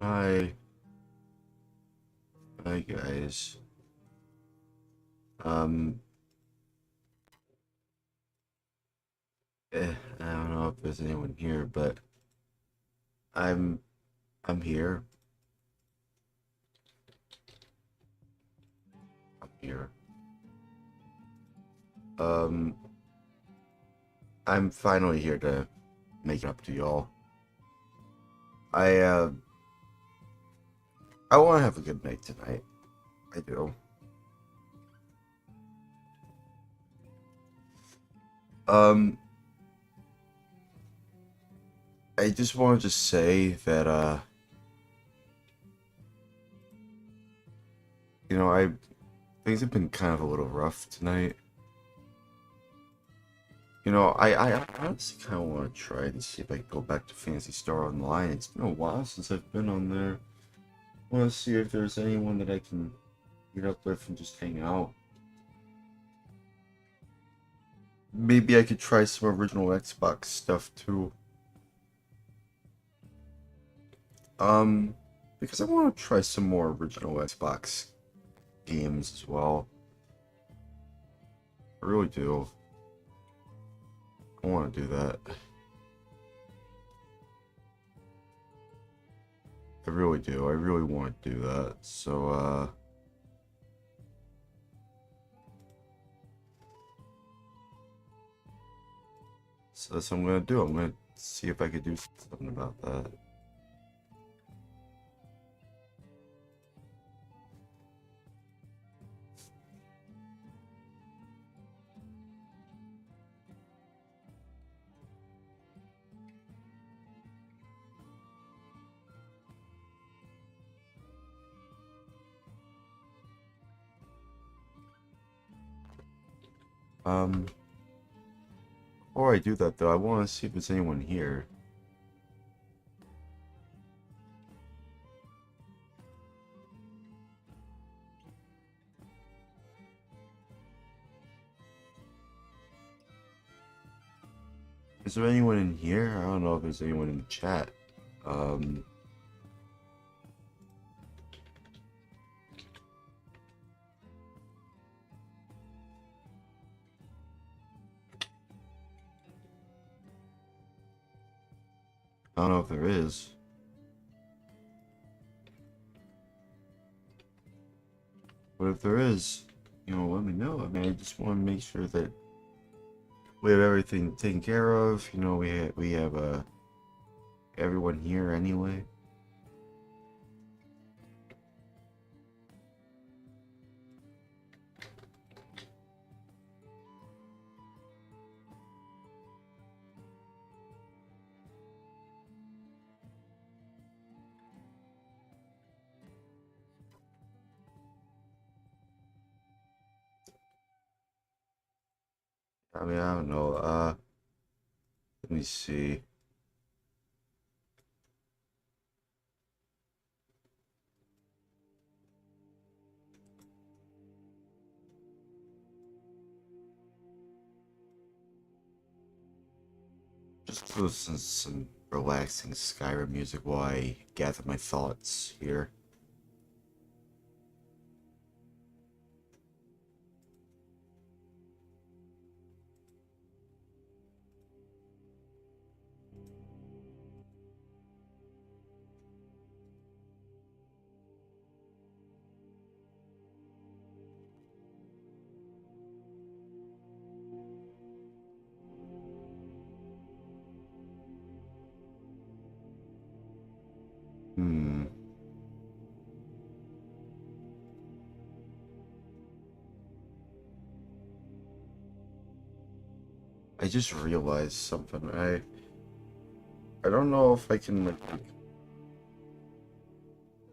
Hi, hi guys. Um, I don't know if there's anyone here, but I'm I'm here. I'm here. Um, I'm finally here to make it up to y'all. I uh I want to have a good night tonight. I do. Um, I just wanted to say that I things have been kind of a little rough tonight. I honestly kind of want to try and see if I can go back to Fantasy Star Online. It's been a while since I've been on there. I want to see if there's anyone that I can meet up with and just hang out. Maybe I could try some original Xbox stuff too. Um, because I want to try some more original Xbox games as well. I really do. I want to do that. I really do. I really want to do that. So that's what I'm gonna do. I'm gonna see if I could do something about that. Um, Before I do that though, I want to see if there's anyone here. Is there anyone in here? I don't know if there's anyone in the chat. Um, I don't know if there is. But if there is, let me know. I mean, I just want to make sure that we have everything taken care of. We have everyone here anyway. I mean, I don't know. Let me see. Just listen to some relaxing Skyrim music while I gather my thoughts here. Hmm. I just realized something. I don't know if I can I don't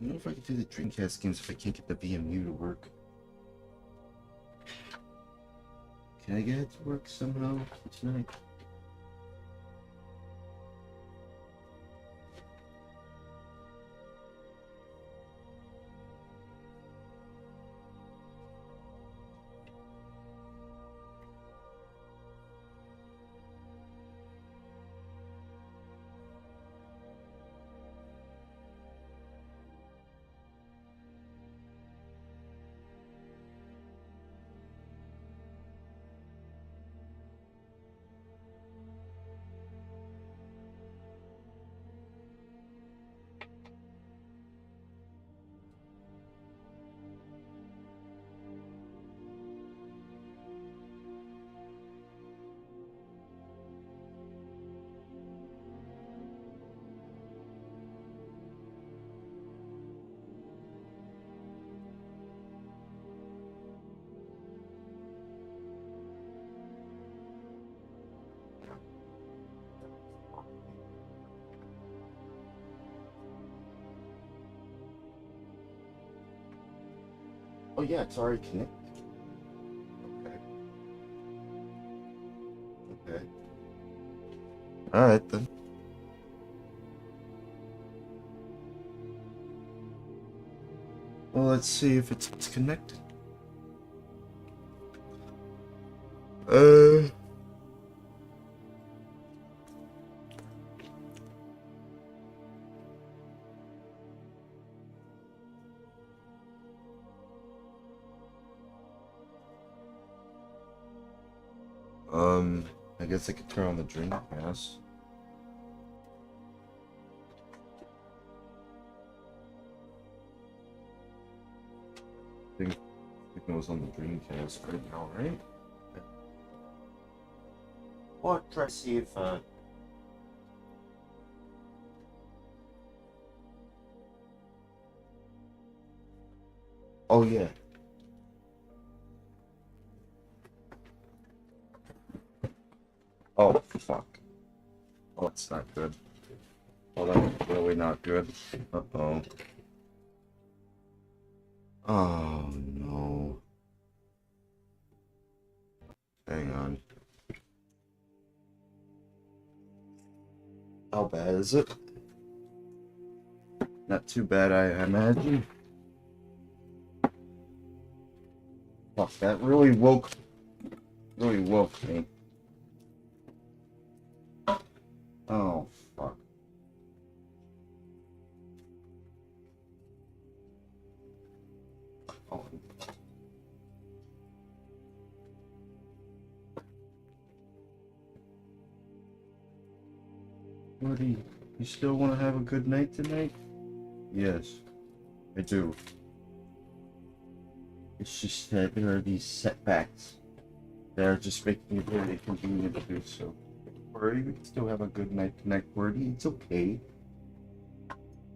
know if I can do the Dreamcast games if I can't get the VMU to work. Can I get it to work somehow tonight? Oh yeah, it's already connected. Okay. Okay. Alright then. Well, let's see if it's connected. Uh... I guess I could turn on the Dreamcast. I think it was on the Dreamcast right now, right? Or try to see if Oh yeah. Oh fuck. Oh, it's not good. Oh, that's really not good. Uh-oh. Oh no. Hang on. How bad is it? Not too bad, I imagine. Fuck, that really woke me. Oh, fuck. Oh. Buddy, you still want to have a good night tonight? Yes, I do. It's just that there are these setbacks that are just making it very inconvenient to do so. Worry, we can still have a good night tonight, Wordy. It's okay.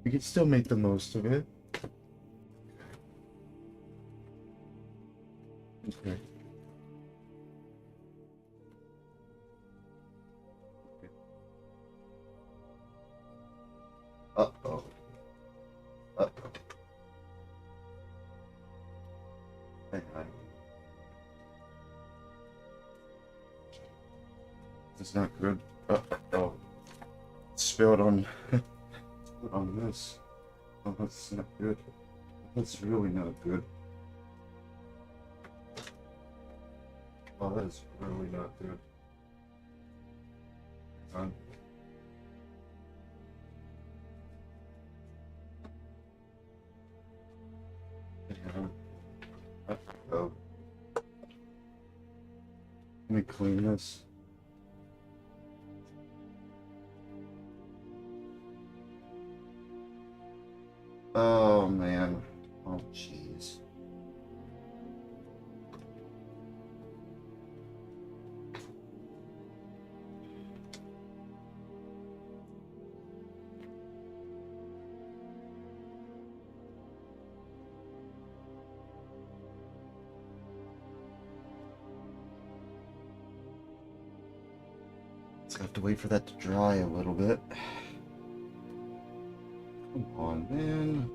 We can still make the most of it. Okay. Uh-oh. Uh-oh. Hang on. This is not good. Uh-oh. Spilled on... spilled on this. Oh, that's not good. That's really not good. Oh, that's really not good. Hang on. Hang on. Uh-oh. Let me clean this. Oh, man. Oh, jeez. Just have to wait for that to dry a little bit. Come on, man.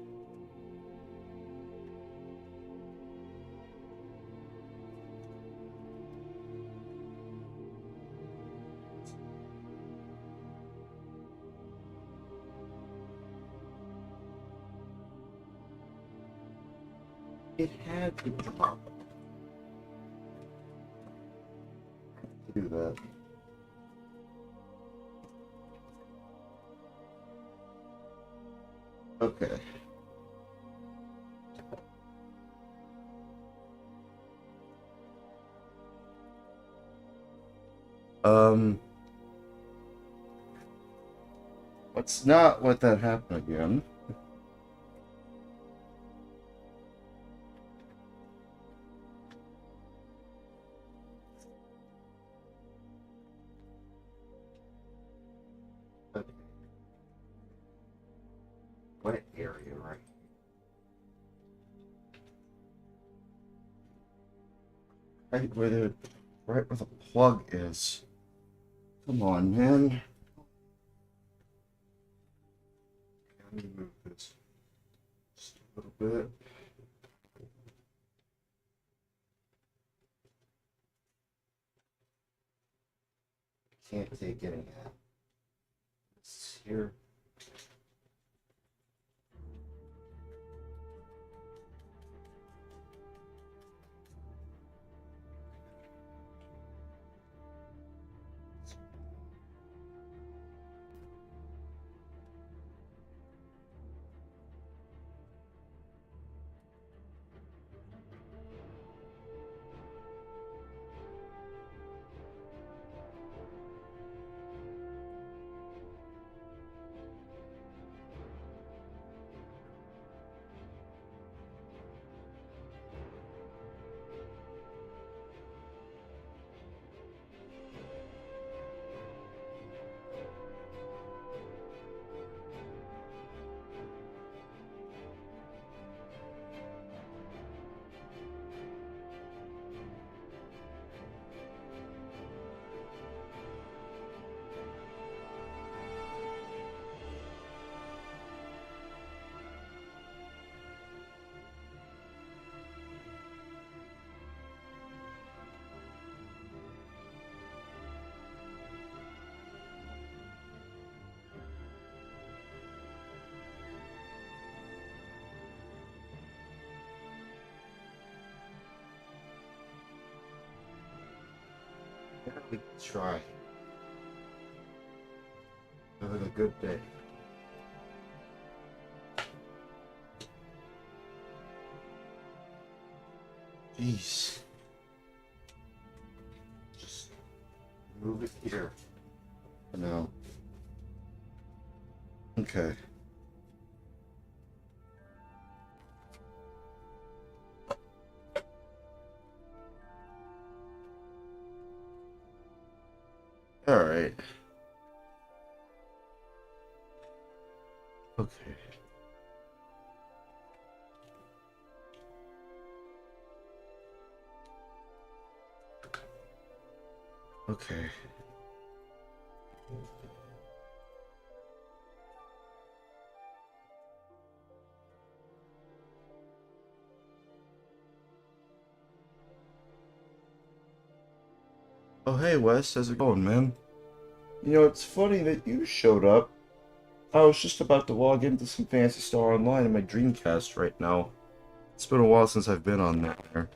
It had to drop. Do that. Okay. Let's not let that happen again. Okay. Wet area right here. Right where the plug is. Come on, man. Let me move this just a little bit. can't take any at. It's here. Yeah, we can try. Having a good day. Jeez. Just move it here. No. Okay. All right. Okay. Okay. Oh, hey, Wes. How's it going, man? You know, it's funny that you showed up. I was just about to log into some Fancy Star Online in my Dreamcast right now. It's been a while since I've been on there.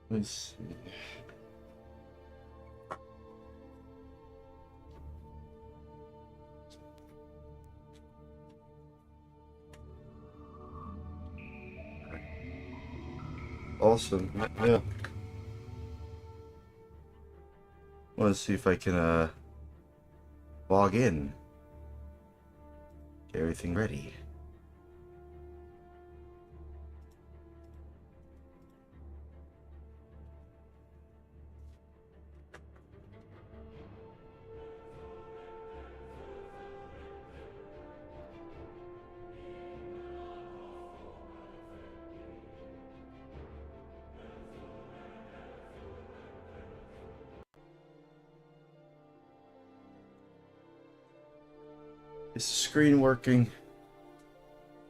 Let's see. Awesome. Yeah. Want to see if I can log in. Get everything ready. Is the screen working?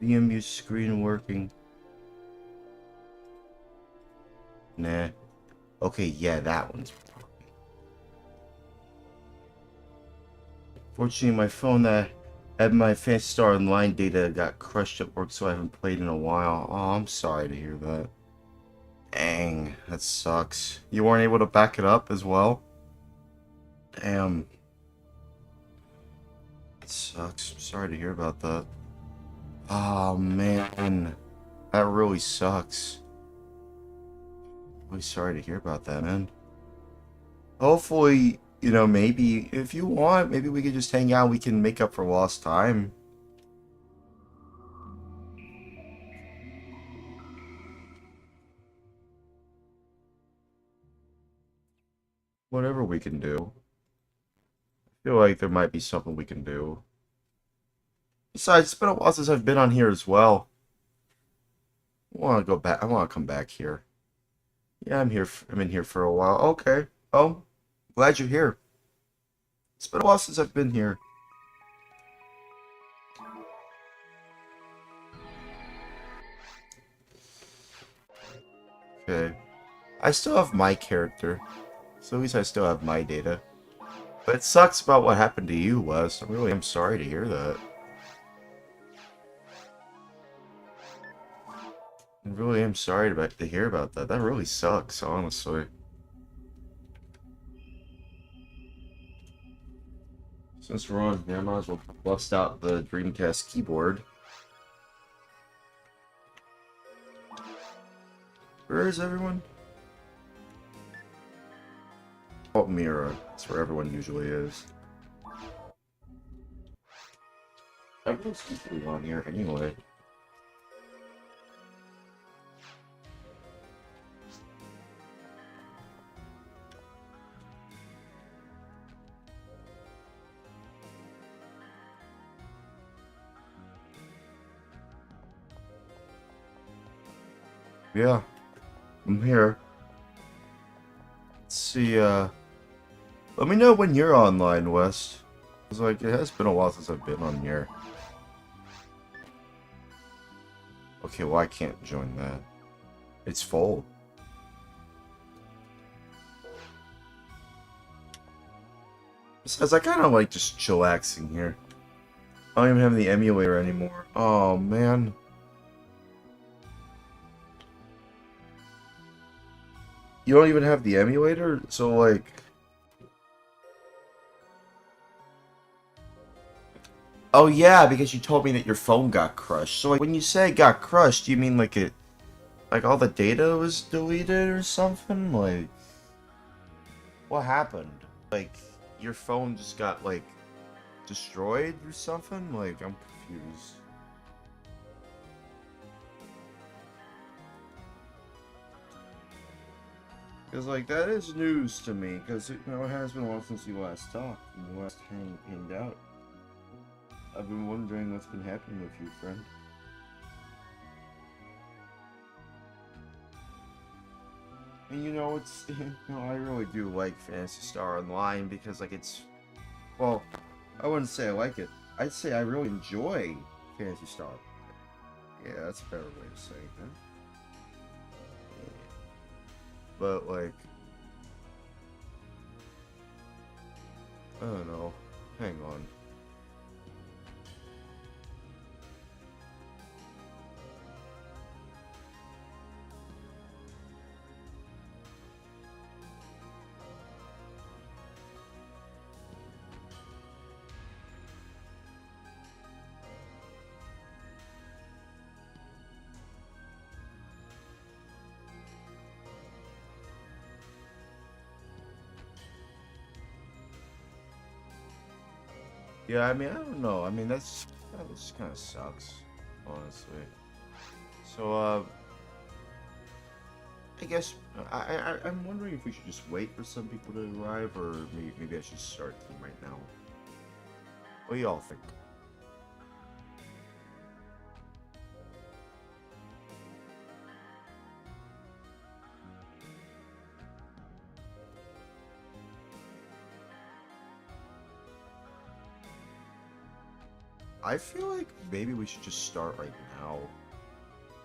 The EMU screen working? Nah. Okay, yeah, that one's working. Fortunately, my phone that had my Fancy Star Online data got crushed at work, so I haven't played in a while. Oh, I'm sorry to hear that. Dang, that sucks. You weren't able to back it up as well? Damn. It sucks. I'm sorry to hear about that. Oh, man. That really sucks. Really sorry to hear about that, man. Hopefully, you know, maybe if you want, maybe we could just hang out. We can make up for lost time. Whatever we can do. I feel like there might be something we can do. Besides, it's been a while since I've been on here as well. I want to go back. I want to come back here. Yeah, I'm here. I'm in here for a while. Okay. Oh, glad you're here. It's been a while since I've been here. Okay. I still have my character. So at least I still have my data. But it sucks about what happened to you, Wes. I really am sorry to hear that. I really am sorry to hear about that. That really sucks, honestly. Since we're on here, I might as well bust out the Dreamcast keyboard. Where is everyone? Oh, Mira. That's where everyone usually is. Everyone's usually on here anyway. Yeah, I'm here. Let's see, let me know when you're online, Wes. It's like, it has been a while since I've been on here. Okay, well, I can't join that. It's full. Besides, I kind of like just chillaxing here. I don't even have the emulator anymore. Oh, man. You don't even have the emulator? So, like... Oh, yeah, because you told me that your phone got crushed. So, like, when you say it got crushed, you mean, like, it... Like, all the data was deleted or something? Like... What happened? Like, your phone just got, like, destroyed or something? Like, I'm confused. Because, like, that is news to me, because, you know, it has been a while since you last talked, and you last hanged out. I've been wondering what's been happening with you, friend. And, you know, it's, you know, I really do like Phantasy Star Online, because, like, it's, well, I wouldn't say I like it. I'd say I really enjoy Phantasy Star. Yeah, that's a better way to say it, huh? But, like, I don't know. Hang on. Yeah, I mean, I don't know. I mean, that just kind of sucks, honestly. So, I guess I'm wondering if we should just wait for some people to arrive, or maybe I should start the game right now. What do y'all think? I feel like maybe we should just start right now,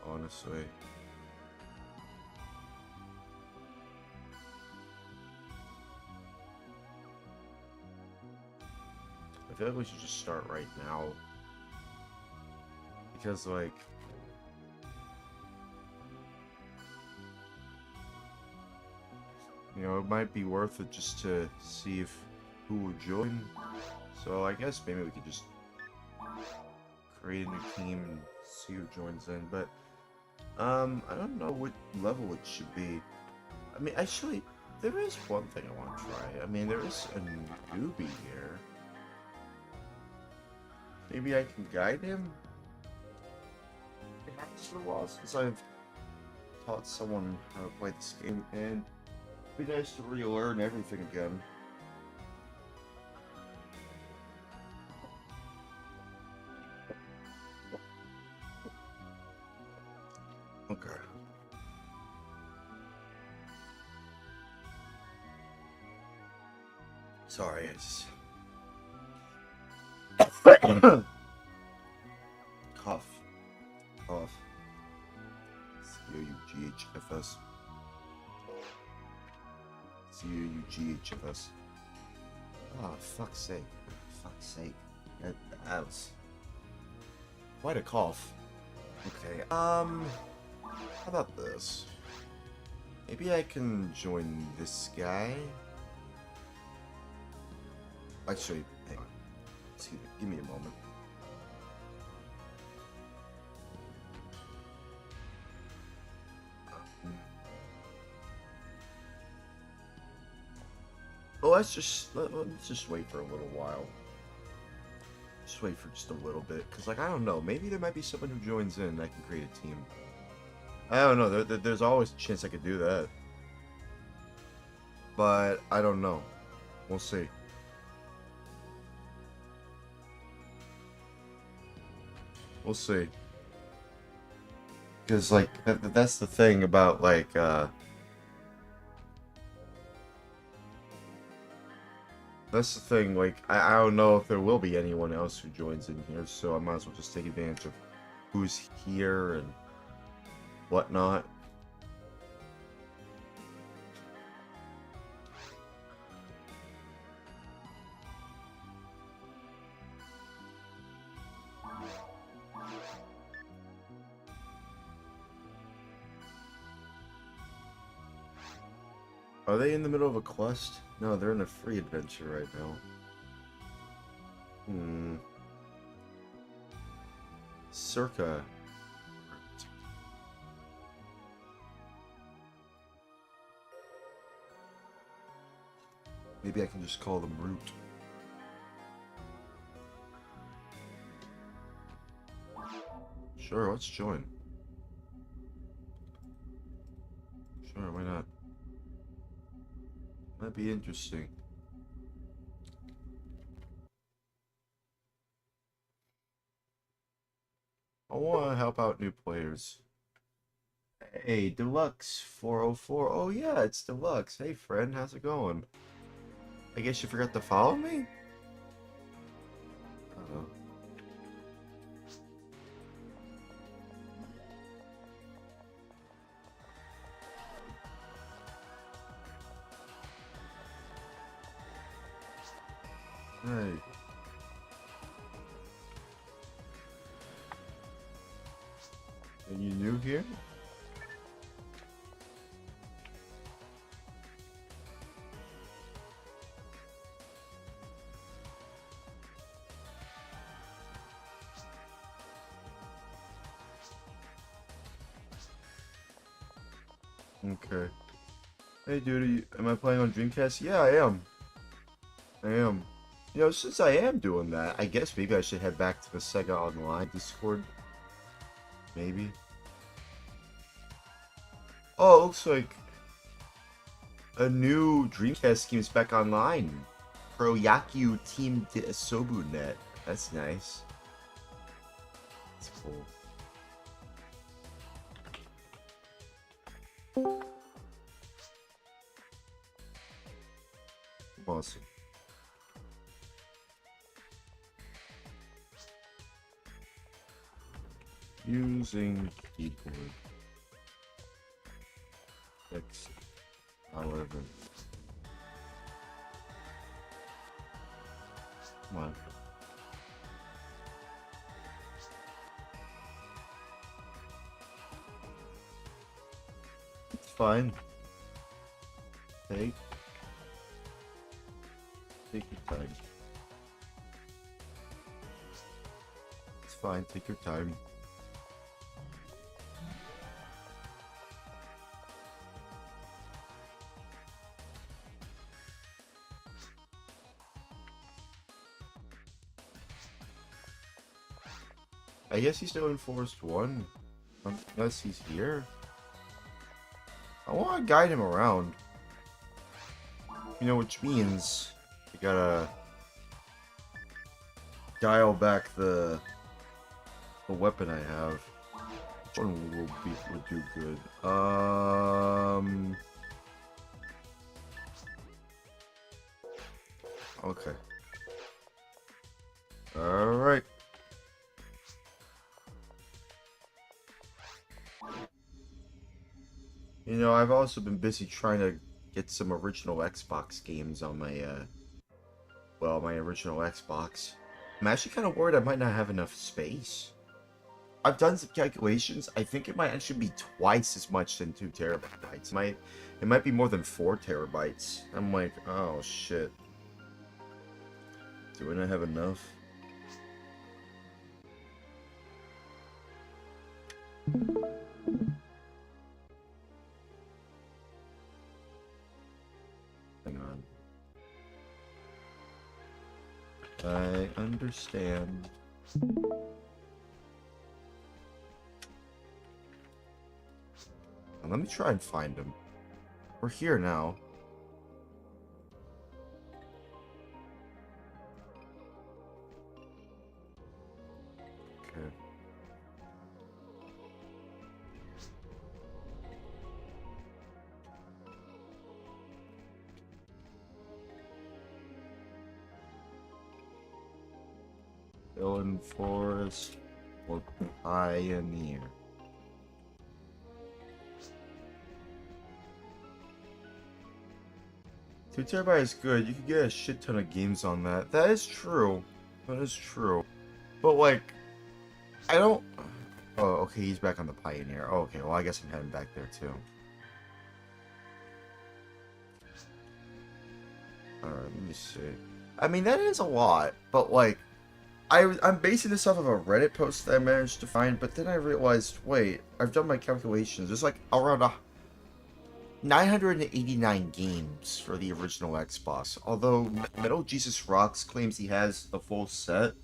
honestly. I feel like we should just start right now. Because, like... You know, it might be worth it just to see if who will join. So I guess maybe we could just create a new team and see who joins in. But, I don't know what level it should be. I mean, actually, there is one thing I want to try. I mean, there is a newbie here. Maybe I can guide him? It's been a while since I've taught someone how to play this game, and it'd be nice to relearn everything again. Okay. Sorry, I just... Cough. Cough. C-O-U-G-H-F-S. to you, you GH of us. Oh, fuck's sake. Fuck's sake. That was quite a cough. Okay, how about this? Maybe I can join this guy? Actually, hang on. Excuse me, give me a moment. Well, let's just wait for a little while. Just wait for just a little bit, because, like, I don't know, maybe there might be someone who joins in and I can create a team. I don't know, there's always a chance I could do that. But, I don't know. We'll see. We'll see. Because, like, that's the thing about, like, that's the thing, like, I don't know if there will be anyone else who joins in here, so I might as well just take advantage of who's here and whatnot. Are they in the middle of a quest? No, they're in a free adventure right now. Circa. Maybe I can just call them Root. Sure, let's join. Sure, why not? That'd be interesting. I want to help out new players. Hey, Deluxe 404. Oh yeah, it's Deluxe. Hey friend, how's it going? I guess you forgot to follow me? Uh-oh. Hey. Are you new here? Okay. Hey dude, am I playing on Dreamcast? Yeah, I am. I am. You know, since I am doing that, I guess maybe I should head back to the Sega Online Discord. Maybe. Oh, it looks like a new Dreamcast game is back online. Pro Yaku Team Sobunet. That's nice. That's cool. Awesome. Using keyboard. X. However. Come on. It's fine. Take your time. It's fine, take your time. I guess he's still in Forest 1. Unless he's here. I want to guide him around. You know, which means you gotta dial back the weapon I have. Which one would do good? Okay. Alright. You know, I've also been busy trying to get some original Xbox games on my, well, my original Xbox. I'm actually kind of worried I might not have enough space. I've done some calculations. I think it might actually be twice as much than 2 terabytes. It might be more than 4 terabytes. I'm like, oh shit. Do I not have enough? Hang on. I understand. Let me try and find him. We're here now. Okay. Villain Forest or Pioneer. Two terabyte is good. You could get a shit ton of games on that. That is true. That is true. But like, I don't. Oh, okay. He's back on the Pioneer. Oh, okay. Well, I guess I'm heading back there too. All right. Let me see. I mean, that is a lot. But like, I'm basing this off of a Reddit post that I managed to find. But then I realized, wait, I've done my calculations. There's like around 989 games for the original Xbox, although Metal Jesus Rocks claims he has the full set,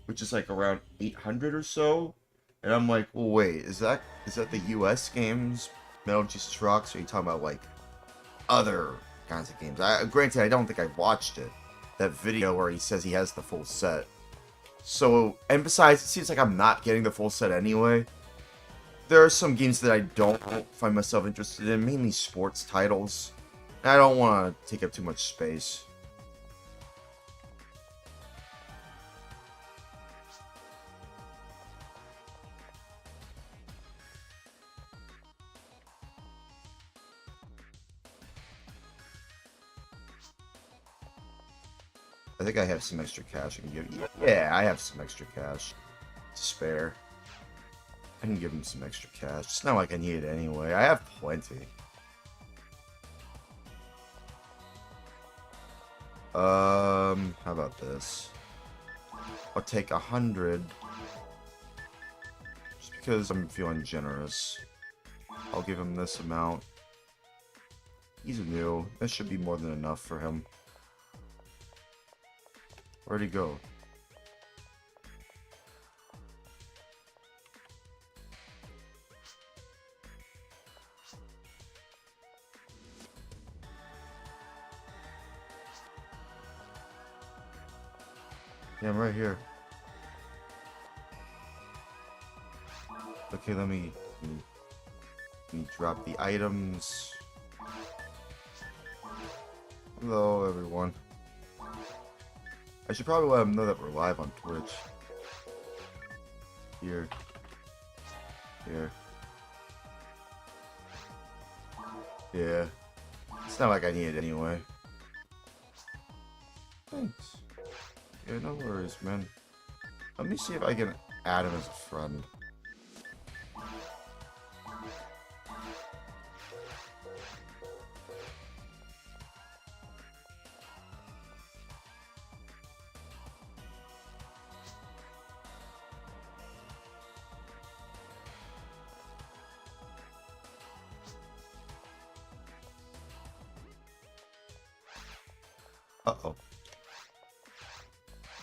which is like around 800 or so. And I'm like, well, wait, is that the US games, Metal Jesus Rocks, or are you talking about like other kinds of games? Granted, I don't think I watched it, that video where he says he has the full set. So, and besides, it seems like I'm not getting the full set anyway. There are some games that I don't find myself interested in, mainly sports titles. I don't want to take up too much space. I think I have some extra cash I can give you. Yeah, I have some extra cash to spare. I can give him some extra cash. It's not like I need it anyway. I have plenty. How about this? I'll take 100. Just because I'm feeling generous. I'll give him this amount. He's new. That should be more than enough for him. Where'd he go? Yeah, I'm right here. Okay, let me drop the items. Hello, everyone. I should probably let them know that we're live on Twitch. Here. Here. Yeah. It's not like I need it anyway. Thanks. Yeah, no worries, man. Let me see if I can add him as a friend. Uh-oh.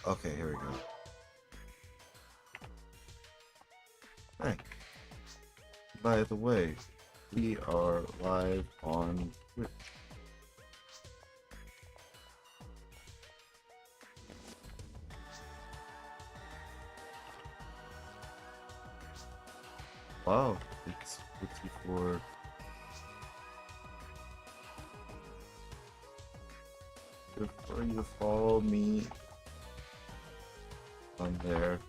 Okay, here we go. Thank. By the way, we are live on Twitch. Wow, it's 54. For you to follow me on there.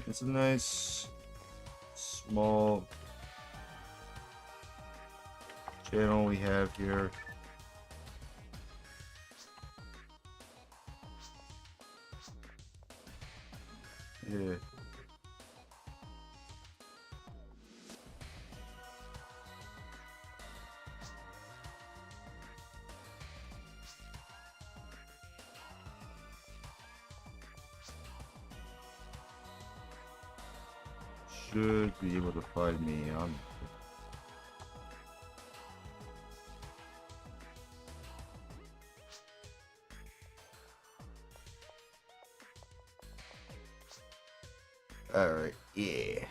It's a nice small channel we have here. Yeah. Should be able to find me on. Alright, yeah.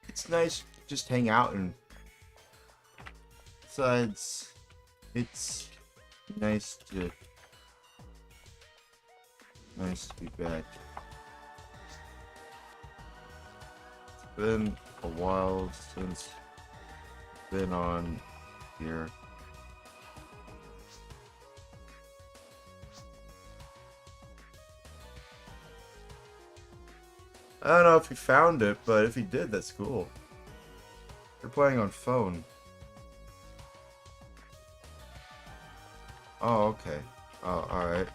It's nice to just hang out, and besides, it's nice to be back. It's been a while since I've been on here. I don't know if he found it, but if he did, that's cool. You're playing on phone. Oh, okay. Oh, alright.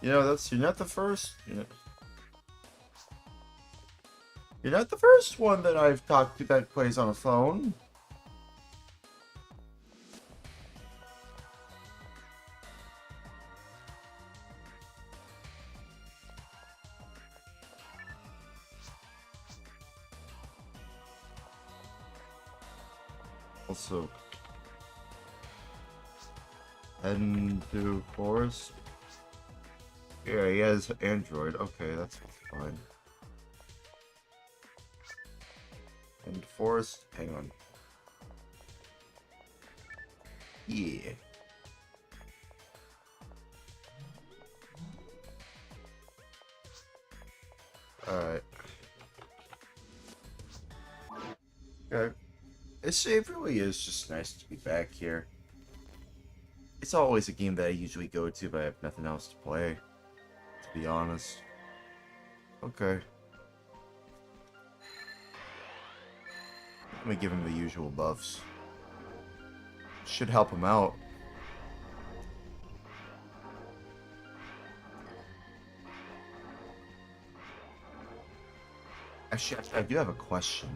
You know, you're not the first. You're not the first one that I've talked to that plays on a phone. Also, heading to Forest. Yeah, he has Android. Okay, that's fine. And Forest, hang on. Yeah. Alright. Okay. It really is just nice to be back here. It's always a game that I usually go to, but I have nothing else to play, to be honest. Okay. Let me give him the usual buffs. Should help him out. Actually, I do have a question.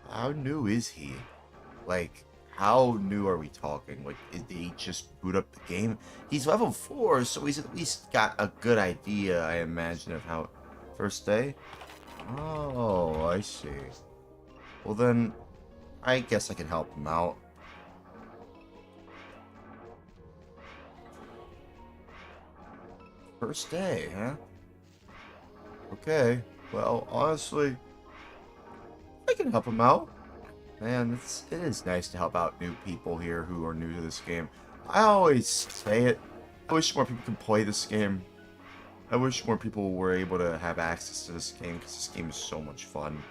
How new is he? Like, how new are we talking? Like, did he just boot up the game? He's level 4, so he's at least got a good idea, I imagine, of how... First day? Oh, I see. Well then, I guess I can help him out. First day, huh? Okay, well, honestly, I can help him out. Man, it is nice to help out new people here who are new to this game. I always say it. I wish more people could play this game. I wish more people were able to have access to this game, because this game is so much fun.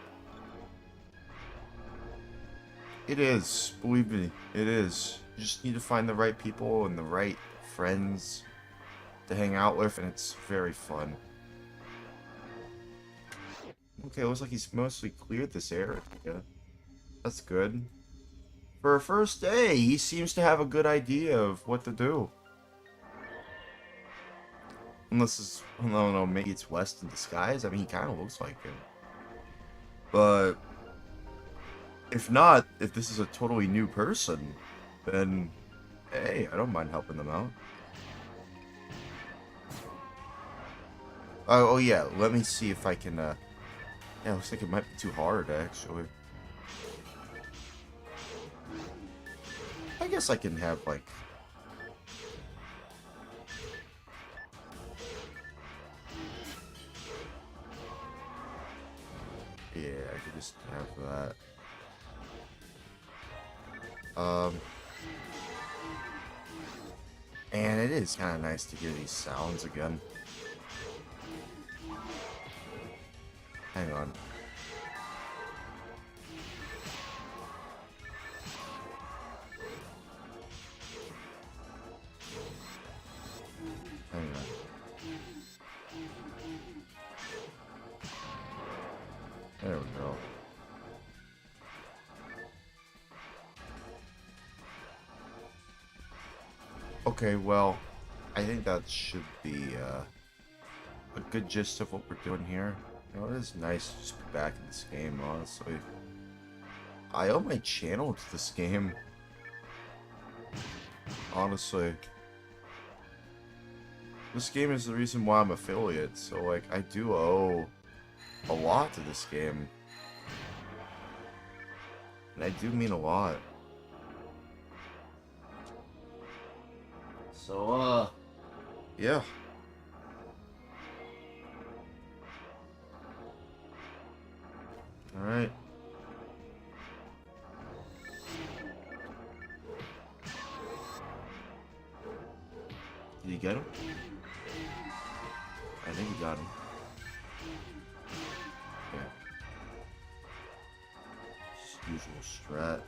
It is, believe me, it is. You just need to find the right people and the right friends to hang out with, and it's very fun. Okay, looks like he's mostly cleared this area. That's good. For a first day, he seems to have a good idea of what to do. Unless it's, I don't know, maybe it's West in disguise. I mean, he kind of looks like him. But if not, if this is a totally new person, then hey, I don't mind helping them out. Oh yeah, let me see if I can, yeah, it looks like it might be too hard, actually. I guess I can have, like... Yeah, I could just have that. And it is kind of nice to hear these sounds again. Hang on. Okay, well, I think that should be a good gist of what we're doing here. You know, it is nice to just be back in this game, honestly. I owe my channel to this game. Honestly. This game is the reason why I'm affiliate, so like, I do owe a lot to this game. And I do mean a lot. So, Yeah. Alright. Did you get him? I think you got him. Yeah. Just usual strat.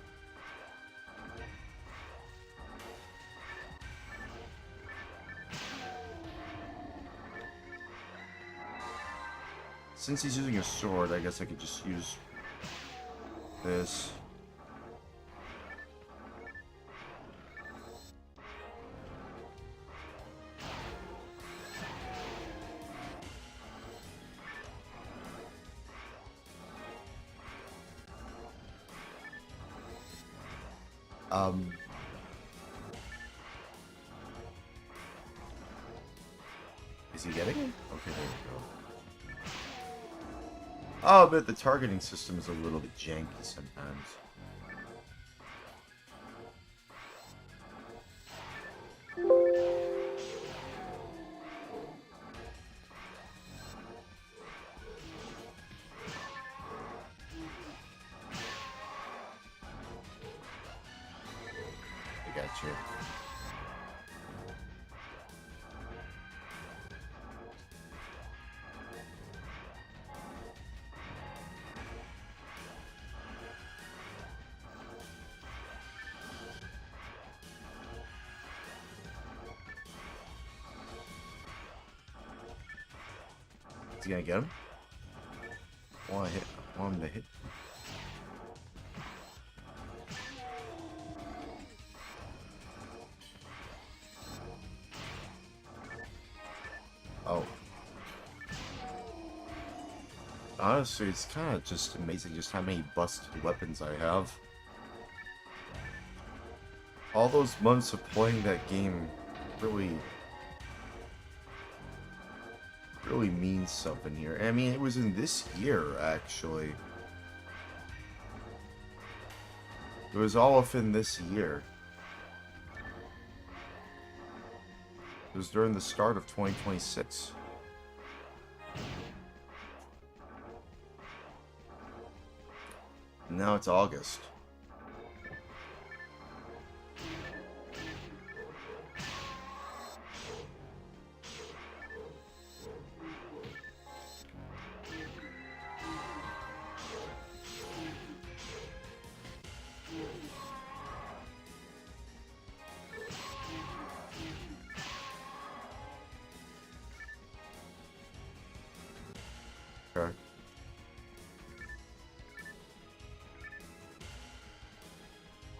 Since he's using a sword, I guess I could just use this. Is he getting it? Okay, there we go. Oh, but the targeting system is a little bit janky sometimes. I got you. Is he gonna get him? I want him to hit. Oh. Honestly, it's kind of just amazing just how many busted weapons I have. All those months of playing that game really means something here. I mean, it was in this year, actually. It was all within this year. It was during the start of 2026. Now it's August. Okay.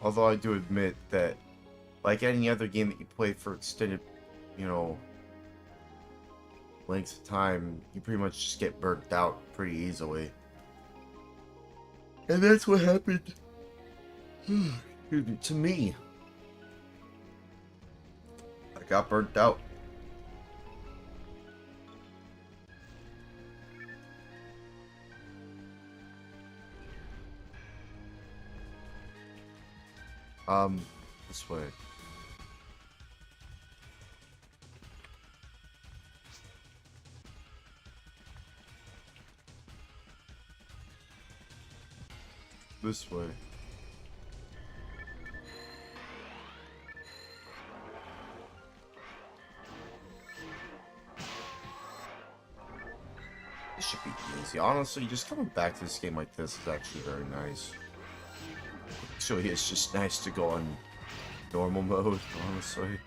Although I do admit that, like any other game that you play for extended, you know, lengths of time, you pretty much just get burnt out pretty easily. And that's what happened to me. I got burnt out. This way. This way. This should be easy. Honestly, just coming back to this game like this is actually very nice. Actually, it's just nice to go on normal mode, honestly.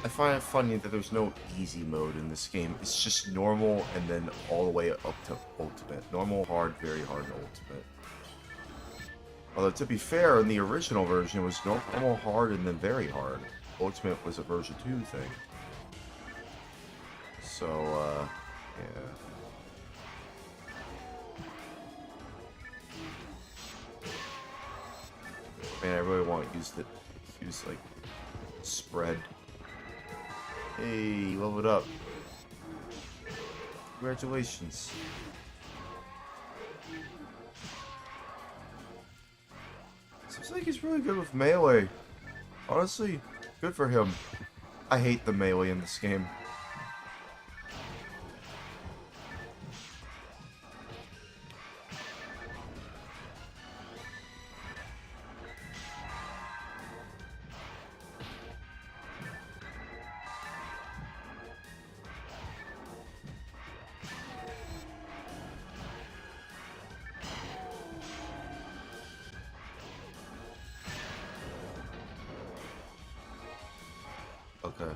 I find it funny that there's no easy mode in this game. It's just normal and then all the way up to ultimate. Normal, hard, very hard, and ultimate. Although, to be fair, in the original version, it was normal, hard, and then very hard. Ultimate was a version 2 thing. So, yeah. Man, I really want to use like, spread. Hey, level it up. Congratulations. Seems like he's really good with melee. Honestly, good for him. I hate the melee in this game. Okay.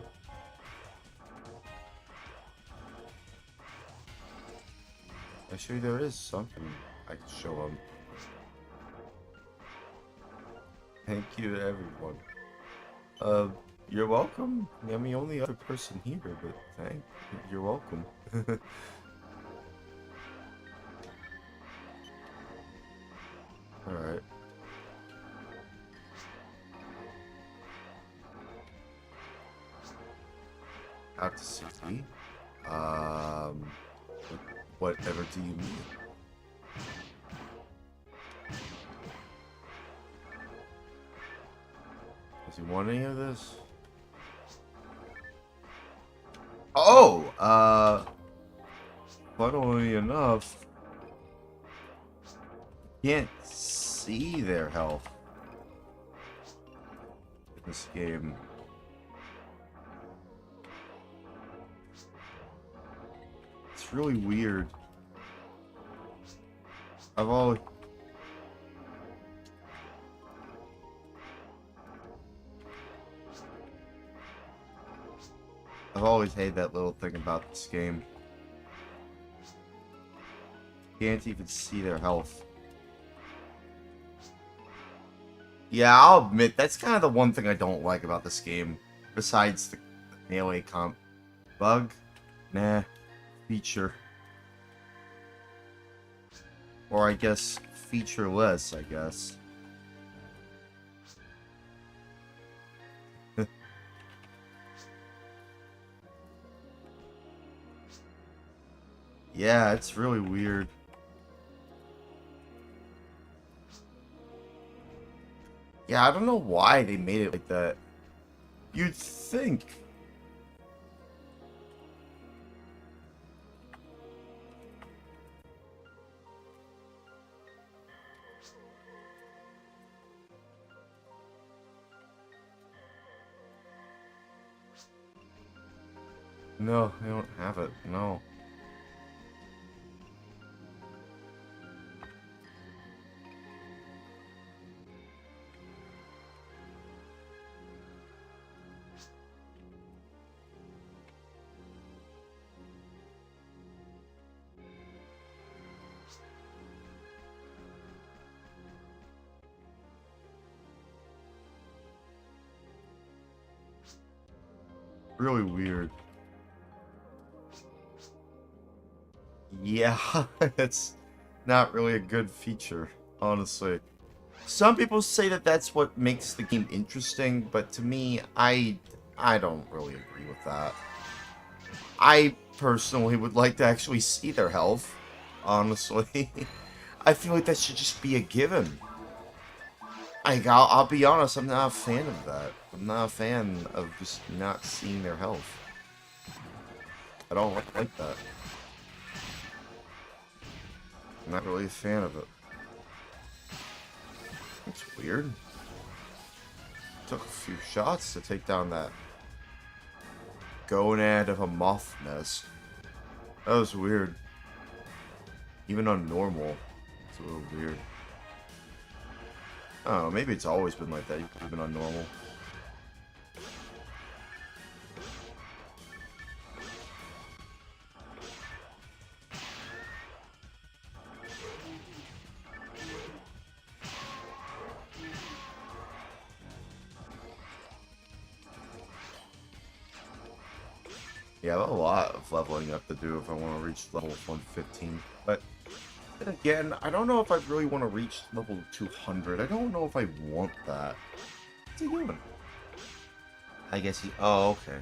Actually, there is something I can show him. Thank you to everyone. You're welcome. I'm the only other person here, but you're welcome. Alright. Out to sea. Whatever do you mean? Does he want any of this? Oh, funnily enough, can't see their health in this game. It's really weird. I've always hated that little thing about this game. Can't even see their health. Yeah, I'll admit, that's kind of the one thing I don't like about this game. Besides the melee comp. Bug? Nah. Feature. Or I guess, featureless, I guess. Yeah, it's really weird. Yeah, I don't know why they made it like that. You'd think. No, I don't have it. No. Really weird. Yeah, it's not really a good feature, honestly. Some people say that that's what makes the game interesting, but to me, I don't really agree with that. I personally would like to actually see their health, honestly. I feel like that should just be a given. I'll be honest, I'm not a fan of that. I'm not a fan of just not seeing their health. I don't like that. I'm not really a fan of it. It's weird. Took a few shots to take down that gonad of a moth nest. That was weird. Even on normal, it's a little weird. I don't know, maybe it's always been like that, even on normal. Yeah, I have a lot of leveling up to do if I want to reach level 115. But then again, I don't know if I really want to reach level 200. I don't know if I want that. What's he doing? I guess he... Oh, okay.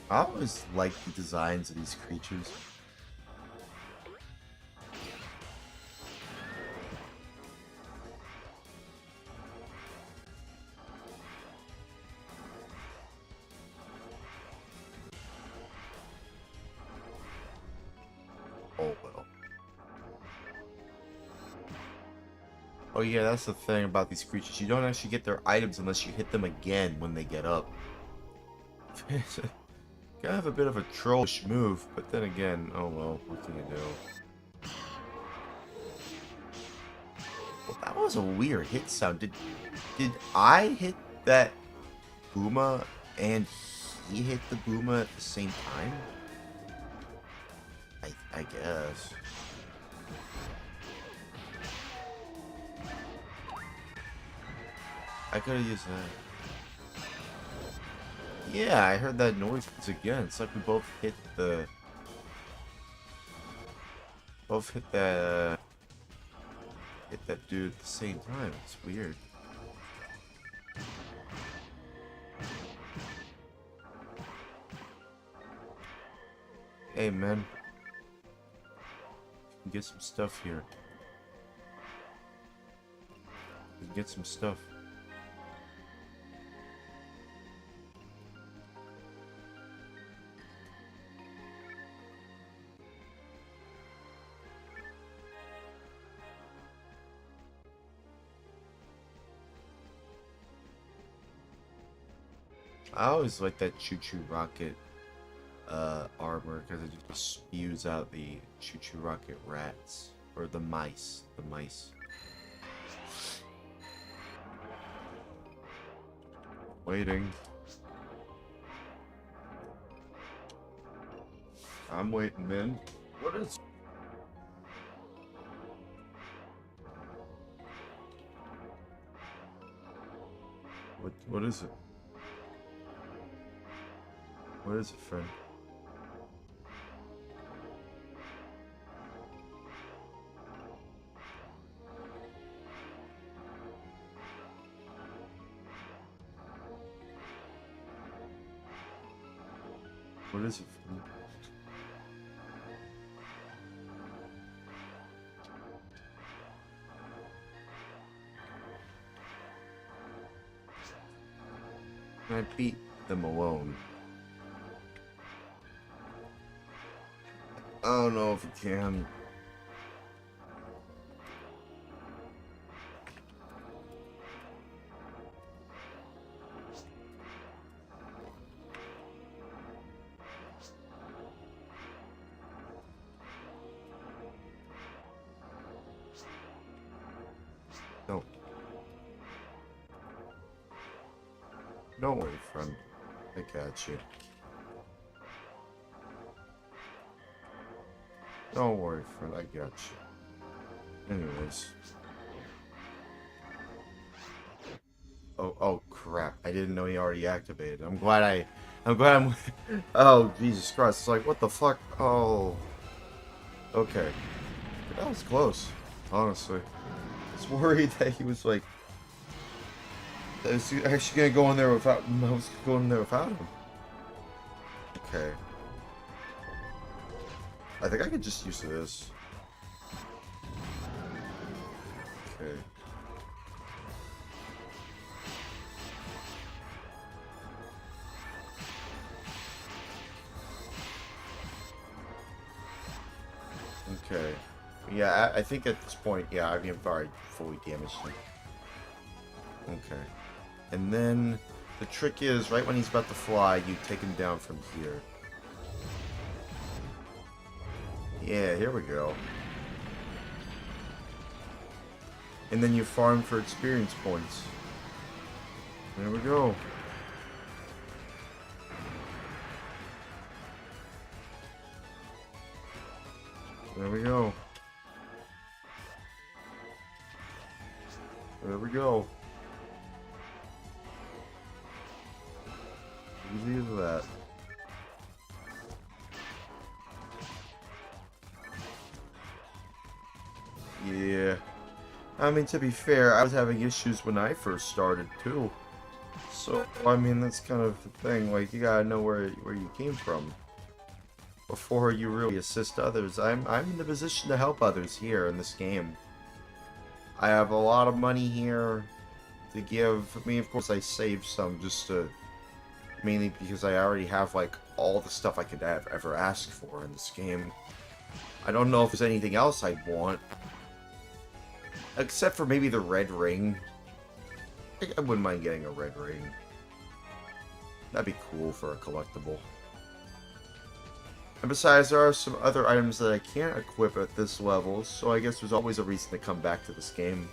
I always like the designs of these creatures. Oh, well. Oh yeah, that's the thing about these creatures. You don't actually get their items unless you hit them again when they get up. Kind of a bit of a trollish move, but then again, oh well, what can you do? Well, that was a weird hit sound. Did I hit that Booma and he hit the Booma at the same time? I guess. I could have used that. Yeah, I heard that noise once again. It's like we both hit the... Both hit that... hit that dude at the same time. It's weird. Hey, man. You can get some stuff here. You can get some stuff. I always like that choo-choo rocket armor because it just spews out the choo-choo rocket rats. Or the mice. The mice. Waiting. I'm waiting, man. What is... What is it? What is it, friend? What is it, friend? I beat them alone. I don't know if it can. No. Don't worry, friend. I got you. Don't worry, friend. I got you. Anyways. Oh crap. I didn't know he already activated. I'm glad I'm oh, Jesus Christ. It's like, what the fuck? Oh. Okay. That was close, honestly. I was worried that he was like... I was actually gonna go in there without... I was going in there without him. Okay. I think I could just use this. Okay. Okay. Yeah, I think at this point, yeah, I've already fully damaged him. Okay. And then the trick is, right when he's about to fly, you take him down from here. Yeah, here we go. And then you farm for experience points. There we go. There we go. There we go. Easy as that. Yeah. I mean, to be fair, I was having issues when I first started, too. So, I mean, that's kind of the thing. Like, you gotta know where you came from before you really assist others. I'm in the position to help others here in this game. I have a lot of money here to give. I mean, of course, I saved some just to... Mainly because I already have, like, all the stuff I could ever ask for in this game. I don't know if there's anything else I'd want. Except for maybe the red ring. I wouldn't mind getting a red ring. That'd be cool for a collectible. And besides, there are some other items that I can't equip at this level, so I guess there's always a reason to come back to this game.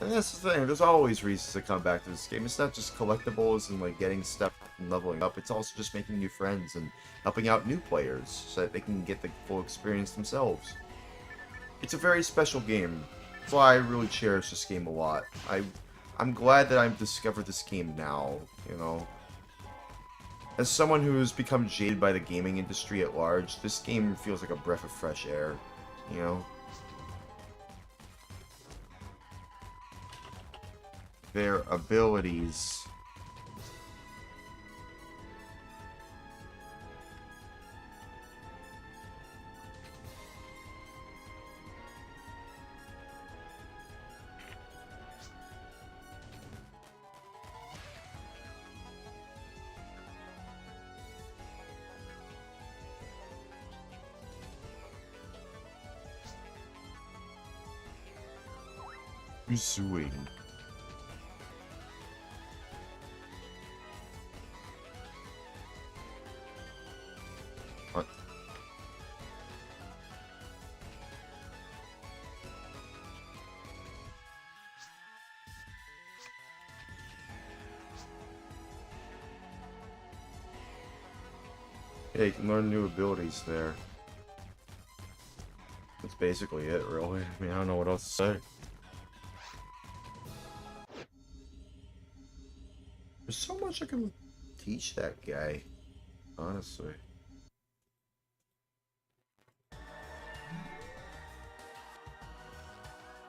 And that's the thing, there's always reasons to come back to this game. It's not just collectibles and like getting stuff and leveling up, it's also just making new friends and helping out new players so that they can get the full experience themselves. It's a very special game. That's why I really cherish this game a lot. I'm glad that I've discovered this game now, you know. As someone who's become jaded by the gaming industry at large, this game feels like a breath of fresh air, you know. Their abilities. Pursuing. What? Yeah, you can learn new abilities there. That's basically it, really. I mean, I don't know what else to say. There's so much I can teach that guy, honestly.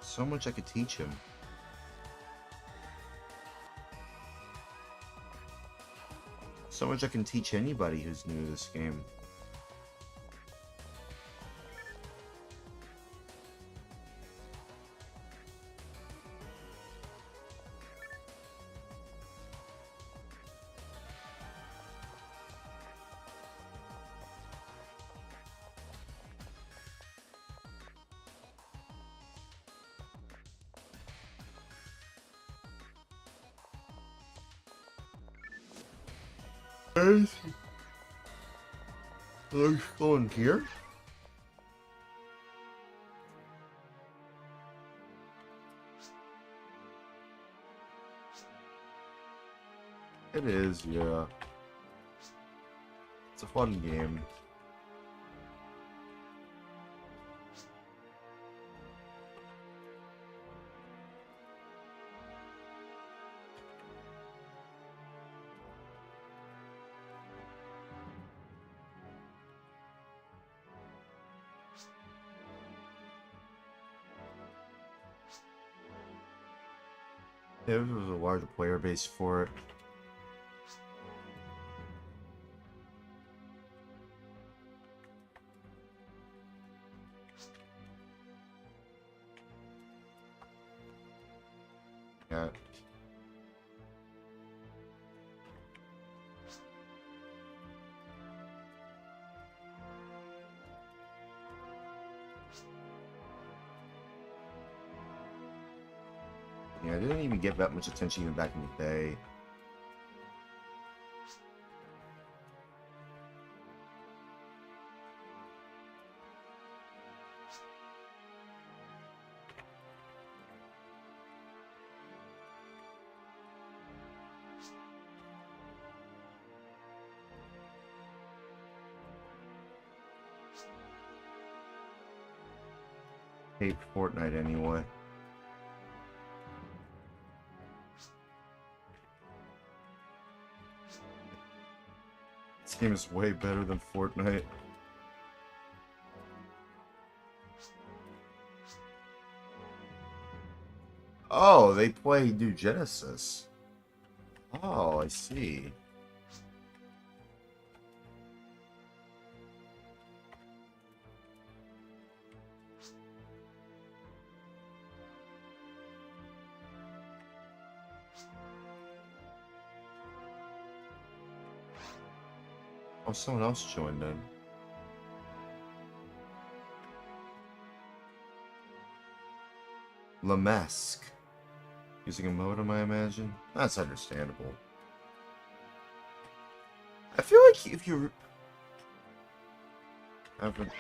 So much I could teach him. So much I can teach anybody who's new to this game. Let's go in here. It is, yeah. It's a fun game. Yeah, this was a larger player base for it. Yeah. Yeah, I didn't even get that much attention even back in the day. hate Fortnite anyway. This game is way better than Fortnite. Oh, they play New Genesis. Oh, I see. Oh, someone else joined in. Lamesque. Using a modem, I imagine? That's understandable. I feel like if you haven't...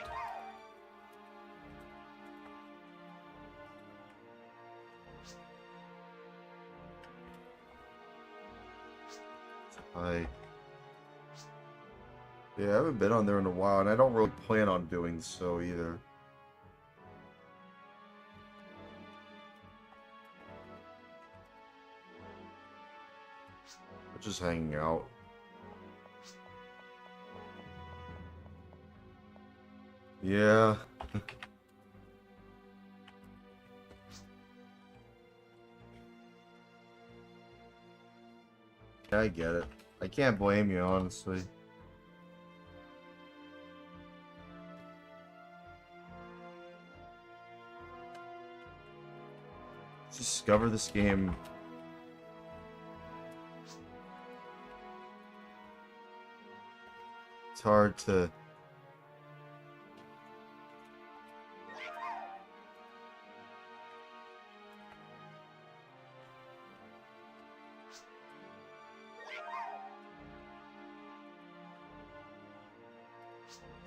Yeah, I haven't been on there in a while, and I don't really plan on doing so either. We're just hanging out. Yeah. I get it. I can't blame you, honestly. Discover this game. It's hard to...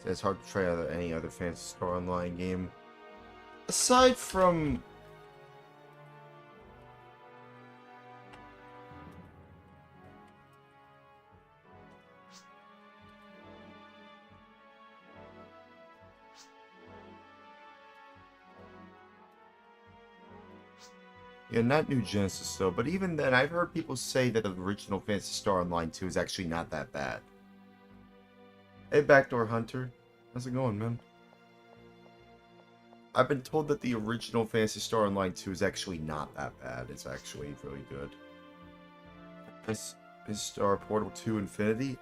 It's hard to try out any other Fantasy Star Online game. Aside from... Yeah, not New Genesis though, but even then, I've heard people say that the original Phantasy Star Online 2 is actually not that bad. Hey, Backdoor Hunter. How's it going, man? I've been told that the original Phantasy Star Online 2 is actually not that bad. It's actually really good. Phantasy Star Portal 2 Infinity?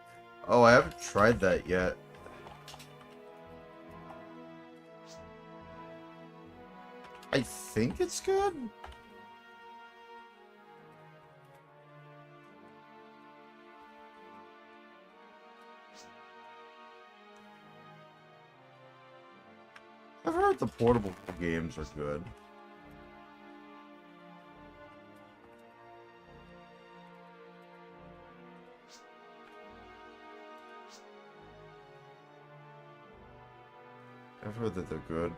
Oh, I haven't tried that yet. I think it's good? I've heard the portable games are good. I've heard that they're good.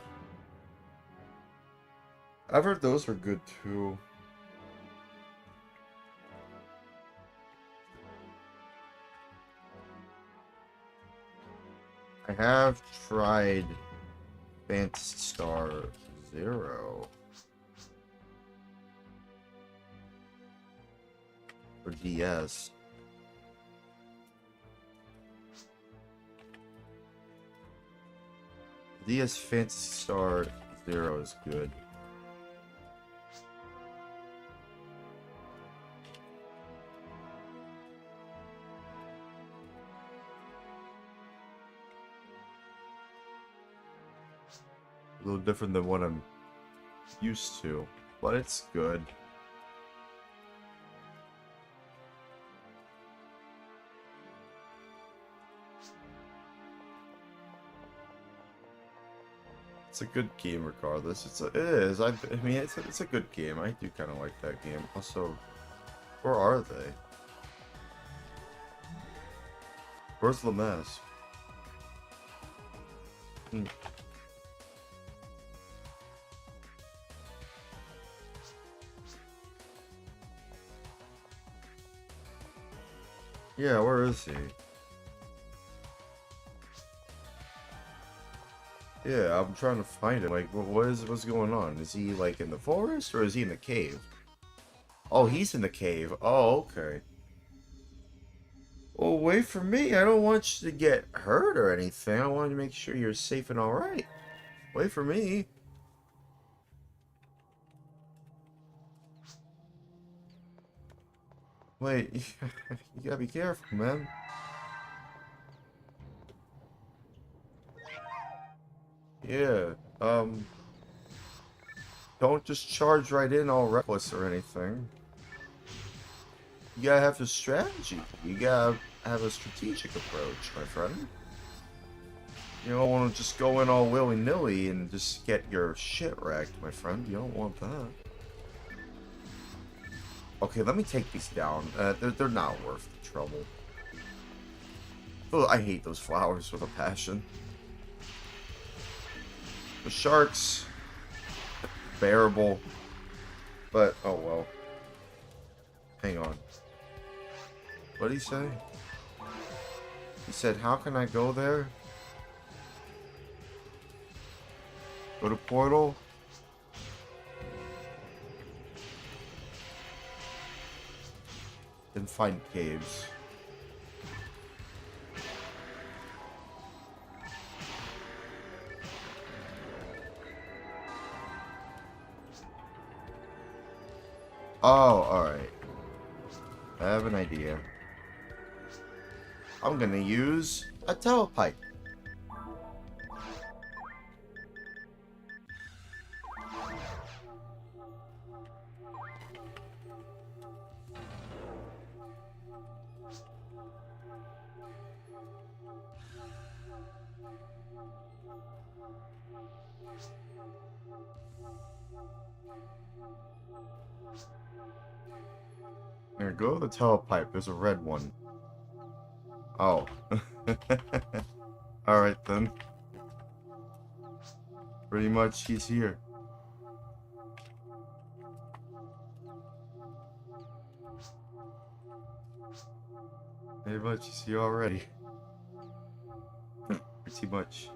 I've heard those are good too. I have tried Phantasy Star Zero for DS. DS Phantasy Star Zero is good. A little different than what I'm used to, but it's good. It's a good game regardless. It is. I mean, it's a good game. I do kind of like that game. Also, where are they? Where's Lamesque? Yeah, where is he? Yeah, I'm trying to find him. Like, what's going on? Is he, like, in the forest, or is he in the cave? Oh, he's in the cave. Oh, okay. Well, wait for me. I don't want you to get hurt or anything. I want to make sure you're safe and alright. Wait for me. Wait, you gotta be careful, man. Yeah, don't just charge right in all reckless or anything. You gotta have a strategy. You gotta have a strategic approach, my friend. You don't want to just go in all willy-nilly and just get your shit wrecked, my friend. You don't want that. Okay, let me take these down. They're not worth the trouble. Oh, I hate those flowers with a passion. The sharks, bearable, but oh well. Hang on. What did he say? He said, how can I go there? Go to portal? Then find caves. Oh, alright. I have an idea. I'm gonna use a telepipe. There go the telepipe. There's a red one. Oh. Alright then. Pretty much he's here. Pretty much he's here already. Pretty much.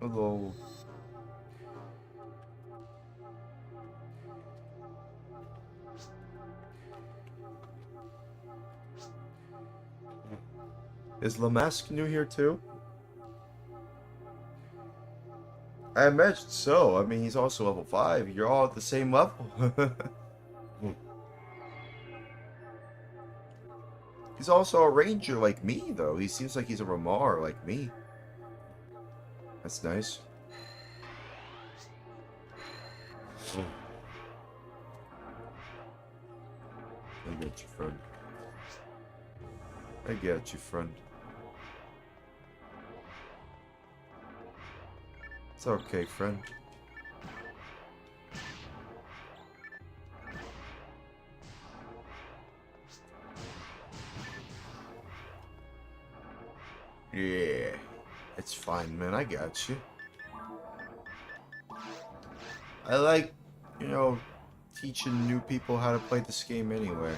Hello. Is Lamask new here too? I imagine so. I mean, he's also level 5. You're all at the same level. He's also a ranger like me, though. He seems like he's a Ramar like me. That's nice. I get you, friend. I get you, friend. It's okay, friend. Yeah, it's fine, man. I got you. I like, you know, teaching new people how to play this game anyway.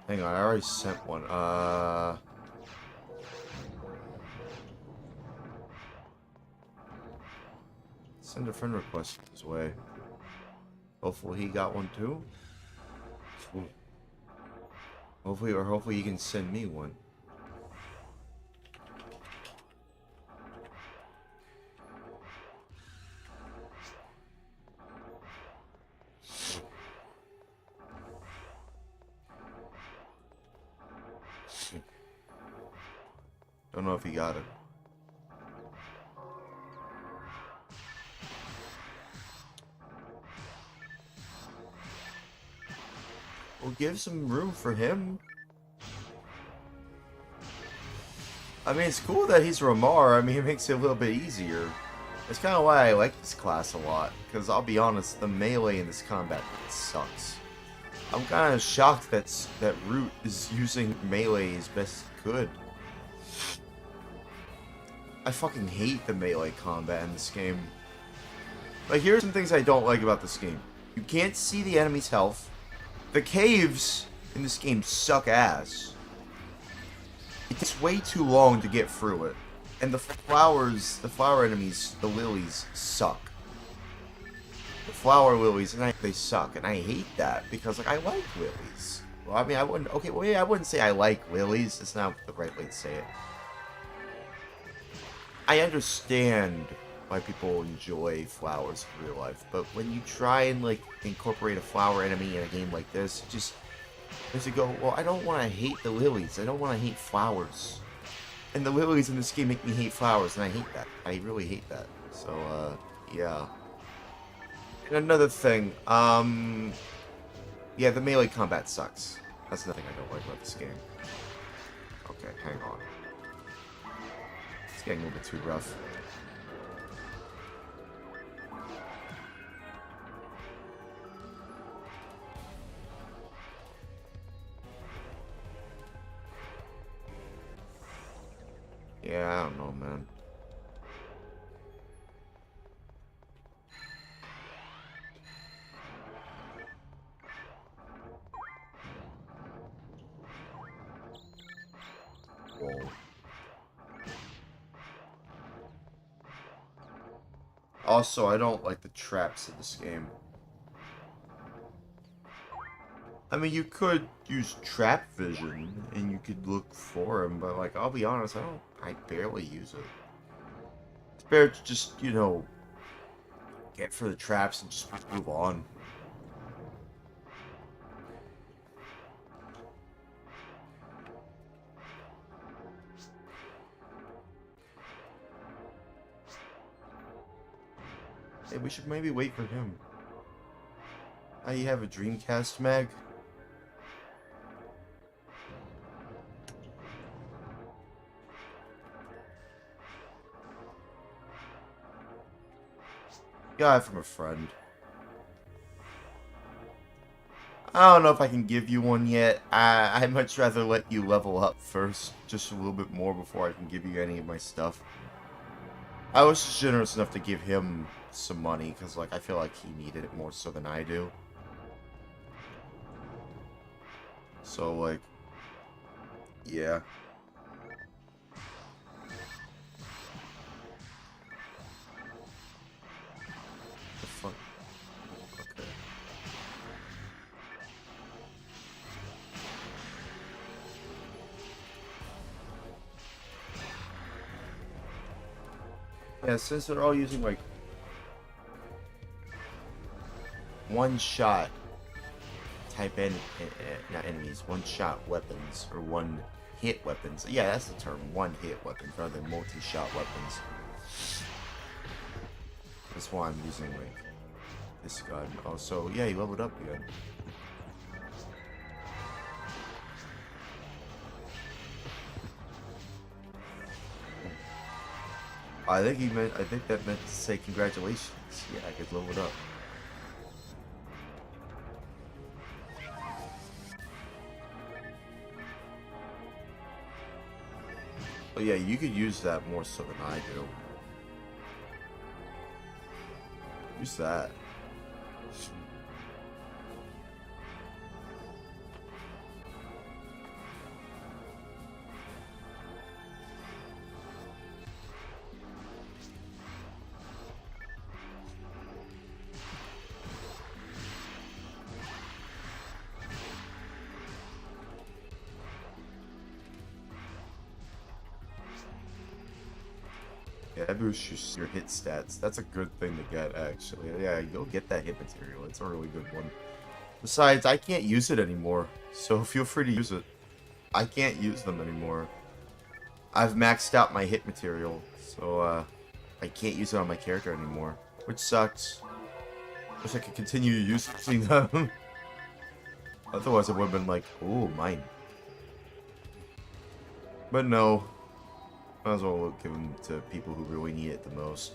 Hang on, I already sent one. Send a friend request his way. Hopefully he got one too. Hopefully he can send me one. Don't know if he got it. We'll give some room for him. I mean, it's cool that he's Ramar. I mean, it makes it a little bit easier. That's kind of why I like this class a lot. Because I'll be honest, the melee in this combat sucks. I'm kind of shocked that Root is using melee as best he could. I fucking hate the melee combat in this game. Like, here's some things I don't like about this game. You can't see the enemy's health. The caves in this game suck ass. It takes way too long to get through it. And the flower enemies, the lilies, suck. The flower lilies, they suck, and I hate that, because, like, I like lilies. Well, I mean, I wouldn't say I like lilies, it's not the right way to say it. I understand why people enjoy flowers in real life, but when you try and, like, incorporate a flower enemy in a game like this, it just makes it go, well, I don't want to hate the lilies, I don't want to hate flowers. And the lilies in this game make me hate flowers, and I hate that. I really hate that. So, yeah. And another thing, yeah, the melee combat sucks. That's nothing I don't like about this game. Okay, hang on. It's getting a little bit too rough. Yeah, I don't know, man. Whoa. Also, I don't like the traps in this game. I mean, you could use trap vision, and you could look for them, but, like, I'll be honest, I barely use it. It's better to just, you know, get for the traps and just move on. Hey, we should maybe wait for him. You have a Dreamcast mag? Got it from a friend. I don't know if I can give you one yet. I'd much rather let you level up first, just a little bit more before I can give you any of my stuff. I was just generous enough to give him some money, because, like, I feel like he needed it more so than I do. So, like, yeah. The fuck? Okay. Yeah, since they're all using, like, one-shot type not enemies, one-shot weapons, or one-hit weapons. Yeah, that's the term, one-hit weapons, rather than multi-shot weapons. That's why I'm using, like, this gun. Oh, so, yeah, he leveled up again. I think that meant to say congratulations. Yeah, I could level it up. Oh yeah, you could use that more so than I do. Use that. Yeah, that boosts your hit stats. That's a good thing to get, actually. Yeah, go get that hit material. It's a really good one. Besides, I can't use it anymore, so feel free to use it. I can't use them anymore. I've maxed out my hit material, so I can't use it on my character anymore, which sucks. Wish I could continue using them. Otherwise, it would have been like, ooh, mine. But no. Might as well give them to people who really need it the most.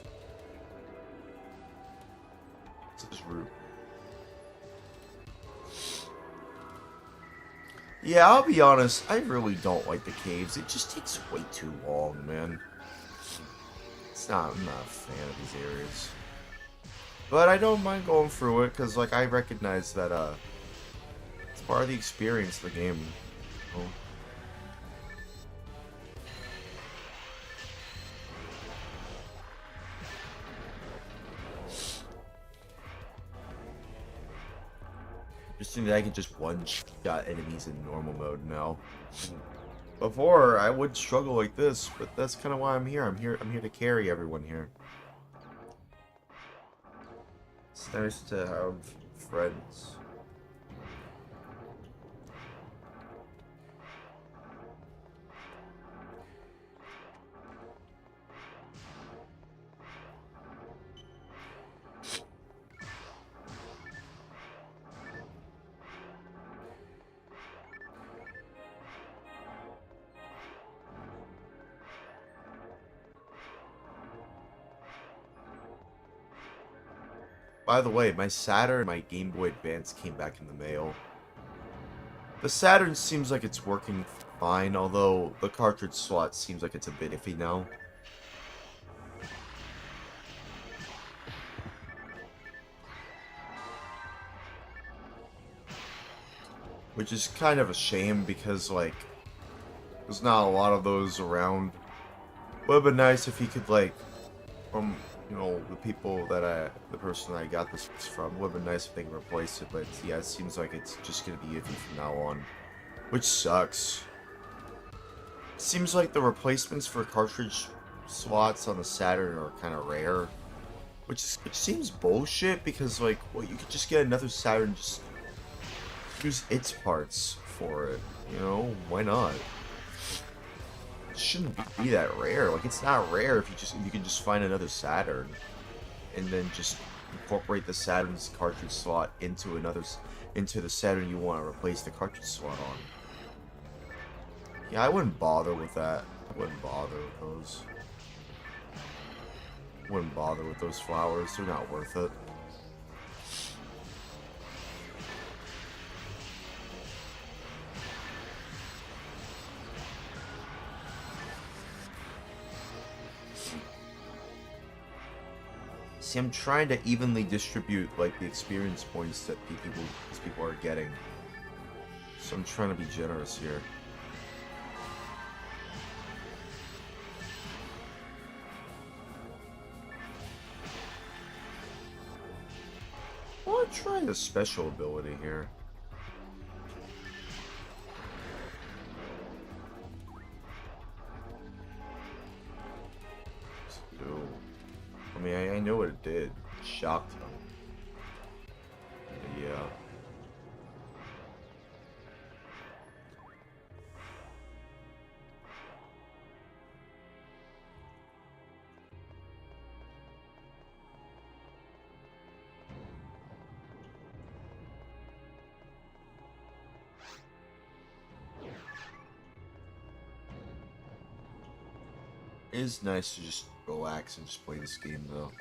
It's just rude. Yeah, I'll be honest, I really don't like the caves. It just takes way too long, man. I'm not a fan of these areas. But I don't mind going through it, because, like, I recognize that, it's part of the experience of the game. Oh. interesting that I can just one-shot enemies in normal mode now. Before, I would struggle like this, but that's kind of why I'm here. I'm here to carry everyone here. It's nice to have friends. By the way, my Saturn and my Game Boy Advance came back in the mail. The Saturn seems like it's working fine, although the cartridge slot seems like it's a bit iffy now. Which is kind of a shame because, like, there's not a lot of those around. Would have been nice if he could, like, from, you know, the person I got this from, would have been nice if they could replace it, but yeah, it seems like it's just gonna be iffy from now on. Which sucks. Seems like the replacements for cartridge slots on the Saturn are kind of rare. Which seems bullshit because, like, well, you could just get another Saturn, just use its parts for it, you know? Why not? It shouldn't be that rare. Like, it's not rare if you can just find another Saturn and then just incorporate the Saturn's cartridge slot into the Saturn you want to replace the cartridge slot on. Yeah, I wouldn't bother with that. I wouldn't bother with those. Wouldn't bother with those flowers. They're not worth it. See, I'm trying to evenly distribute, like, the experience points that these people are getting. So I'm trying to be generous here. I want to try a special ability here. So, I mean, I know what it did. It shocked him. But yeah. It is nice to just relax and just play this game, though.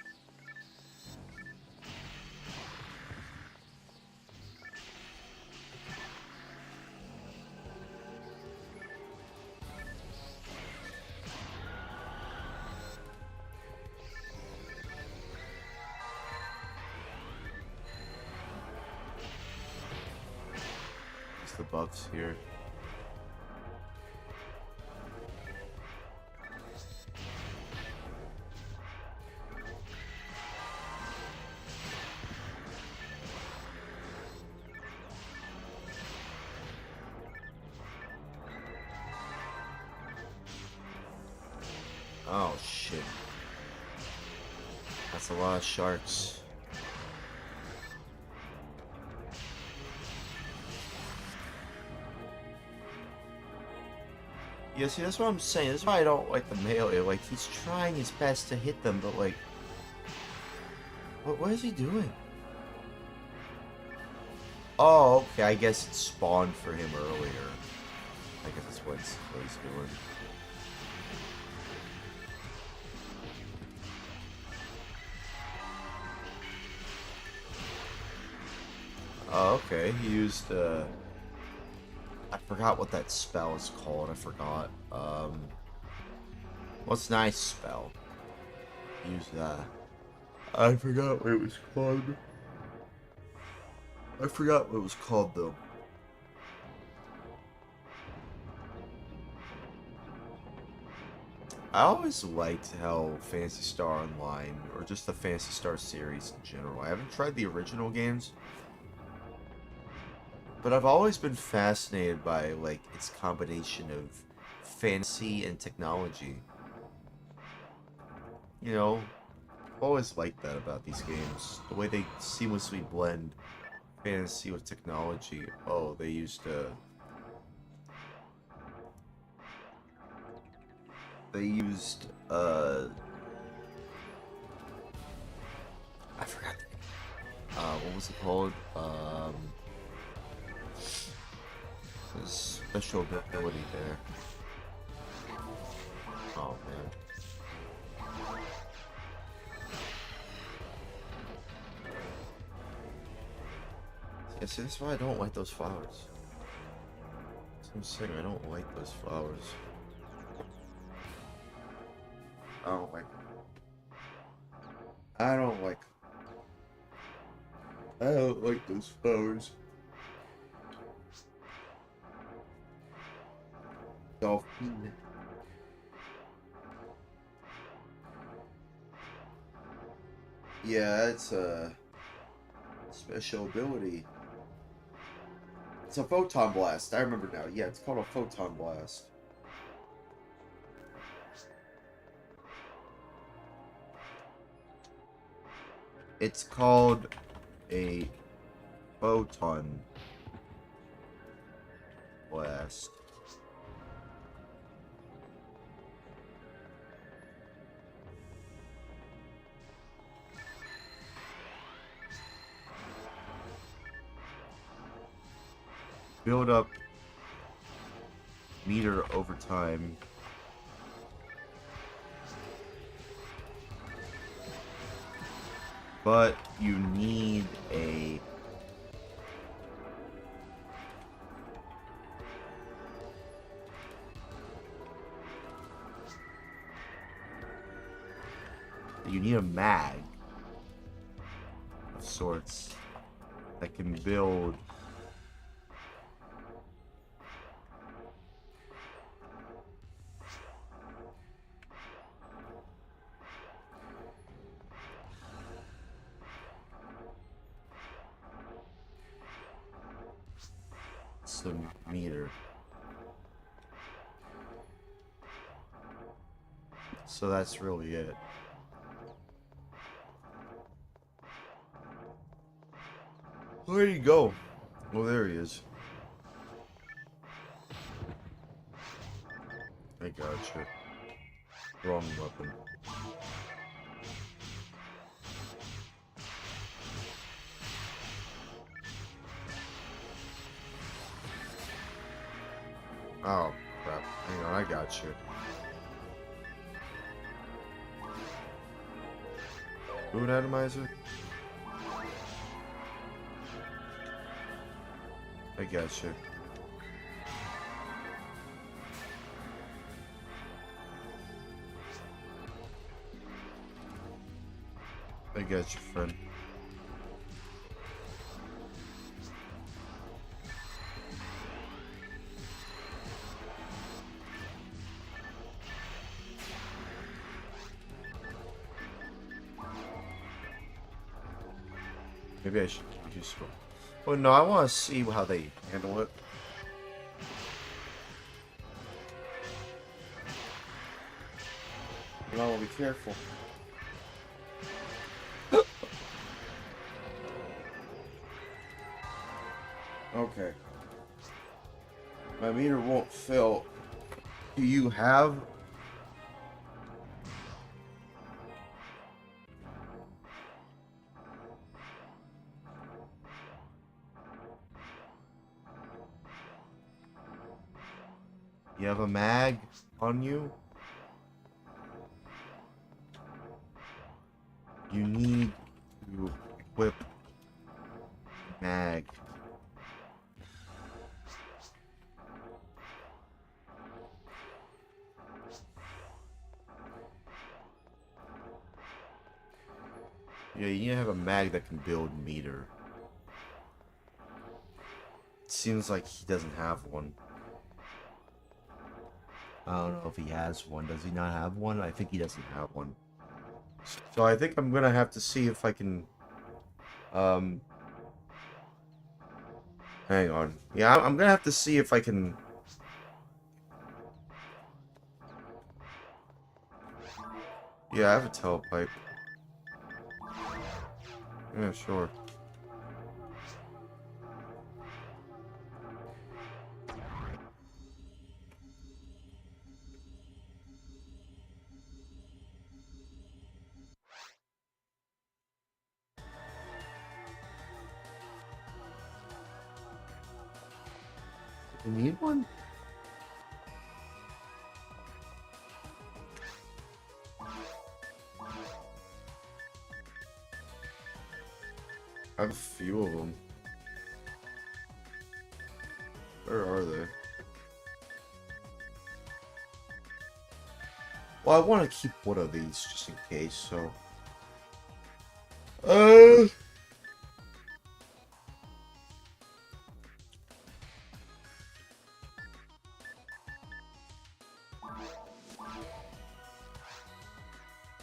It's the buffs here. Oh shit. That's a lot of sharks. Yeah, see, that's what I'm saying. That's why I don't like the melee. Like, he's trying his best to hit them, but, like, what is he doing? Oh, okay, I guess it spawned for him earlier. I guess that's what he's doing. Oh, okay, he used, I forgot what that spell is called, I forgot. What's nice spell? Use that. I forgot what it was called. I forgot what it was called, though. I always liked how Phantasy Star Online, or just the Phantasy Star series in general. I haven't tried the original games. But I've always been fascinated by like its combination of fantasy and technology. You know, I've always liked that about these games. The way they seamlessly blend fantasy with technology. Oh, they used I forgot what was it called? There's special ability there. Oh man. Yeah, see, that's why I don't like those flowers. So I'm saying I don't like those flowers. I don't like them. I don't like. I don't like those flowers. Dolphin. Yeah, it's a special ability. It's a photon blast. I remember now. Yeah, it's called a photon blast. It's called a photon blast. Build up meter over time. But you need a mag of sorts that can build some meter. So that's really it. Where'd he go? Oh, there he is. I gotcha. Wrong weapon. Oh, crap. Hang on, I got you. Food atomizer? I got you. I got you, friend. Maybe I should be useful. Well, no, I want to see how they handle it. You want to be careful. Okay. My meter won't fill. Do you have... You have a mag on you? You need to equip mag. Yeah, you need to have a mag that can build meter. It seems like he doesn't have one. I don't know if he has one. Does he not have one? I think he doesn't have one. So I think I'm gonna have to see if I can Hang on. Yeah, I'm gonna have to see if I can... Yeah, I have a telepipe. Yeah, sure. You need one? I have a few of them. Where are they? Well, I want to keep one of these just in case, so...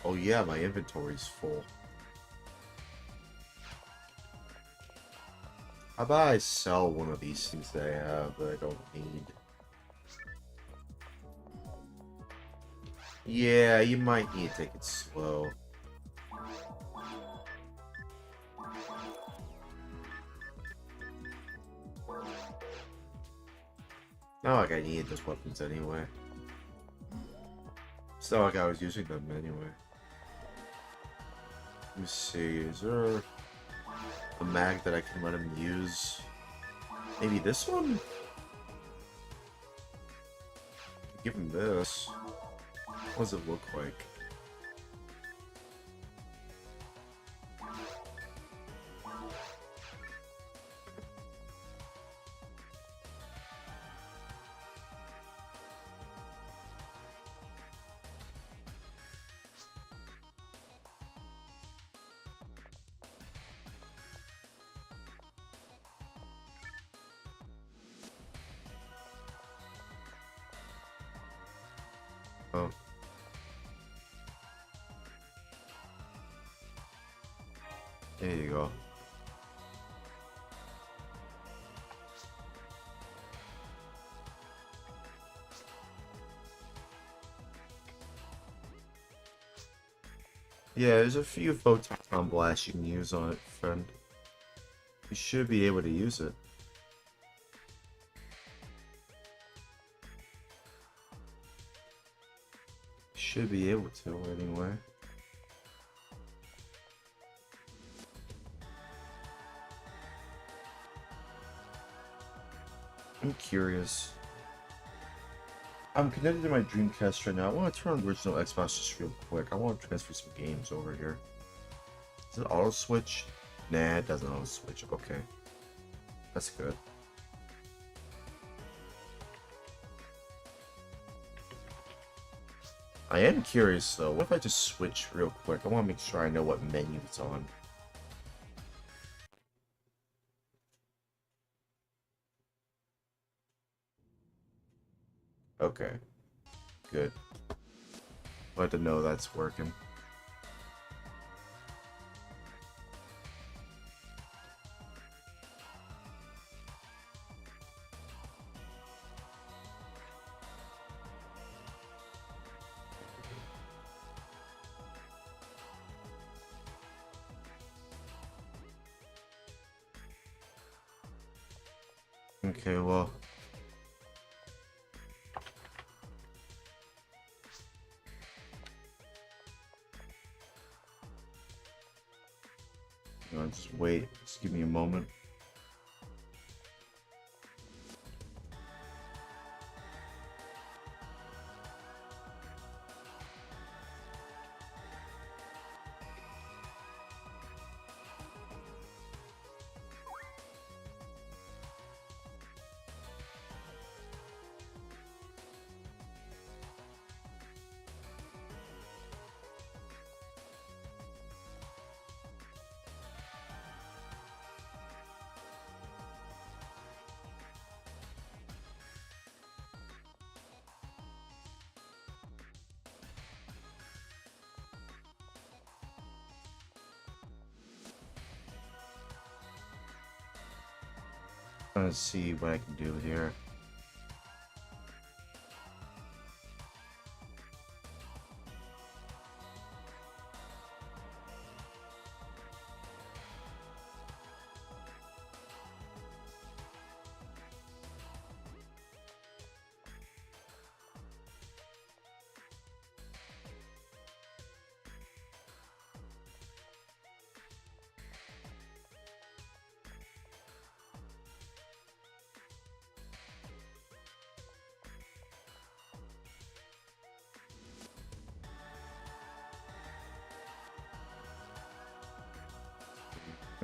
Oh yeah, my inventory's full. How about I sell one of these things that I have that I don't need? Yeah, you might need to take it slow. Not like I needed those weapons anyway. It's not like I was using them anyway. Let me see, is there a mag that I can let him use? Maybe this one? Give him this. What does it look like? Oh. There you go. Yeah, there's a few photon blasts you can use on it, friend. You should be able to use it. Should be able to, anyway. I'm curious. I'm connected to my Dreamcast right now. I want to turn on the original Xbox just real quick. I want to transfer some games over here. Does it auto switch? Nah, it doesn't auto switch. Okay. That's good. I am curious though. What if I just switch real quick? I want to make sure I know what menu it's on. Okay. Good. Glad to know that's working. Okay, well. Just wait. Just give me a moment. Trying to see what I can do here.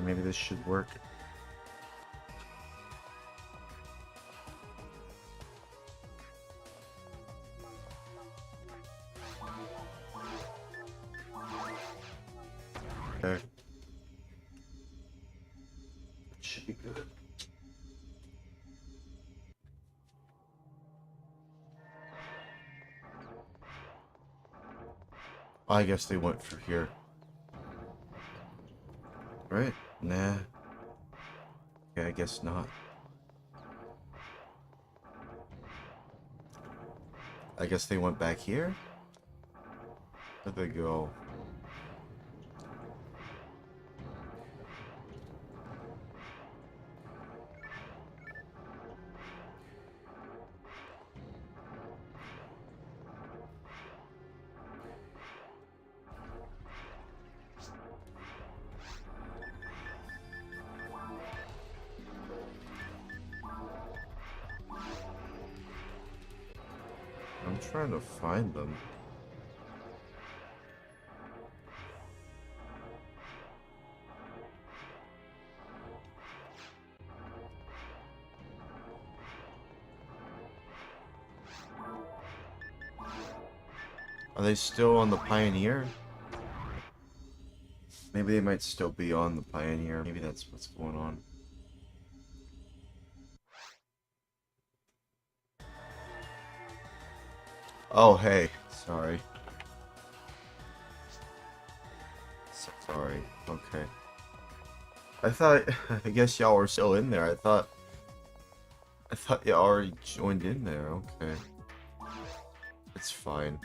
Maybe this should work. Okay. Should be good. I guess they went through here. Right? Nah. Okay, I guess not. I guess they went back here? Where'd they go? I'm trying to find them. Are they still on the Pioneer? Maybe they might still be on the Pioneer. Maybe that's what's going on. Oh, hey. Sorry. Sorry. Okay. I guess y'all were still in there. I thought you already joined in there. Okay. It's fine.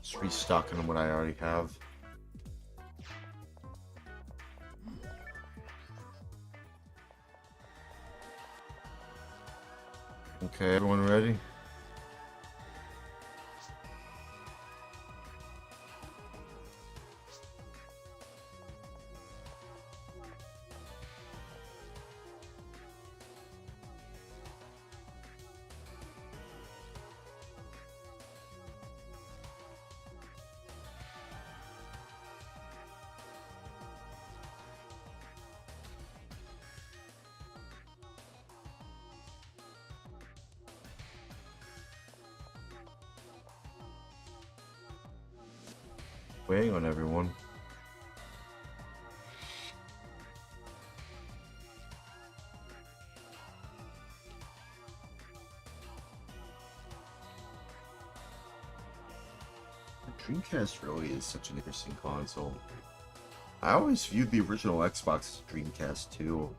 Just restocking on what I already have. Okay, everyone ready? Waiting on everyone. The Dreamcast really is such an interesting console. I always viewed the original Xbox as Dreamcast too.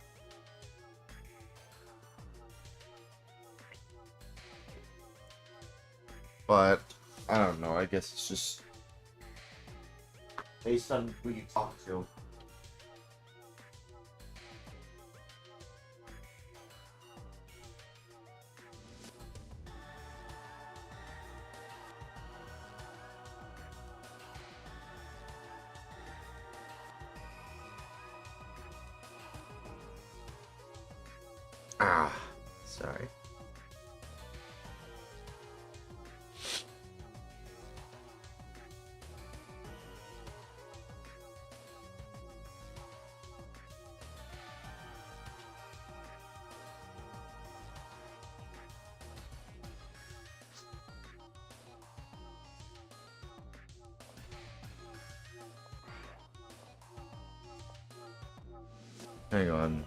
But I don't know, I guess it's just based on who you talk to. Ah, sorry. Hang on.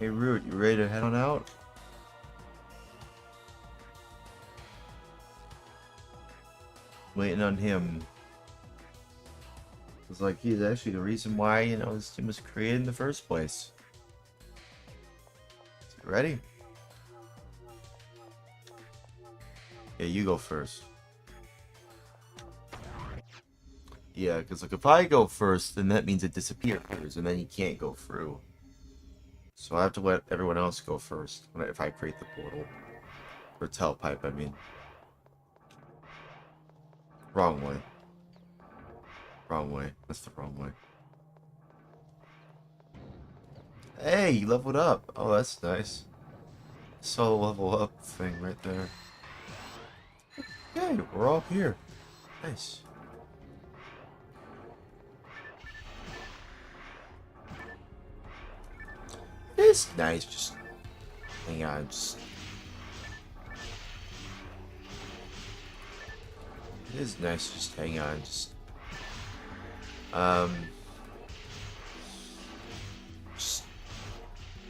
Hey Root, you ready to head on out? Waiting on him. It's like he's actually the reason why, you know, this team was created in the first place. You ready? Yeah, you go first. Yeah, because like if I go first, then that means it disappears, and then you can't go through. So I have to let everyone else go first if I create the portal. Or tailpipe, I mean. Wrong way. Wrong way. That's the wrong way. Hey, you leveled up. Oh, that's nice. Saw the level up thing right there. Okay, we're all here. Nice. It's nice, just hang on, it is nice just hang on,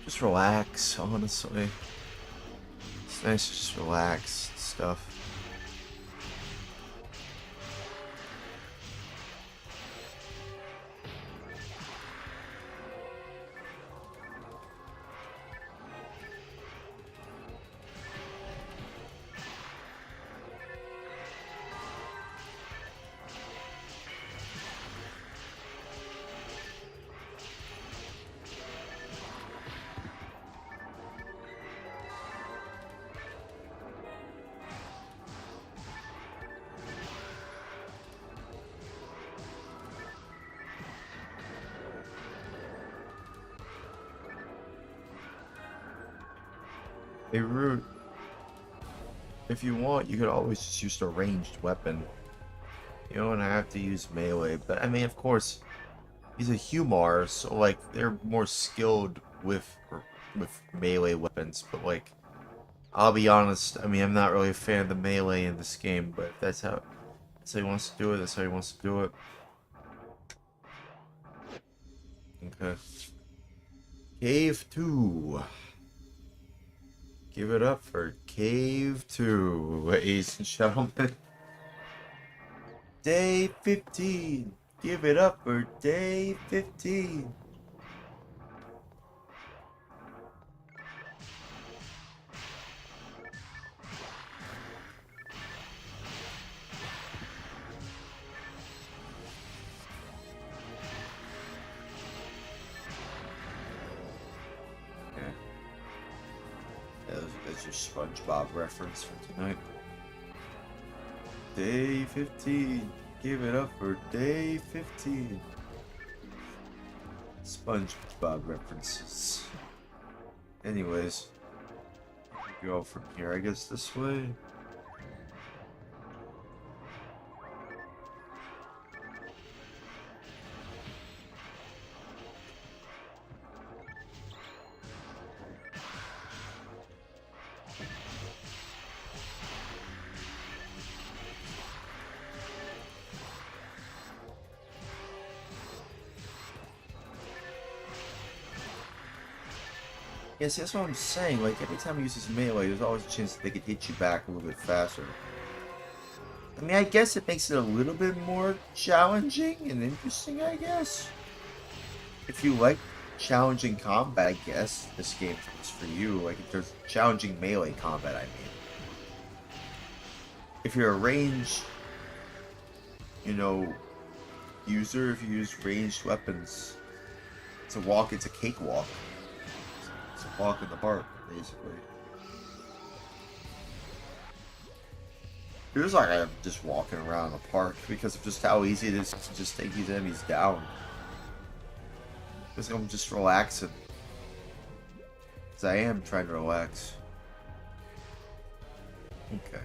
just relax, honestly. It's nice to just relax and stuff. Hey, Root, if you want, you could always just use a ranged weapon. You don't have to use melee, but I mean, of course, he's a Humar, so like they're more skilled with melee weapons. But like, I'll be honest, I mean, I'm not really a fan of the melee in this game. But if that's how he wants to do it, that's how he wants to do it. Okay. Cave 2. Give it up for Cave 2, ladies and gentlemen. Day 15. Give it up for day 15. That's your SpongeBob reference for tonight. Day 15. Give it up for day 15. SpongeBob references. Anyways, go from here, I guess this way. Yeah, see, that's what I'm saying. Like, every time he uses melee, there's always a chance that they could hit you back a little bit faster. I mean, I guess it makes it a little bit more challenging and interesting, I guess. If you like challenging combat, I guess this game is for you. Like, if there's challenging melee combat, I mean. If you're a range, you know, user, if you use ranged weapons, it's a cakewalk. It's a walk in the park, basically. It was like I'm just walking around the park because of just how easy it is to just take these enemies down. Because I'm just relaxing. Because I am trying to relax. Okay.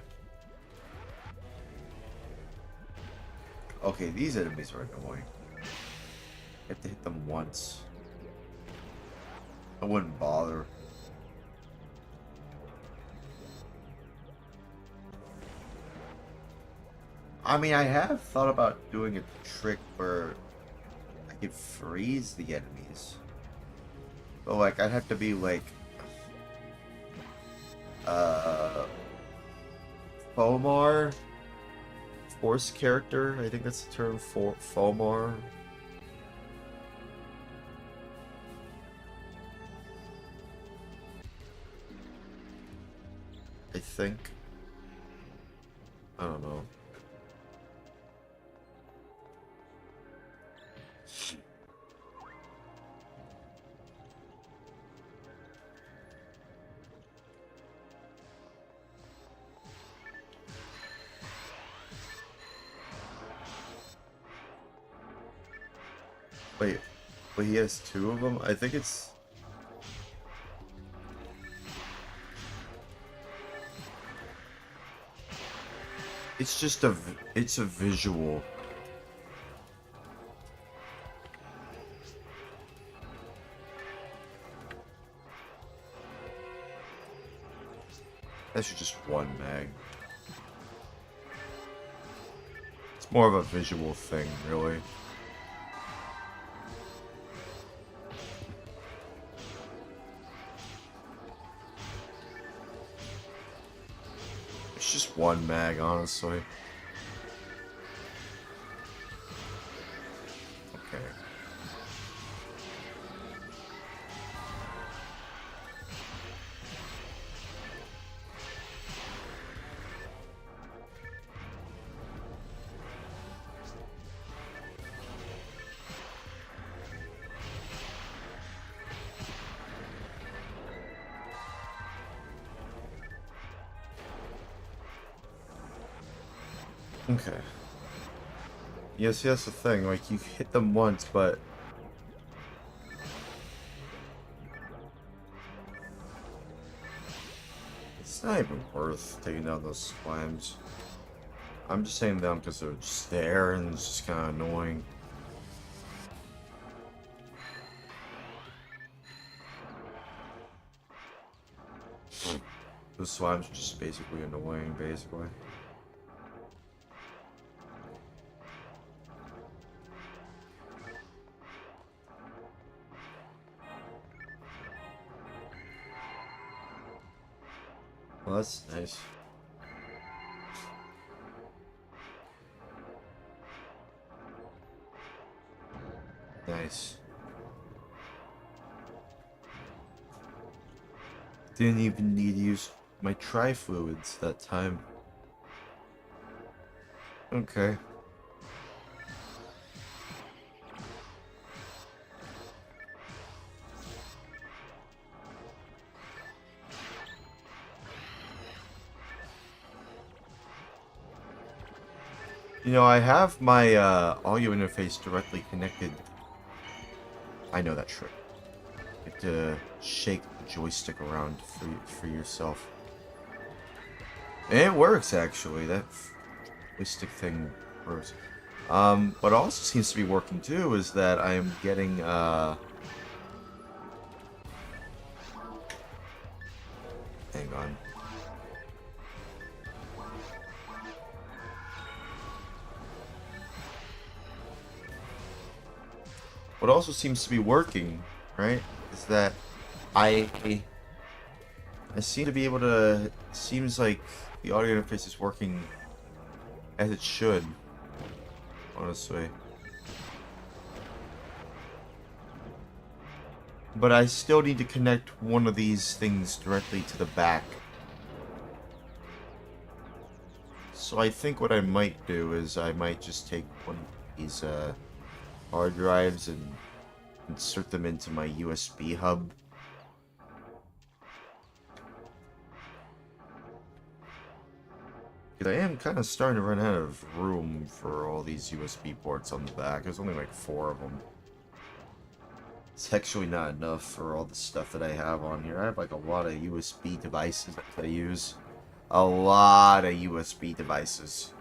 Okay, these enemies are annoying. I have to hit them once. I wouldn't bother. I mean, I have thought about doing a trick where I could freeze the enemies. But like, I'd have to be like, Fomar? Force character? I think that's the term for Fomar. I think. I don't know. Wait, but he has two of them? I think it's... It's just it's a visual. That's just one mag. It's more of a visual thing, really. It's just one mag, honestly. Okay. Okay. Yes, that's the thing. Like, you hit them once, but... It's not even worth taking down those slimes. I'm just taking them down because they're just there, and it's just kind of annoying. Those slimes are just basically annoying, basically. Well, that's nice. Nice. Didn't even need to use my tri-fluids that time. Okay. You know, I have my audio interface directly connected. I know that trick. You have to shake the joystick around for yourself. And it works, actually. That joystick thing works. What also seems to be working too is that I am getting hang on. What also seems to be working, right, is that I seem to be able to... Seems like the audio interface is working as it should, honestly. But I still need to connect one of these things directly to the back. So I think what I might do is I might just take one of these hard drives and insert them into my USB hub. Because I am kind of starting to run out of room for all these USB ports on the back. There's only like 4 of them. It's actually not enough for all the stuff that I have on here. I have like a lot of USB devices that I use. A lot of USB devices.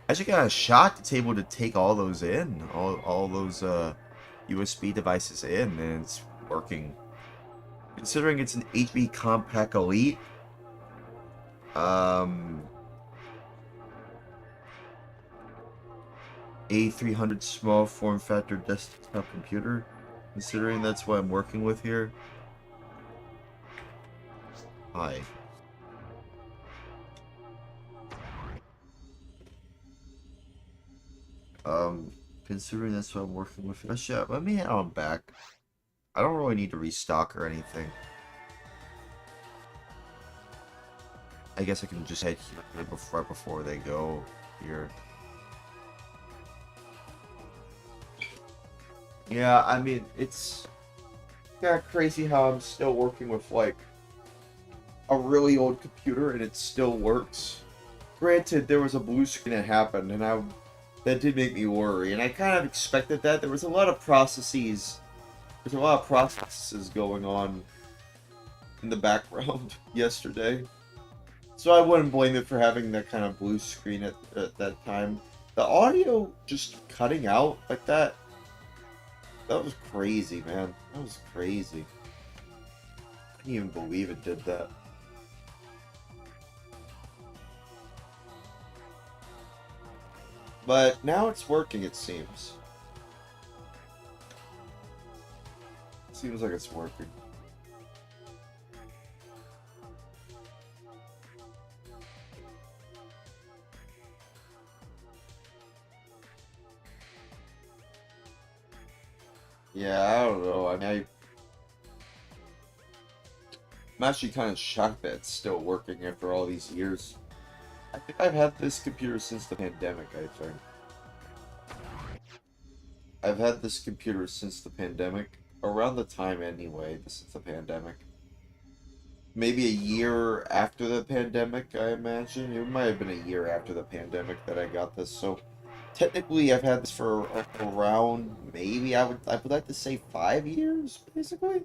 I actually got a shot that's able to take all those in. All those USB devices in, and it's working. Considering it's an HP Compact Elite. A300 small form factor desktop computer. Considering that's what I'm working with here. Hi. Considering that's what I'm working with, actually, let me head on back. I don't really need to restock or anything. I guess I can just head here right before they go here. Yeah, I mean, it's kind of crazy how I'm still working with, like, a really old computer and it still works. Granted, there was a blue screen that happened, and that did make me worry, and I kind of expected that. There was a lot of processes. There's a lot of processes going on in the background yesterday. So I wouldn't blame it for having that kind of blue screen at that time. The audio just cutting out like that, that was crazy, man. That was crazy. I couldn't even believe it did that. But now it's working, it seems. Seems like it's working. Yeah, I don't know. I mean, I'm actually kind of shocked that it's still working after all these years. I think I've had this computer since the pandemic, I think. I've had this computer since the pandemic. Around the time, anyway, since the pandemic. Maybe a year after the pandemic, I imagine. It might have been a year after the pandemic that I got this, so... Technically, I've had this for around, maybe, I would like to say 5 years, basically.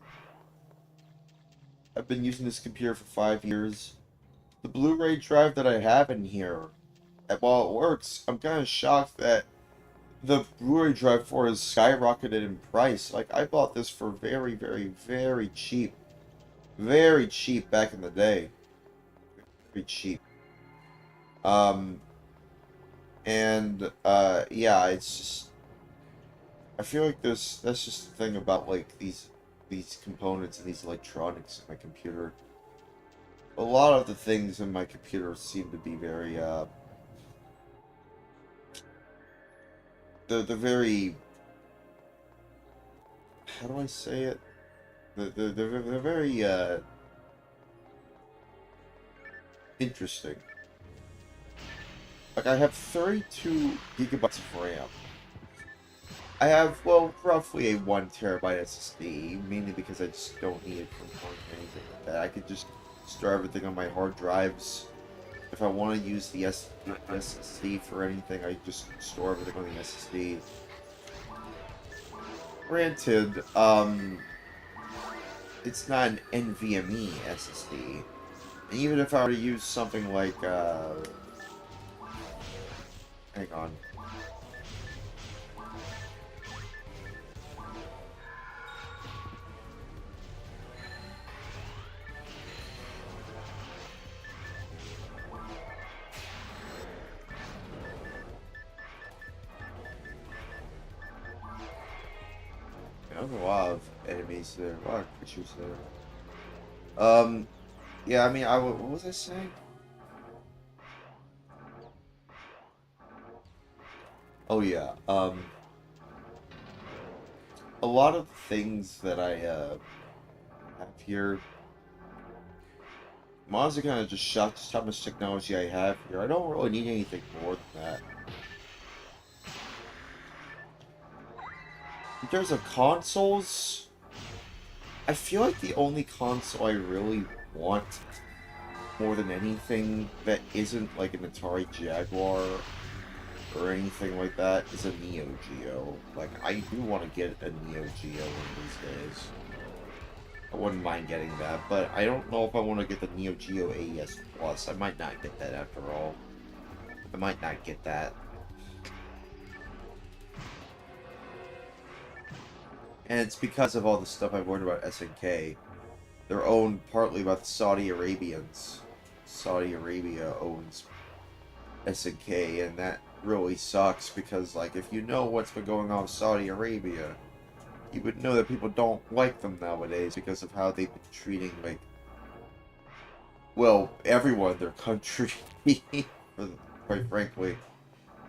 I've been using this computer for 5 years. The Blu-ray drive that I have in here, while it works, I'm kind of shocked that the Blu-ray drive for it has skyrocketed in price. Like, I bought this for very, very, very cheap. Very cheap back in the day. Very cheap. Yeah, it's just... I feel like that's just the thing about, like, these components and these electronics in my computer. A lot of the things in my computer seem to be very, they're very... How do I say it? They're very, interesting. Like, I have 32 gigabytes of RAM. I have, well, roughly a 1 terabyte SSD, mainly because I just don't need it for anything like that. I could just store everything on my hard drives. If I want to use the SSD for anything, I just store everything on the SSD. Granted, it's not an NVMe SSD. And even if I were to use something like, hang on. There's a lot of enemies there, a lot of creatures there. Yeah, I mean, what was I saying? Oh yeah, a lot of things that I, have here, I'm honestly kind of just shocked just how much technology I have here. I don't really need anything more than that. In terms of consoles, I feel like the only console I really want more than anything that isn't like an Atari Jaguar or anything like that is a Neo Geo. Like, I do want to get a Neo Geo one of these days. I wouldn't mind getting that, but I don't know if I want to get the Neo Geo AES Plus. I might not get that after all. I might not get that. And it's because of all the stuff I've learned about SNK. They're owned partly by the Saudi Arabians. Saudi Arabia owns SNK, and that really sucks because, like, if you know what's been going on with Saudi Arabia, you would know that people don't like them nowadays because of how they've been treating, like, well, everyone in their country, quite frankly.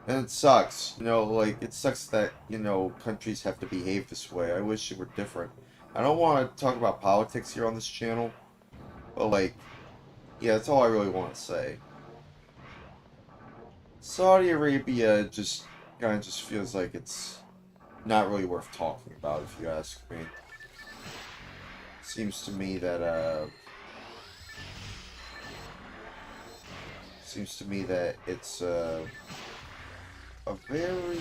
And it sucks, you know, like, it sucks that, you know, countries have to behave this way. I wish it were different. I don't want to talk about politics here on this channel, but, like, yeah, that's all I really want to say. Saudi Arabia just kind of just feels like it's not really worth talking about, if you ask me. Seems to me that it's a very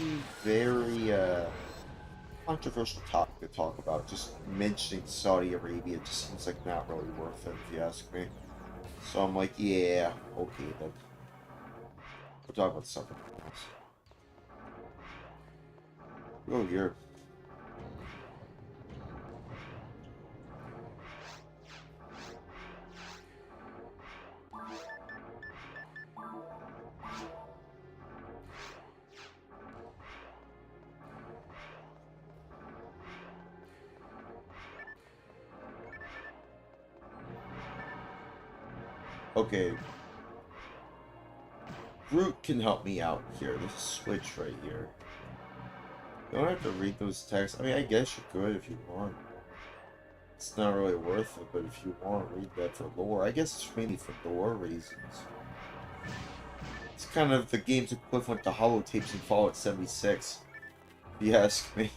controversial topic to talk about. Just mentioning Saudi Arabia just seems like not really worth it, if you ask me. So I'm like, yeah, okay then. We'll talk about something else. Oh, here. Okay. Root can help me out here. There's a switch right here. You don't have to read those texts. I mean, I guess you could if you want. It's not really worth it, but if you want to read that for lore, I guess it's mainly for lore reasons. It's kind of the game's equivalent to holotapes in Fallout 76, if you ask me.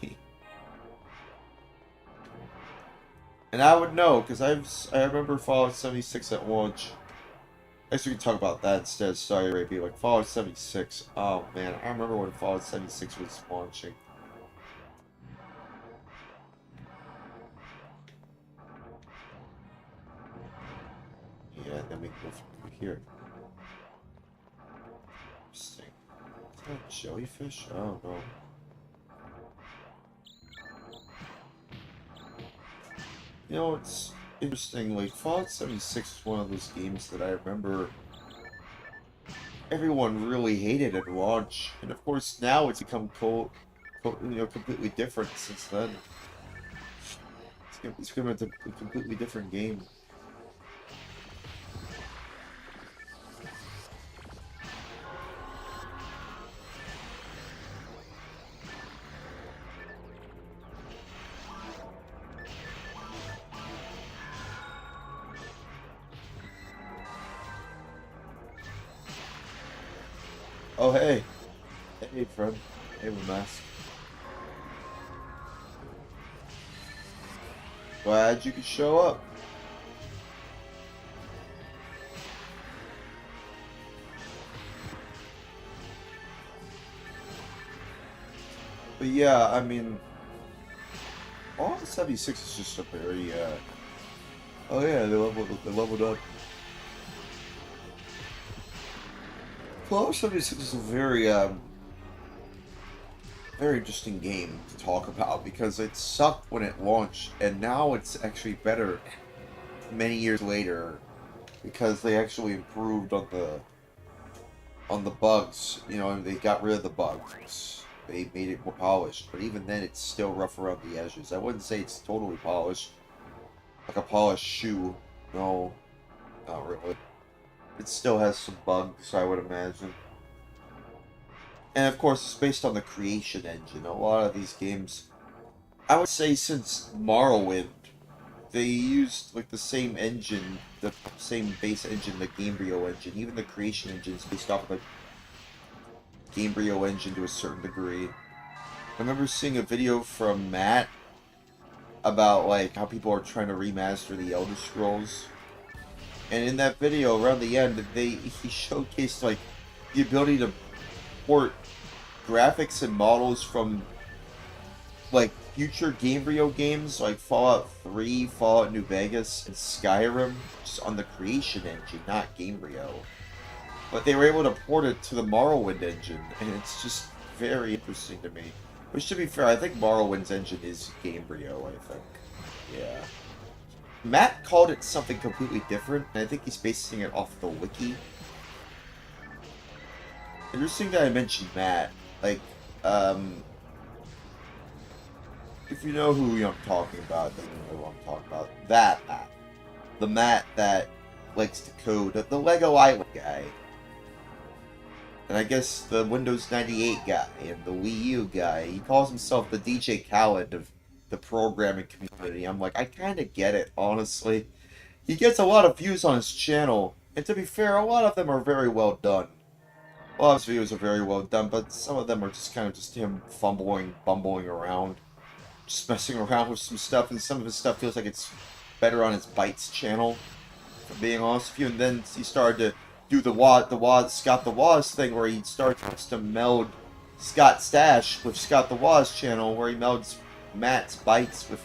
And I would know, because I remember Fallout 76 at launch. I guess we can talk about that instead of Saudi Arabia. Like, Fallout 76. Oh, man. I remember when Fallout 76 was launching. Yeah, and then we can go through here. Interesting. Is that a jellyfish? I don't know. You know, it's interesting. Like, Fallout 76 is one of those games that I remember everyone really hated at launch, and of course now it's become completely different since then. It's become a completely different game. Oh, hey. Hey, friend. Hey, Mask. Glad you could show up. But yeah, I mean, Fallout 76 is just a very, oh yeah, they leveled up. Fallout 76 is a very interesting game to talk about because it sucked when it launched, and now it's actually better many years later because they actually improved on the bugs. You know, and they got rid of the bugs. They made it more polished, but even then, it's still rough around the edges. I wouldn't say it's totally polished, like a polished shoe. No, not really. It still has some bugs, I would imagine. And of course, it's based on the creation engine. A lot of these games, I would say since Morrowind, they used like the same engine, the same base engine, the Gamebryo engine. Even the creation engine is based off of the Gamebryo engine to a certain degree. I remember seeing a video from Matt about like how people are trying to remaster the Elder Scrolls. And in that video, around the end, he showcased like the ability to port graphics and models from like future Gamebryo games like Fallout 3, Fallout New Vegas, and Skyrim, just on the creation engine, not Gamebryo. But they were able to port it to the Morrowind engine, and it's just very interesting to me. Which, to be fair, I think Morrowind's engine is Gamebryo, I think. Yeah. Matt called it something completely different, and I think he's basing it off the wiki. Interesting that I mentioned Matt. Like, if you know who I'm talking about, then you know who I'm talking about. That Matt. The Matt that likes to code. The Lego Island guy. And I guess the Windows 98 guy and the Wii U guy. He calls himself the DJ Khaled of the programming community. I'm like, I kind of get it, honestly. He gets a lot of views on his channel. And to be fair, a lot of them are very well done. A lot of his videos are very well done, but some of them are just kind of just him bumbling around. Just messing around with some stuff, and some of his stuff feels like it's better on his Bites channel, for being honest with you. And then he started to do Scott the Woz thing, where he starts to meld Scott Stash with Scott the Woz channel, where he melds Matt's Bites with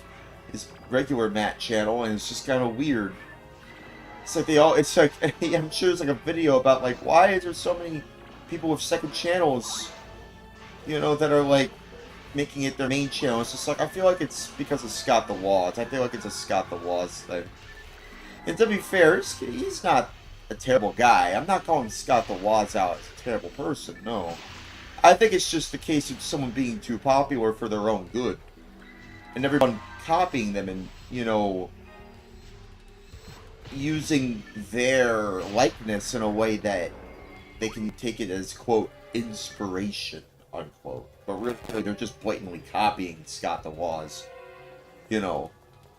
his regular Matt channel, and it's just kind of weird. It's like it's like, I'm sure there's like a video about like, why is there so many people with second channels, you know, that are like, making it their main channel. It's just like, I feel like it's because of Scott the Woz. I feel like it's a Scott the Woz thing. And to be fair, he's not a terrible guy. I'm not calling Scott the Woz out as a terrible person, no. I think it's just the case of someone being too popular for their own good. And everyone copying them and, you know, using their likeness in a way that they can take it as, quote, inspiration, unquote. But really, they're just blatantly copying Scott the Woz. You know,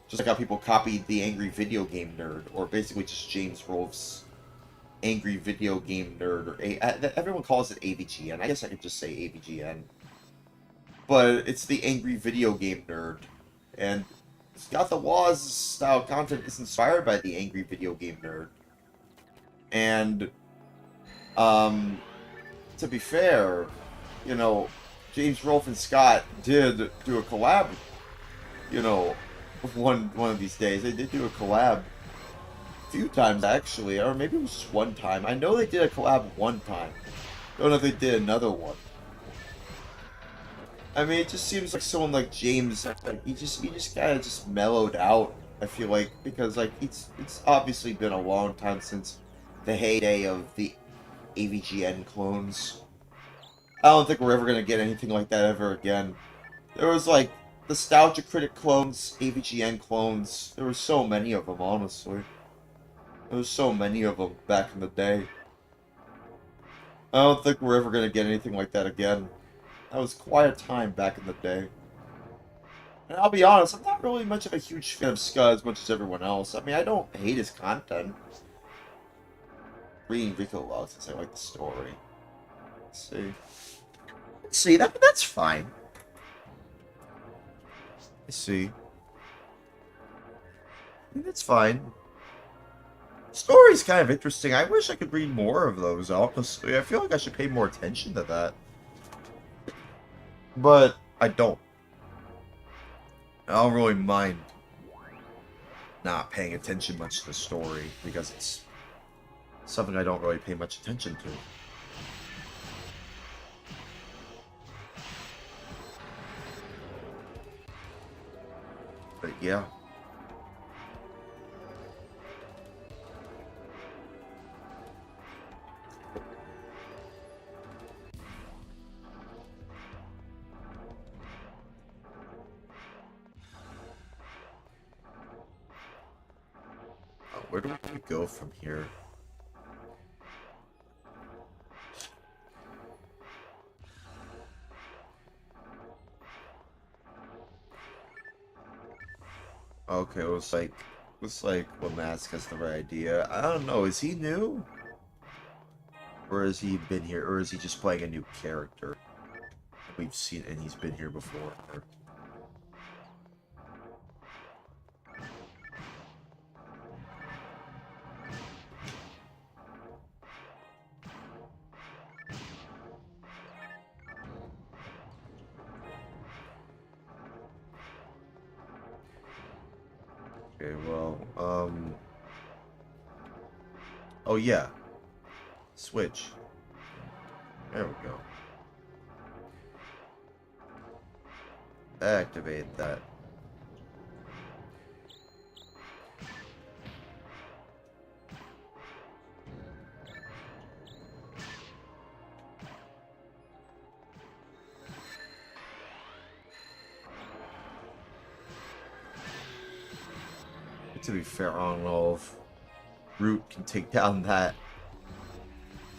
just like how people copied the Angry Video Game Nerd, or basically just James Rolfe's Angry Video Game Nerd, or everyone calls it AVGN. I guess I could just say AVGN. But it's the Angry Video Game Nerd. And Scott the Woz style content is inspired by the Angry Video Game Nerd. And, to be fair, you know, James Rolfe and Scott did do a collab, you know, one of these days. They did do a collab a few times, actually, or maybe it was just one time. I know they did a collab one time. Don't know if they did another one. I mean, it just seems like someone like James, like, he just kind of just mellowed out, I feel like, because, like, it's obviously been a long time since the heyday of the AVGN clones. I don't think we're ever going to get anything like that ever again. There was, like, Nostalgia Critic clones, AVGN clones. There were so many of them, honestly. There was so many of them back in the day. I don't think we're ever going to get anything like that again. That was quite a time back in the day. And I'll be honest, I'm not really much of a huge fan of Scud as much as everyone else. I mean, I don't hate his content. Reading Rico loves since I like the story. Let's see. See, that's fine. I see. That's fine. Story's kind of interesting. I wish I could read more of those, honestly. I feel like I should pay more attention to that. But I don't. I don't really mind not paying attention much to the story, because it's something I don't really pay much attention to. But yeah. Where do we go from here? Okay, looks like Lamask has the right idea. I don't know, is he new? Or has he been here, or is he just playing a new character? We've seen, and he's been here before. Okay, well, oh yeah. Switch. There we go. Activate that. To be fair, I don't know if Root can take down that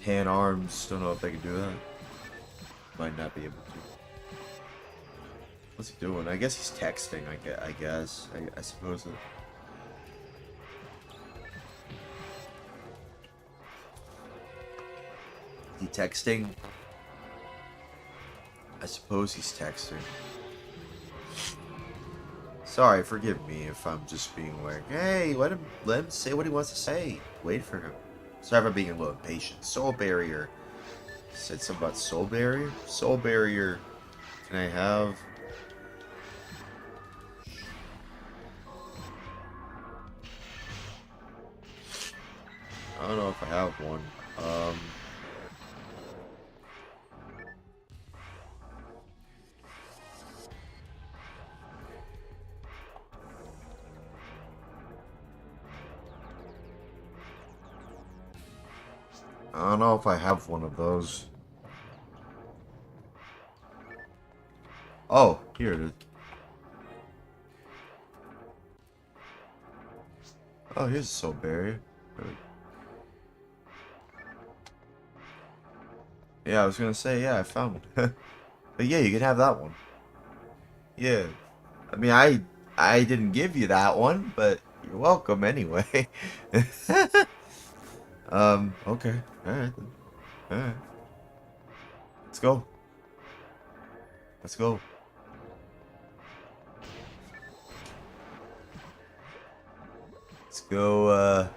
hand arms. Don't know if they can do that. Might not be able to. What's he doing? I guess he's texting. I guess. I suppose. He texting? I suppose he's texting. Sorry, forgive me if I'm just being like, hey, let him say what he wants to say. Wait for him. Sorry for being a little impatient. Soul Barrier. Said something about Soul Barrier? Soul Barrier. Can I have? I don't know if I have one. I don't know if I have one of those. Oh, here it is. Oh, here's a Soul Barrier. Yeah, I was gonna say, yeah, I found one. But yeah, you can have that one. Yeah. I mean, I didn't give you that one, but you're welcome anyway. Okay. Alright then. Alright. Let's go. Let's go. Let's go,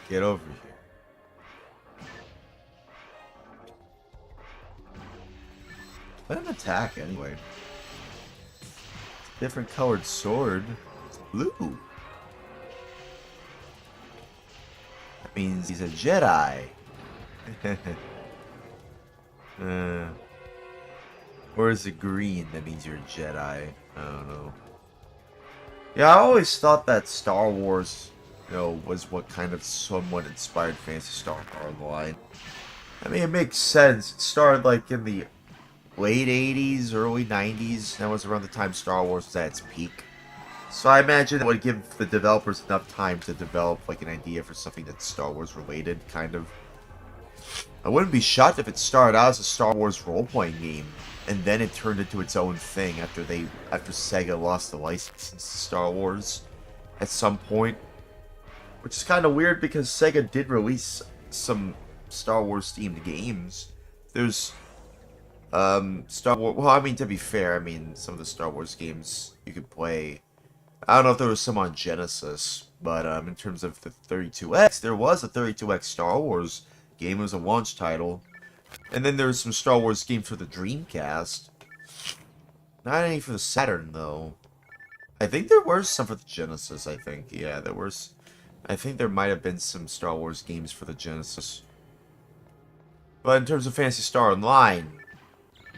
get over here. Let him attack anyway. Different colored sword. It's blue. That means he's a Jedi. Or is it green? That means you're a Jedi. I don't know. Yeah, I always thought that Star Wars, was what kind of somewhat inspired Phantasy Star Online. I mean, it makes sense. It started like in the late 80s, early 90s. That was around the time Star Wars was at its peak. So I imagine it would give the developers enough time to develop like an idea for something that's Star Wars related, kind of. I wouldn't be shocked if it started out as a Star Wars role-playing game, and then it turned into its own thing after Sega lost the license to Star Wars at some point. Which is kind of weird because Sega did release some Star Wars themed games. There's Star Wars. Well, I mean, to be fair, I mean, some of the Star Wars games you could play. I don't know if there was some on Genesis, but in terms of the 32X, there was a 32X Star Wars game. It was a launch title. And then there was some Star Wars games for the Dreamcast. Not any for the Saturn, though. I think there were some for the Genesis, I think. Yeah, there was. I think there might have been some Star Wars games for the Genesis. But in terms of Phantasy Star Online,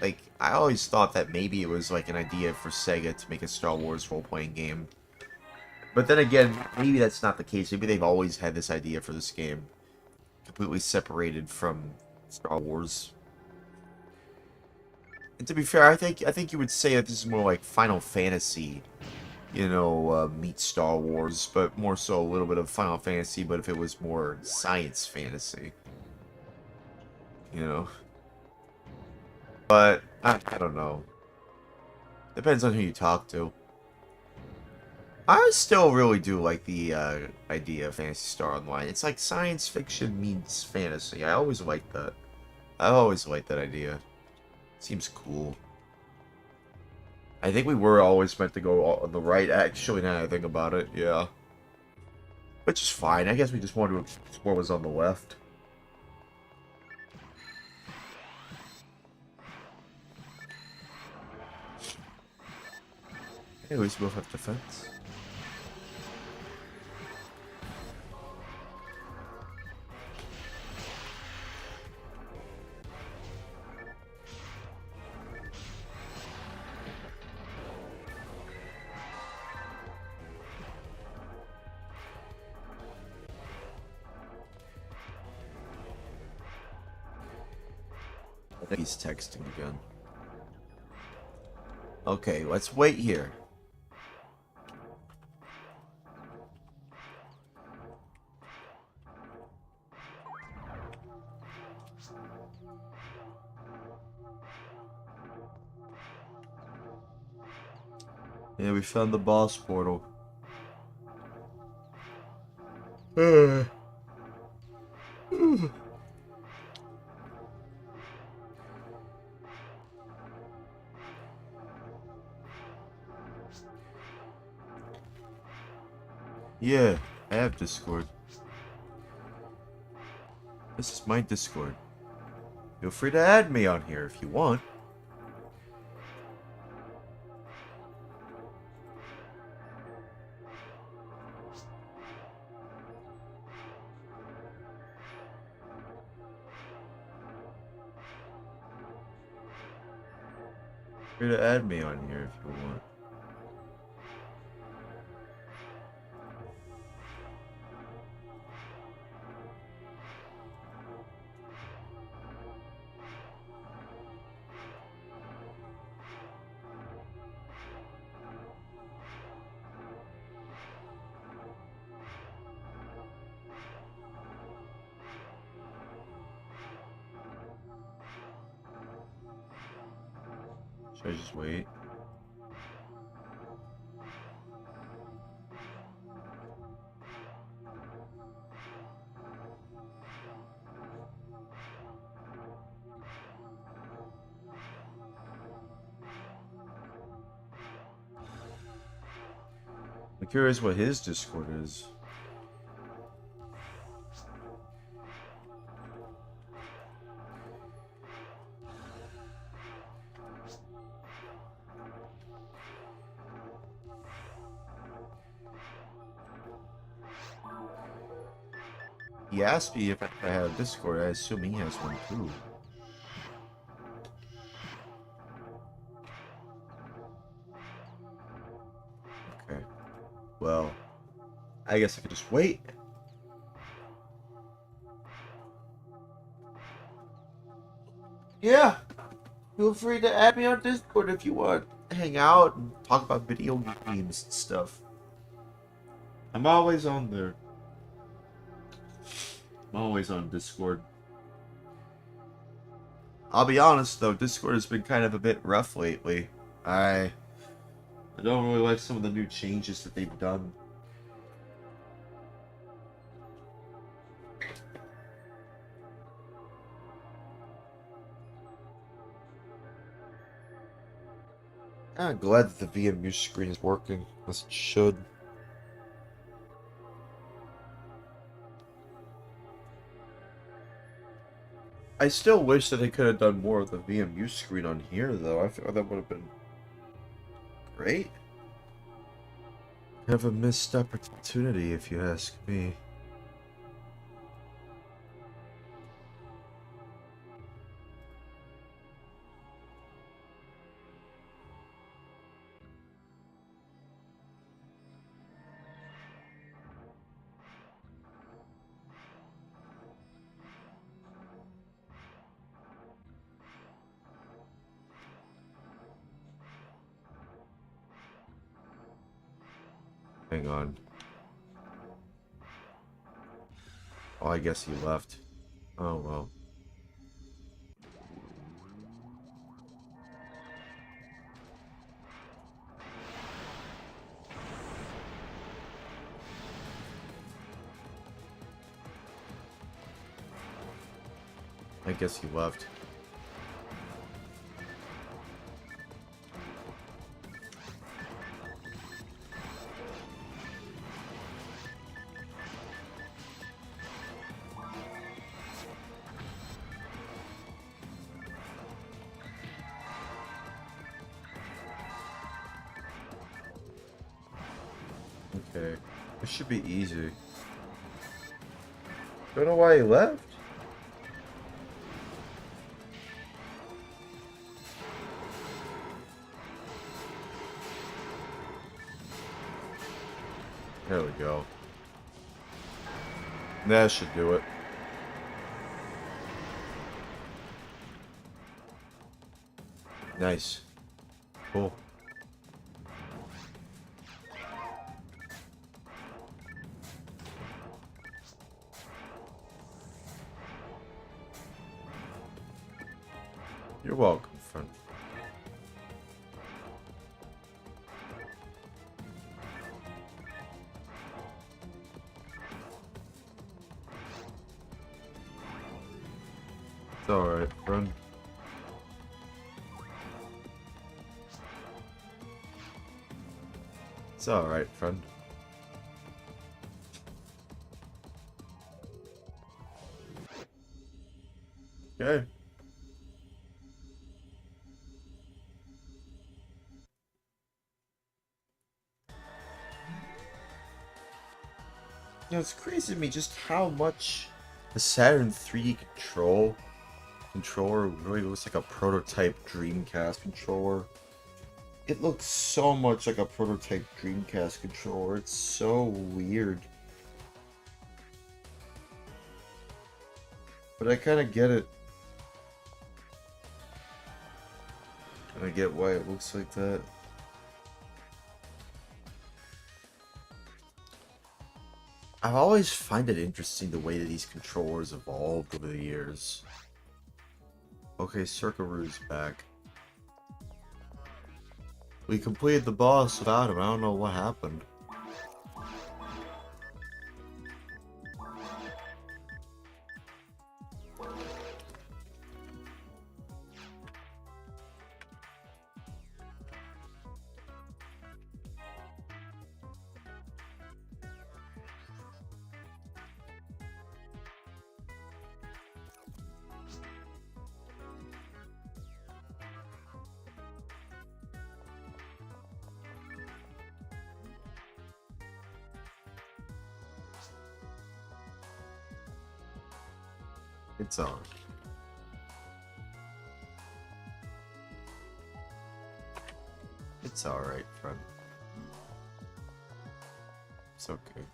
like, I always thought that maybe it was like an idea for Sega to make a Star Wars role-playing game. But then again, maybe that's not the case. Maybe they've always had this idea for this game. Completely separated from Star Wars. And to be fair, I think you would say that this is more like Final Fantasy, meets Star Wars, but more so a little bit of Final Fantasy, but if it was more science fantasy. But, I don't know. Depends on who you talk to. I still really do like the idea of Phantasy Star Online. It's like science fiction meets fantasy. I always liked that. I always liked that idea. Seems cool. I think we were always meant to go on the right, actually, now that I think about it, yeah. Which is fine. I guess we just wanted to explore what was on the left. Anyways, we both have defense. I think he's texting again. Okay, let's wait here. Yeah, we found the boss portal. Yeah, I have Discord. This is my Discord. Feel free to add me on here if you want. Feel free to add me on here if you want. Should I just wait? I'm curious what his Discord is. He asked me if I had a Discord. I assume he has one too. Okay. Well, I guess I could just wait. Yeah. Feel free to add me on Discord if you want to hang out and talk about video games and stuff. I'm always on there. I'm always on Discord. I'll be honest though, Discord has been kind of a bit rough lately. I don't really like some of the new changes that they've done. I'm glad that the VMU screen is working, as it should. I still wish that they could have done more of the VMU screen on here, though. I feel that would have been great. Have a missed opportunity, if you ask me. Hang on. Oh, I guess he left. Oh, well. I guess he left. Okay. This should be easy. Don't know why he left. There we go. That should do it. Nice. Cool. You're welcome, friend. It's alright, friend. It's alright, friend. Okay. You know, it's crazy to me just how much the Saturn 3 controller really looks like a prototype Dreamcast controller. It looks so much like a prototype Dreamcast controller. It's so weird. But I kind of get it. And I get why it looks like that. I've always find it interesting the way that these controllers evolved over the years. Okay, Circaroo's back. We completed the boss without him. I don't know what happened. It's on. It's alright, friend. It's okay.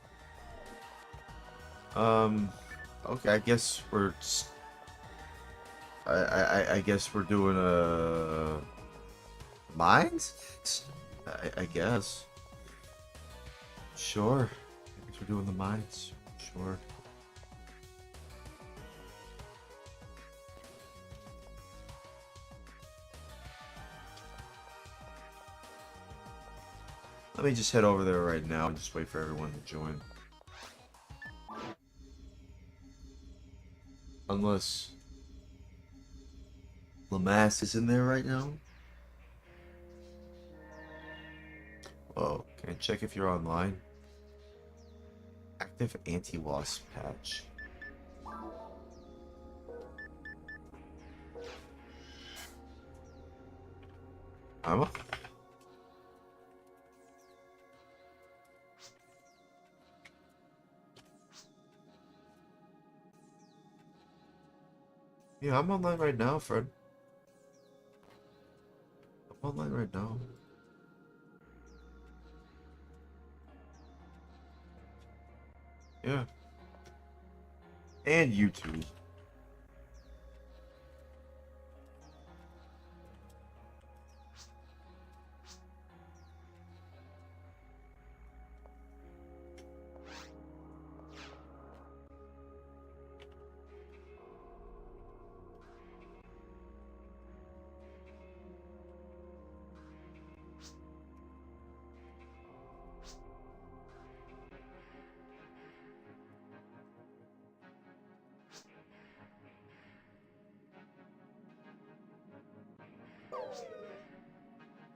Okay, I guess we're I guess we're doing mines? I guess. Sure. I guess we're doing the mines. Sure. Let me just head over there right now and just wait for everyone to join. Unless Lamass is in there right now. Oh, can I check if you're online? Active anti-wasp patch. I'm up. Yeah, I'm online right now, friend. I'm online right now. Yeah. And YouTube.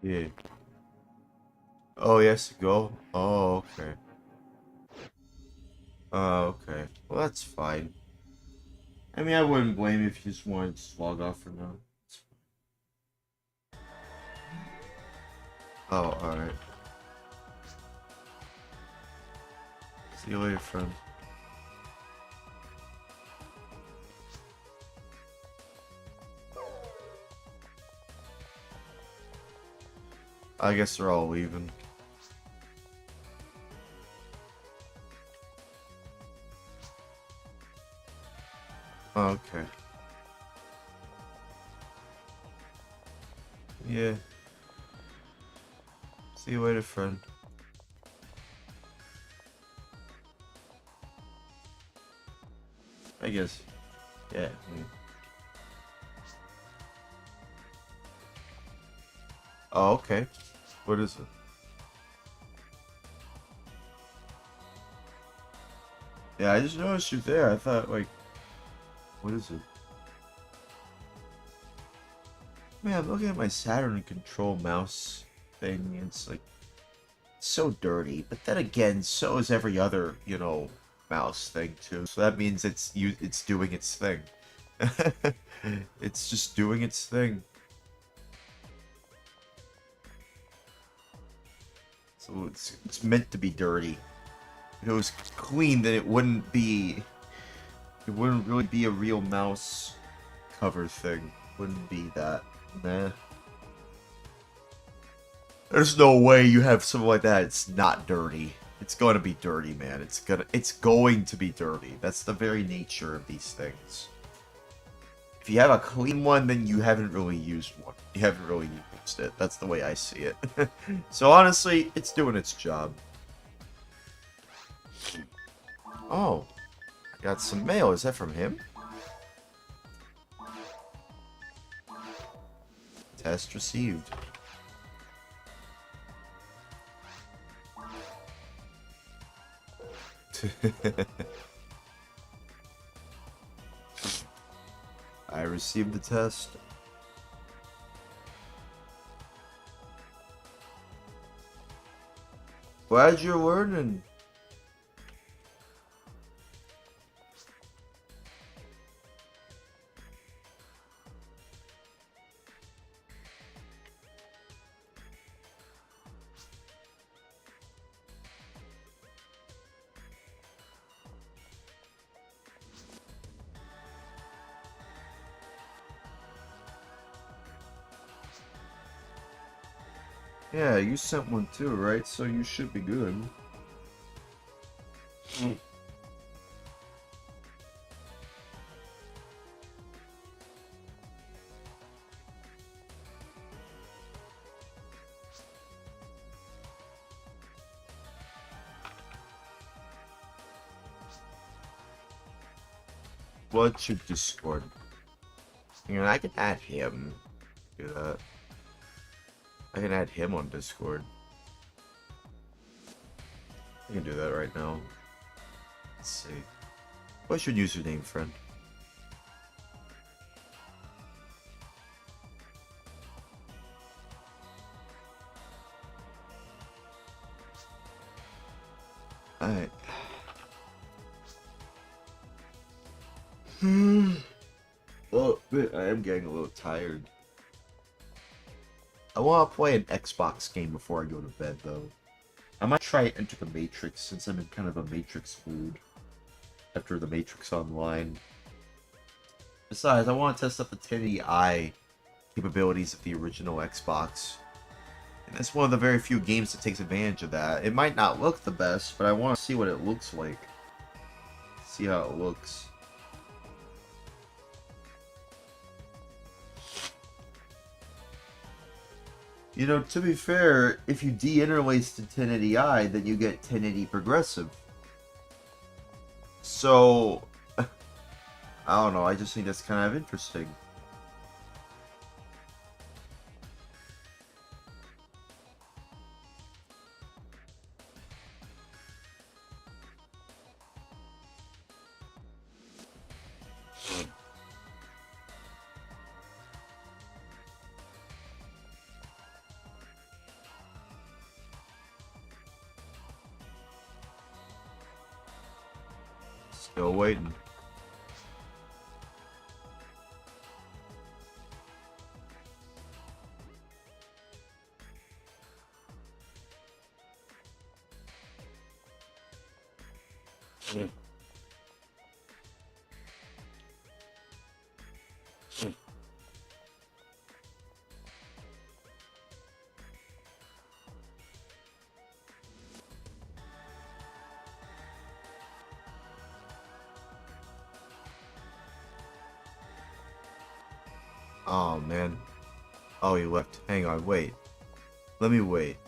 Yeah. Oh, he has to go? Oh, okay. Oh, okay. Well, that's fine. I mean, I wouldn't blame you if you just wanted to just log off for now. Oh, alright. See you later, friend. I guess they're all leaving. Okay. Yeah. See you later, friend. I guess. Yeah. Oh, okay. What is it? Yeah, I just noticed you there. I thought, like, what is it? Man, I'm looking at my Saturn control mouse thing. It's like so dirty. But then again, so is every other, mouse thing too. So that means it's doing its thing. It's just doing its thing. So it's meant to be dirty. If it was clean, then it wouldn't really be a real mouse cover thing. Wouldn't be that. Nah. There's no way you have something like that. It's not dirty. It's going to be dirty, man. It's going to be dirty. That's the very nature of these things. If you have a clean one, then you haven't really used one. You haven't really used it. That's the way I see it. So honestly, it's doing its job. Oh, I got some mail. Is that from him? Test received. I received the test. Glad you're learning. Yeah, you sent one too, right? So you should be good. What's your Discord? I can add him. Do that. I can add him on Discord. I can do that right now. Let's see. What's your username, friend? Alright. Well, I am getting a little tired. I want to play an Xbox game before I go to bed, though. I might try Enter the Matrix, since I'm in kind of a Matrix mood after the Matrix Online. Besides, I want to test out the 1080i capabilities of the original Xbox. And it's one of the very few games that takes advantage of that. It might not look the best, but I want to see what it looks like. See how it looks. You know, to be fair, if you de-interlace to 1080i, then you get 1080 progressive. So, I don't know, I just think that's kind of interesting. Still waiting. Oh man. Oh, he left. Hang on, wait. Let me wait.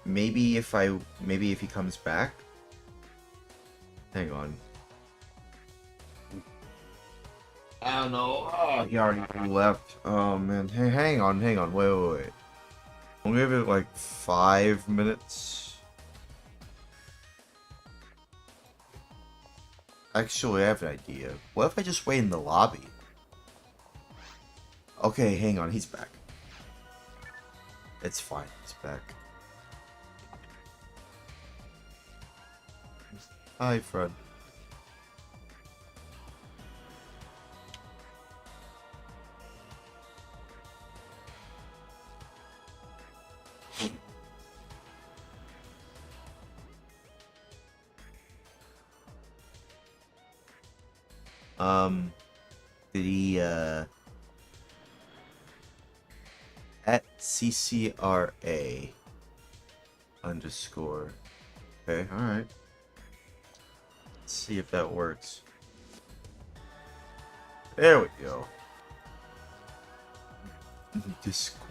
Maybe if he comes back. Hang on. I don't know. Oh, he already left. Oh man. Hey, hang on. Wait. I'll give it like 5 minutes. Actually, I have an idea. What if I just wait in the lobby? Okay, hang on, he's back. It's fine, he's back. Hi, Fred. Did he, at CCRA underscore. Okay, alright. Let's see if that works. There we go. Discord.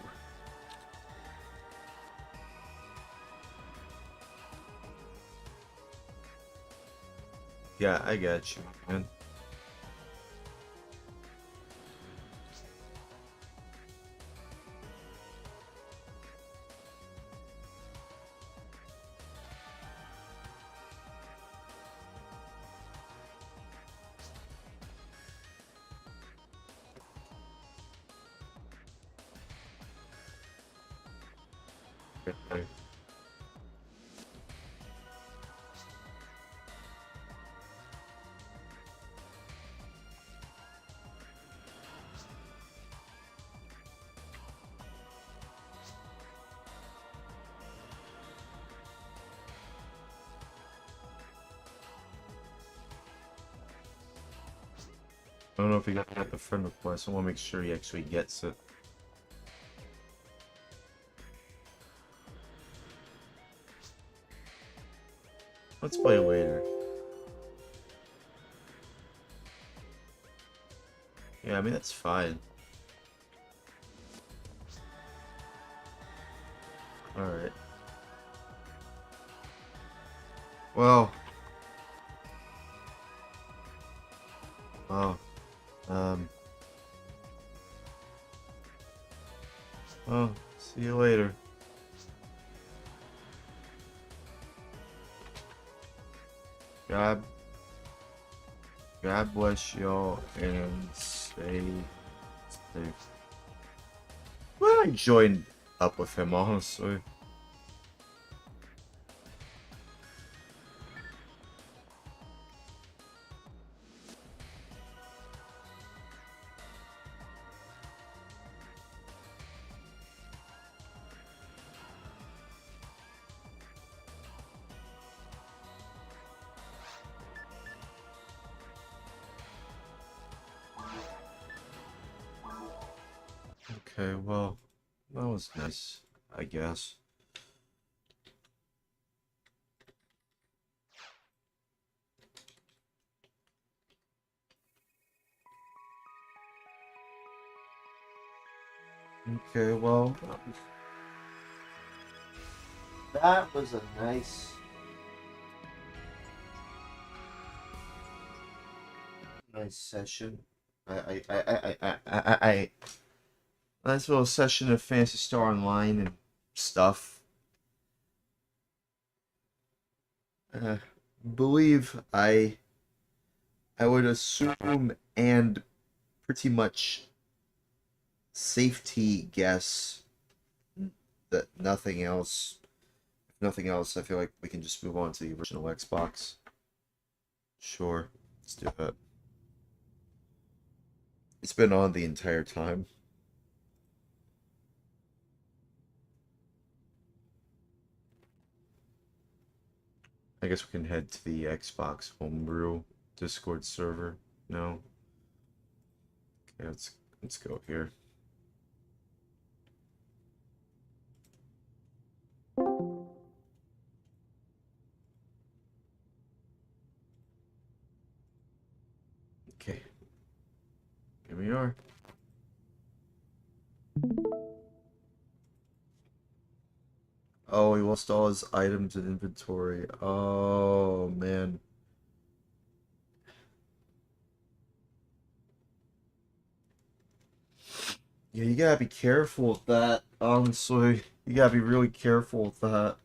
Yeah, I got you, man. Okay. I don't know if he got the friend request. I want to make sure he actually gets it. Let's play later. Yeah, I mean, that's fine. Alright. Well. Oh. Well, see you later. God bless y'all and stay safe. Well, I joined up with him, honestly. Okay, well, that was nice, I guess. Okay, well, that was a nice session. I nice little session of Fantasy Star Online and stuff. Uh, believe I would assume and pretty much safety guess that nothing else. If nothing else, I feel like we can just move on to the original Xbox. Sure, let's do that. It's been on the entire time. I guess we can head to the Xbox Homebrew Discord server. No. Okay, let's go here. Okay. Here we are. Oh, he lost all his items in inventory. Oh, man. Yeah, you gotta be careful with that, honestly. You gotta be really careful with that.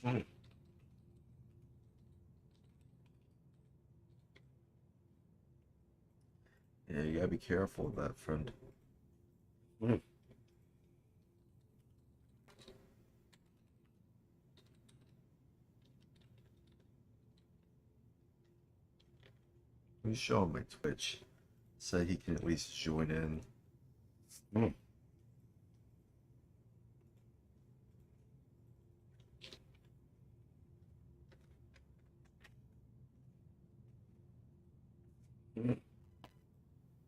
Yeah, you gotta be careful with that, friend. Let me show him my Twitch so he can at least join in.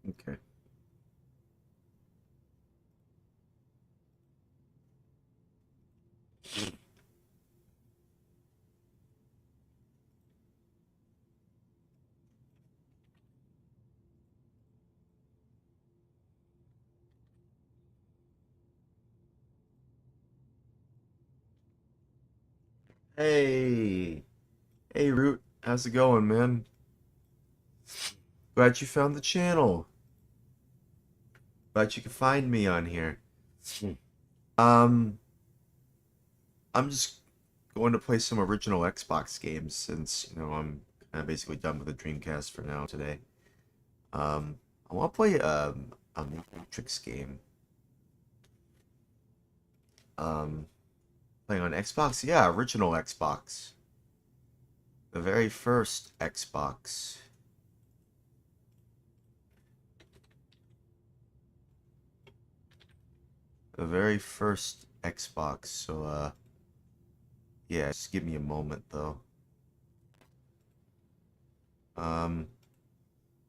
Okay. Hey, hey, Root, how's it going, man? Glad you found the channel. Glad you can find me on here. Um, I'm just going to play some original Xbox games since, I'm kind of basically done with the Dreamcast for now today. I want to play a Matrix game. Um, Playing on Xbox? Yeah, original Xbox. The very first Xbox. The very first Xbox. So, yeah, just give me a moment though. Um,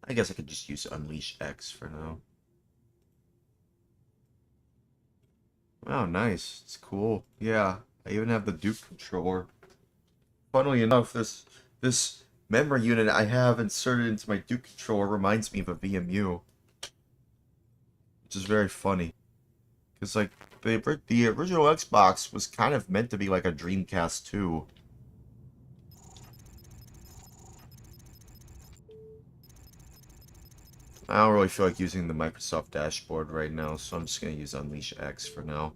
I guess I could just use Unleash X for now. Oh, nice. It's cool. Yeah, I even have the Duke controller. Funnily enough, this memory unit I have inserted into my Duke controller reminds me of a VMU, which is very funny. Because like the original Xbox was kind of meant to be like a Dreamcast too. I don't really feel like using the Microsoft dashboard right now, so I'm just gonna use Unleash X for now.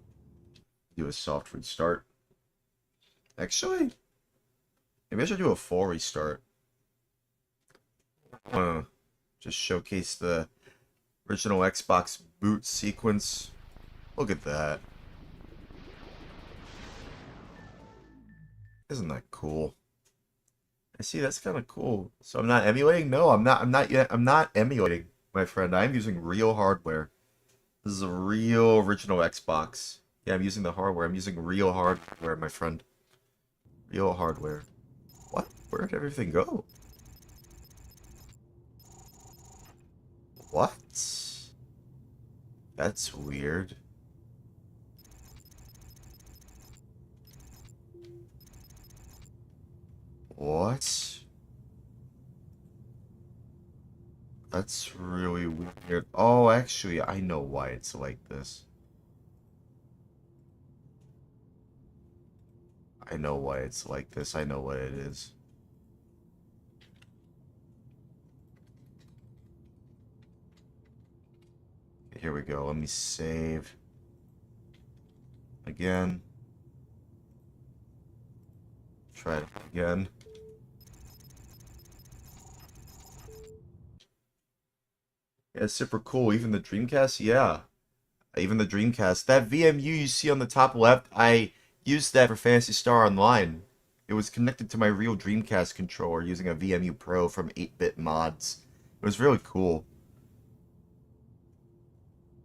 Do a soft restart. Actually, maybe I should do a full restart. Just showcase the original Xbox boot sequence. Look at that. Isn't that cool? I see, that's kind of cool. So I'm not emulating? No, I'm not yet. I'm not emulating, my friend. I'm using real hardware. This is a real original Xbox. Yeah, I'm using the hardware. I'm using real hardware, my friend. Real hardware. What? Where did everything go? What? That's weird. What? That's really weird. Oh, actually, I know why it's like this. I know why it's like this. I know what it is. Here we go. Let me save. Again. Try it again. Yeah, it's super cool. Even the Dreamcast, yeah. Even the Dreamcast. That VMU you see on the top left, I used that for Phantasy Star Online. It was connected to my real Dreamcast controller using a VMU Pro from 8-Bit Mods. It was really cool.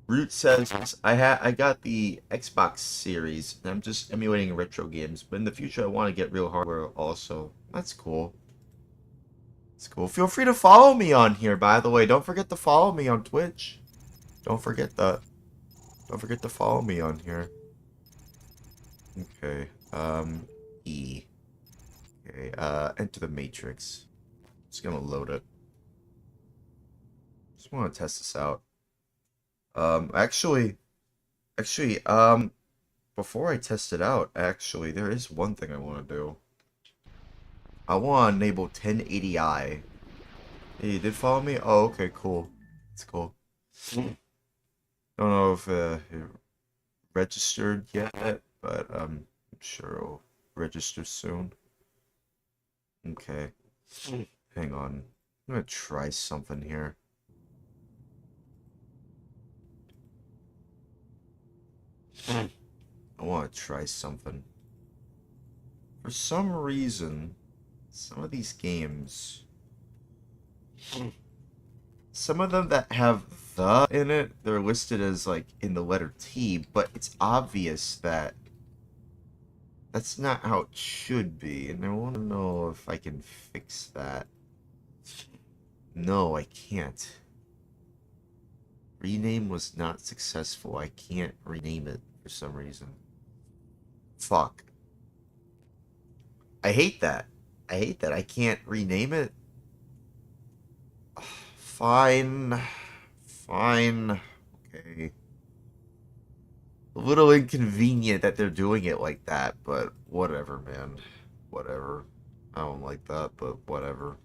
Root says I got the Xbox Series and I'm just emulating retro games, but in the future I want to get real hardware also. That's cool. That's cool. Feel free to follow me on here, by the way. Don't forget to follow me on Twitch. Don't forget that. Don't forget to follow me on here. Okay. E. Okay, enter the matrix. Just gonna load it. Just wanna test this out. Actually, before I test it out, actually, there is one thing I wanna do. I wanna enable 1080i. Hey, you did follow me? Oh, okay, cool. It's cool. Don't know if it registered yet, but I'm sure it'll register soon. Okay. Hang on. I'm gonna try something here. I want to try something. For some reason, some of these games, some of them that have the in it, they're listed as like in the letter T, but it's obvious that that's not how it should be, and I want to know if I can fix that. No, I can't. Rename was not successful. I can't rename it for some reason. Fuck. I hate that. I hate that. I can't rename it. Fine. Fine. Okay. A little inconvenient that they're doing it like that, but whatever, man. Whatever. I don't like that, but whatever.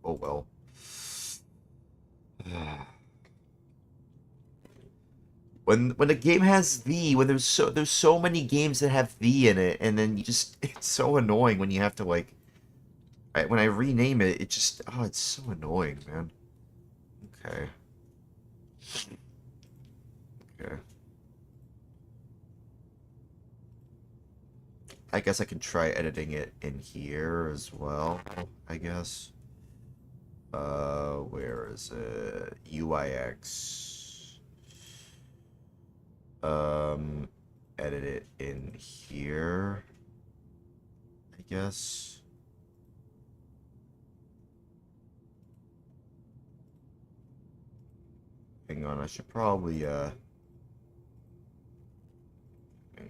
Oh well. When a game has the, when there's so many games that have the in it, and then you just it's so annoying when you have to like when I rename it, it just oh it's so annoying, man. Okay. Okay. I guess I can try editing it in here as well, I guess. Where is it? UIX. Um, edit it in here, I guess. Hang on, I should probably, hang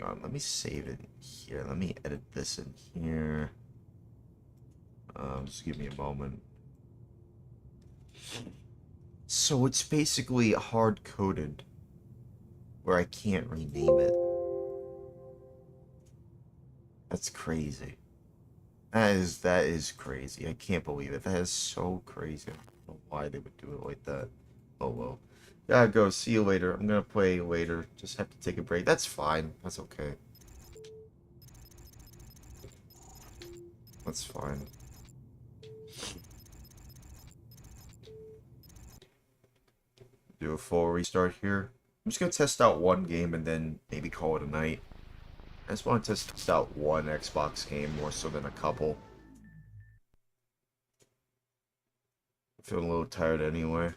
on, let me save it here. Let me edit this in here. Just give me a moment. So it's basically hard-coded where I can't rename it. That's crazy. That is crazy. I can't believe it. That is so crazy. I don't know why they would do it like that. Oh well. Gotta go. See you later. I'm gonna play later. Just have to take a break. That's fine. That's okay. That's fine. Do a full restart here. I'm just gonna test out one game and then maybe call it a night. I just want to test out one Xbox game more so than a couple. I'm feeling a little tired anyway.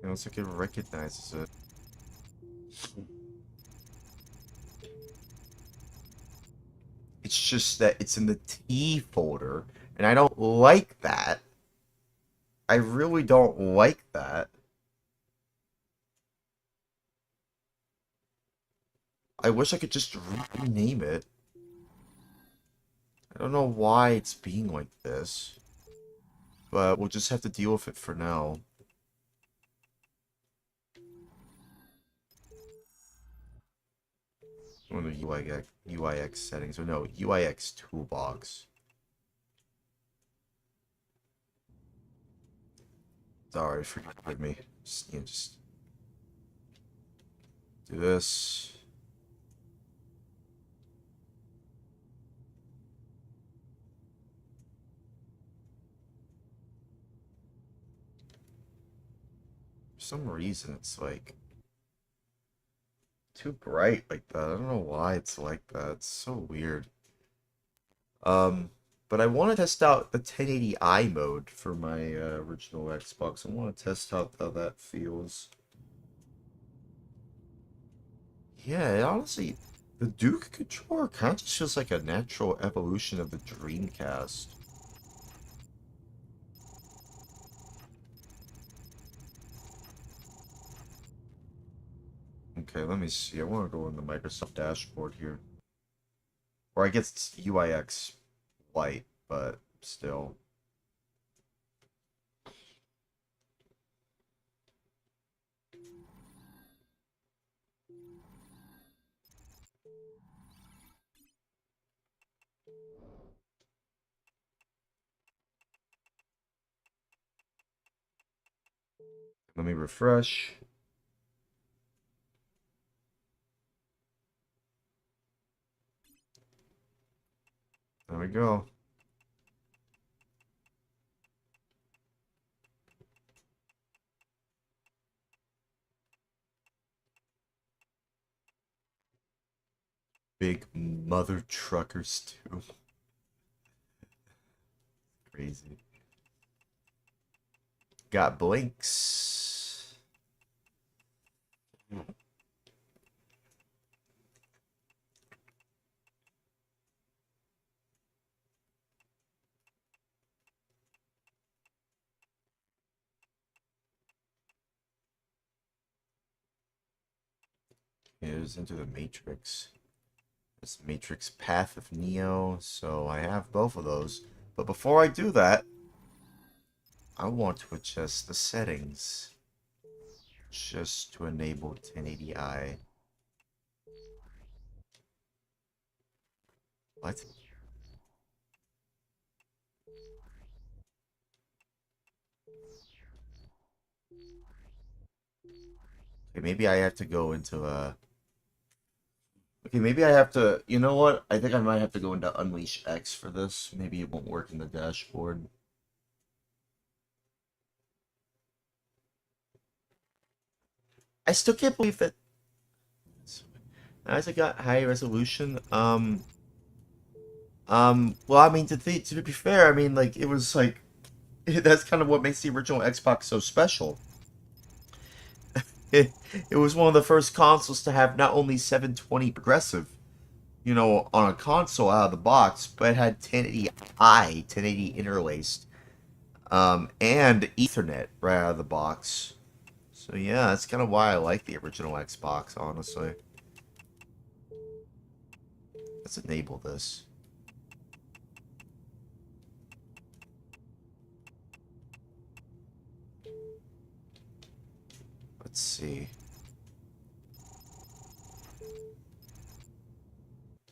Looks like it recognizes it. It's just that it's in the T folder, and I don't like that. I really don't like that. I wish I could just rename it. I don't know why it's being like this, but we'll just have to deal with it for now. On the UIX settings, or no, UIX toolbox. Sorry, forgive me. Just do this. For some reason, it's like too bright like that. I don't know why it's like that. It's so weird. But I want to test out the 1080i mode for my original Xbox. I want to test out how that feels. Yeah, it honestly, the Duke controller kind of just feels like a natural evolution of the Dreamcast. Okay, let me see. I want to go in the Microsoft dashboard here. Or I guess it's UIX Lite, but still. Let me refresh. There we go. Big mother truckers too. Crazy. Got blinks. Here's into the Matrix. This Matrix Path of Neo, so I have both of those. But before I do that, I want to adjust the settings just to enable 1080i. What? Okay, maybe I have to go into Okay, maybe I have to. You know what? I think I might have to go into Unleash X for this. Maybe it won't work in the dashboard. I still can't believe that. As I got high resolution, well, I mean, to be fair, I mean, like, it was like, that's kind of what makes the original Xbox so special. It was one of the first consoles to have not only 720 progressive, you know, on a console out of the box, but it had 1080i, 1080 interlaced, and Ethernet right out of the box. So yeah, that's kind of why I like the original Xbox, honestly. Let's enable this. Let's see.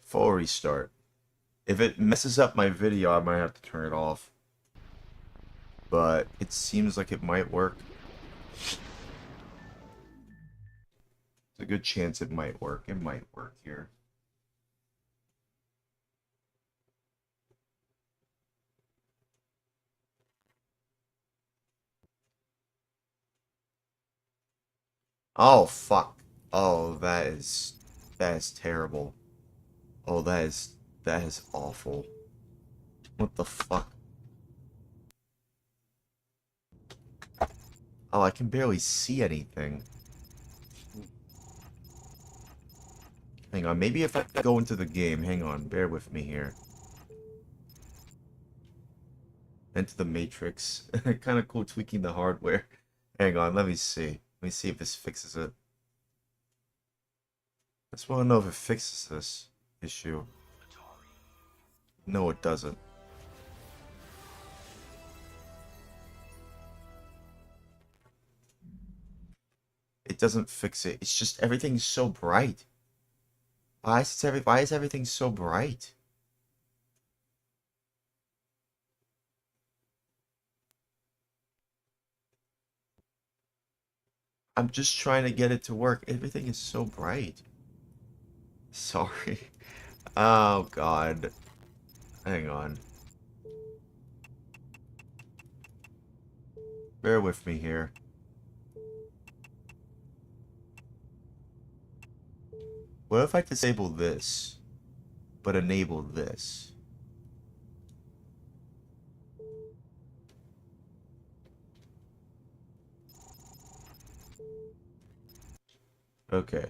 Full restart. If it messes up my video, I might have to turn it off. But it seems like it might work. There's a good chance it might work. It might work here. Oh, fuck. Oh, that is terrible. Oh, that is awful. What the fuck? Oh, I can barely see anything. Hang on, maybe if I go into the game, hang on, bear with me here. Into the Matrix. Kind of cool tweaking the hardware. Hang on, let me see. Let me see if this fixes it. I just want to know if it fixes this issue. No, it doesn't. It doesn't fix it. It's just everything's so bright. Why is everything so bright? I'm just trying to get it to work. Everything is so bright. Sorry. Oh, God. Hang on. Bear with me here. What if I disable this, but enable this? Okay.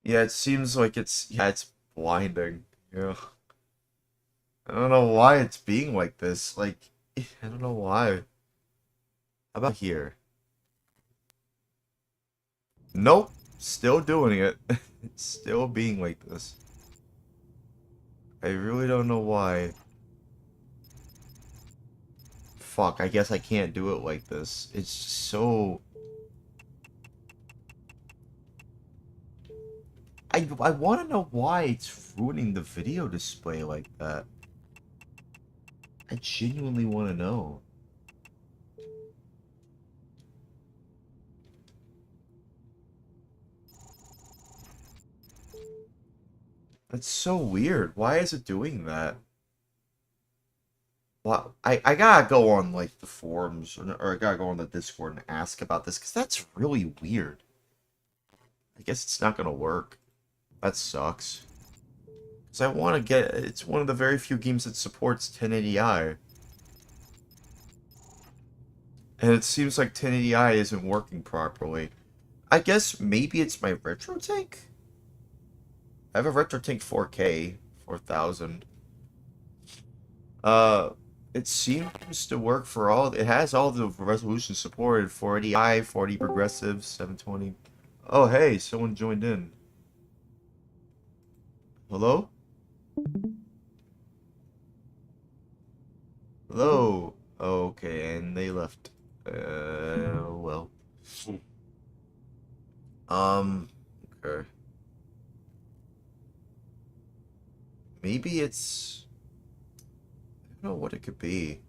Yeah, it seems like it's blinding. Yeah. I don't know why it's being like this. Like, I don't know why. How about here? Nope. Still doing it. It's still being like this. I really don't know why. Fuck, I guess I can't do it like this. It's just so... I want to know why it's ruining the video display like that. I genuinely want to know. That's so weird. Why is it doing that? Well, I gotta go on like the forums or I gotta go on the Discord and ask about this because that's really weird. I guess it's not gonna work. That sucks. Because I want to get... It's one of the very few games that supports 1080i. And it seems like 1080i isn't working properly. I guess maybe it's my retro tank? I have a retro tank 4K, 4000. It seems to work for all... It has all the resolutions supported. 480i, 40 progressive, 720. Oh, hey, someone joined in. Hello? Hello? Okay, and they left. Well. Okay. Maybe it's... I don't know what it could be.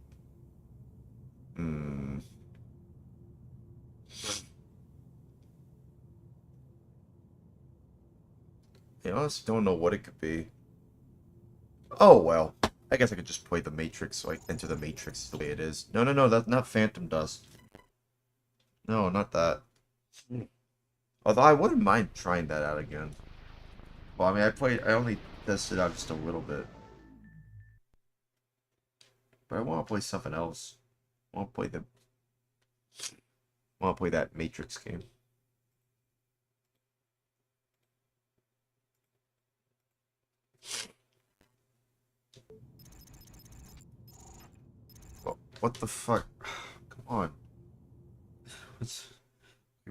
Hmm. I honestly don't know what it could be. Oh, well. I guess I could just play the Matrix, like, enter the Matrix the way it is. No, no, no, that's not Phantom Dust. No, not that. Although I wouldn't mind trying that out again. Well, I mean, I only tested out just a little bit. But I want to play something else. I want to play that Matrix game. What the fuck? Come on.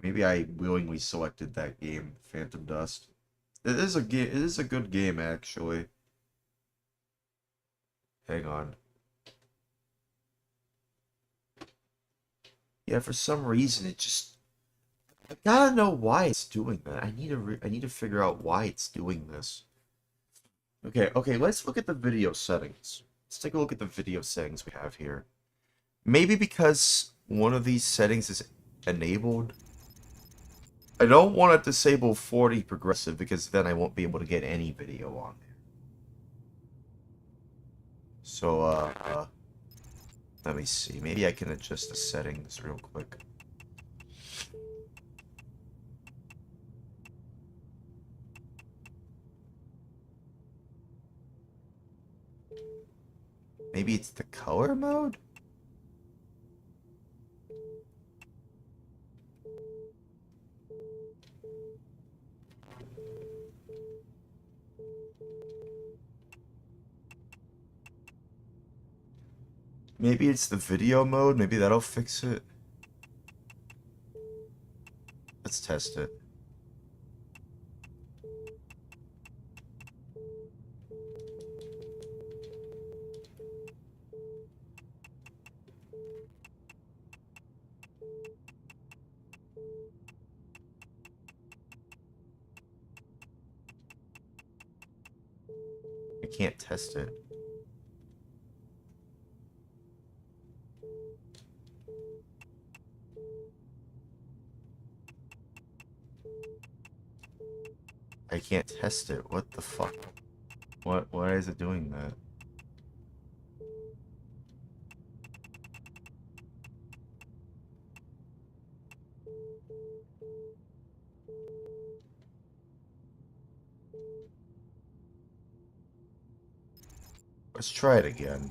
Maybe I willingly selected that game, Phantom Dust. It is a game. It is a good game, actually. Hang on. Yeah, for some reason it just... I gotta know why it's doing that. I need to figure out why it's doing this. Okay, let's look at the video settings. Let's take a look at the video settings we have here. Maybe because one of these settings is enabled. I don't want to disable 40 progressive because then I won't be able to get any video on there. So, let me see. Maybe I can adjust the settings real quick. Maybe it's the color mode? Maybe it's the video mode? Maybe that'll fix it? Let's test it. I can't test it. I can't test it. What the fuck? Why is it doing that? Let's try it again.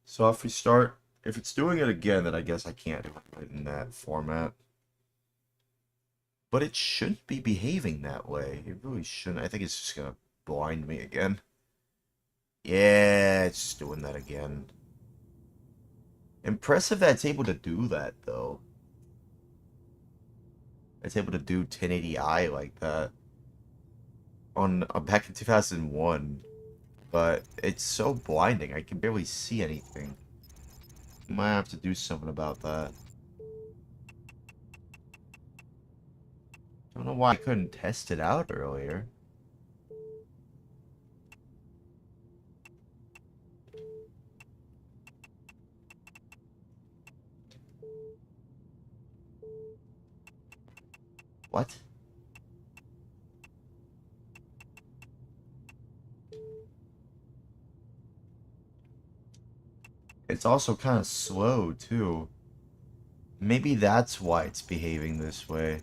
So if we start, if it's doing it again, then I guess I can't do it in that format. But it shouldn't be behaving that way. It really shouldn't. I think it's just gonna blind me again. Yeah, it's just doing that again. Impressive that it's able to do that, though. It's able to do 1080i like that. On back in 2001. But it's so blinding, I can barely see anything. Might have to do something about that. Don't know why I couldn't test it out earlier. What? It's also kind of slow, too. Maybe that's why it's behaving this way.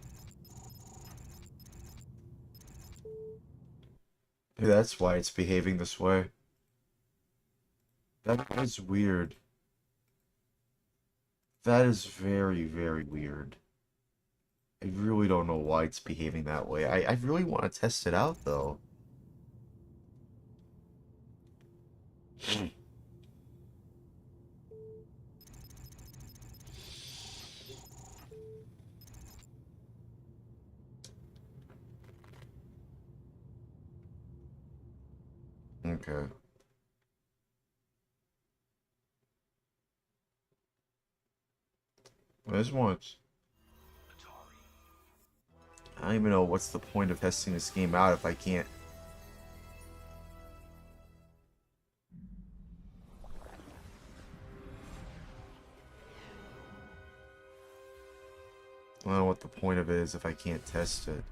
Maybe that's why it's behaving this way. That is weird. That is very, very weird. I really don't know why it's behaving that way. I really want to test it out, though. Okay. I just want... I don't even know what's the point of testing this game out if I can't... I don't know what the point of it is if I can't test it.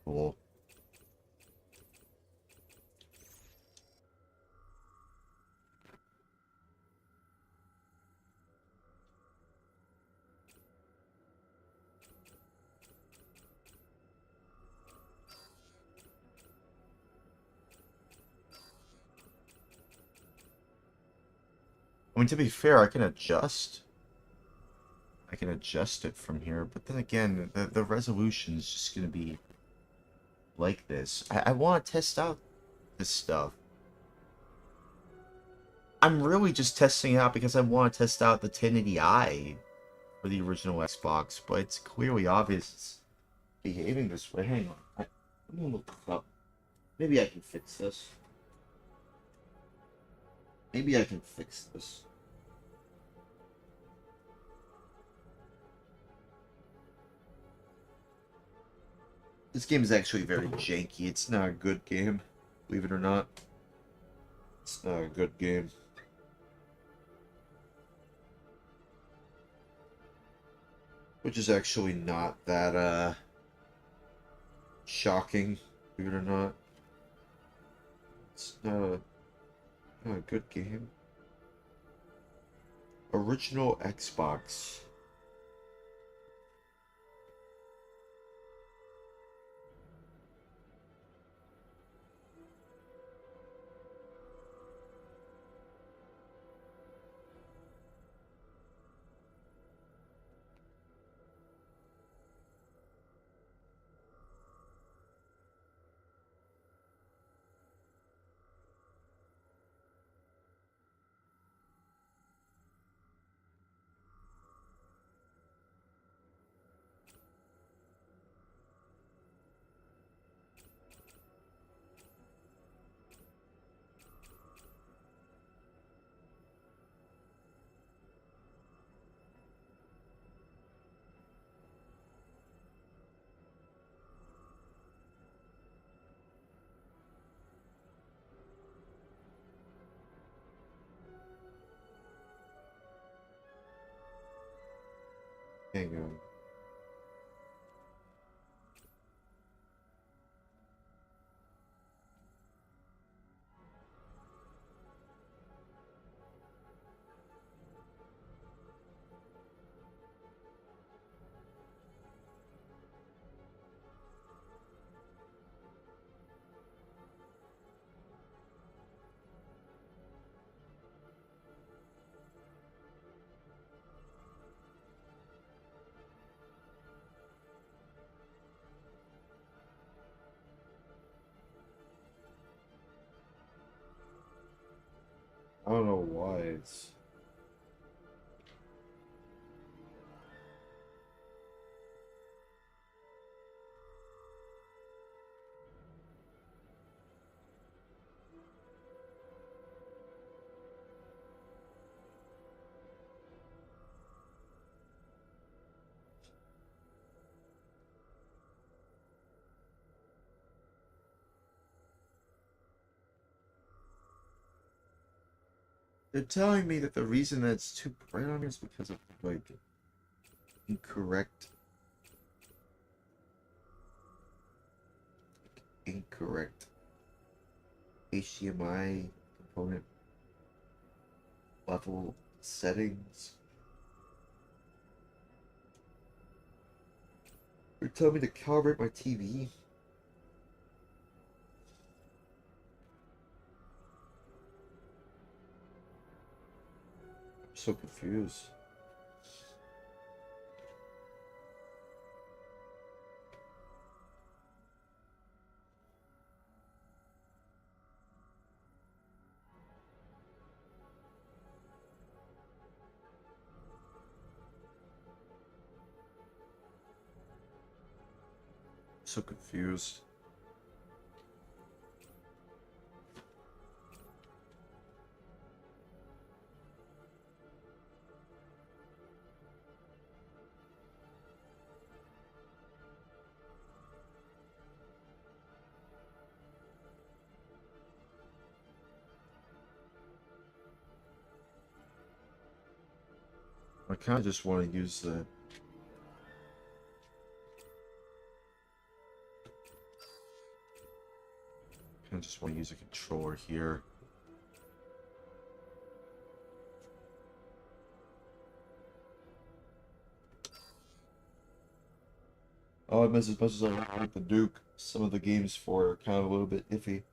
Cool. I mean, to be fair, I can adjust. I can adjust it from here, but then again, the resolution is just going to be like this. I want to test out this stuff. I'm really just testing it out because I want to test out the 1080i for the original Xbox, but it's clearly obvious it's behaving this way. Hang on. I'm going to look this up. Maybe I can fix this. Maybe I can fix this. This game is actually very janky. It's not a good game, believe it or not. It's not a good game. Which is actually not that, shocking, believe it or not. It's not a good game. Original Xbox. Hang on. I don't know why it's... They're telling me that the reason that it's too bright on here is because of, like, incorrect HDMI component level settings. They're telling me to calibrate my TV. I'm so confused. So confused. I kind of just want to use the a controller here. Oh, as much as I like the Duke, some of the games for it are kind of a little bit iffy.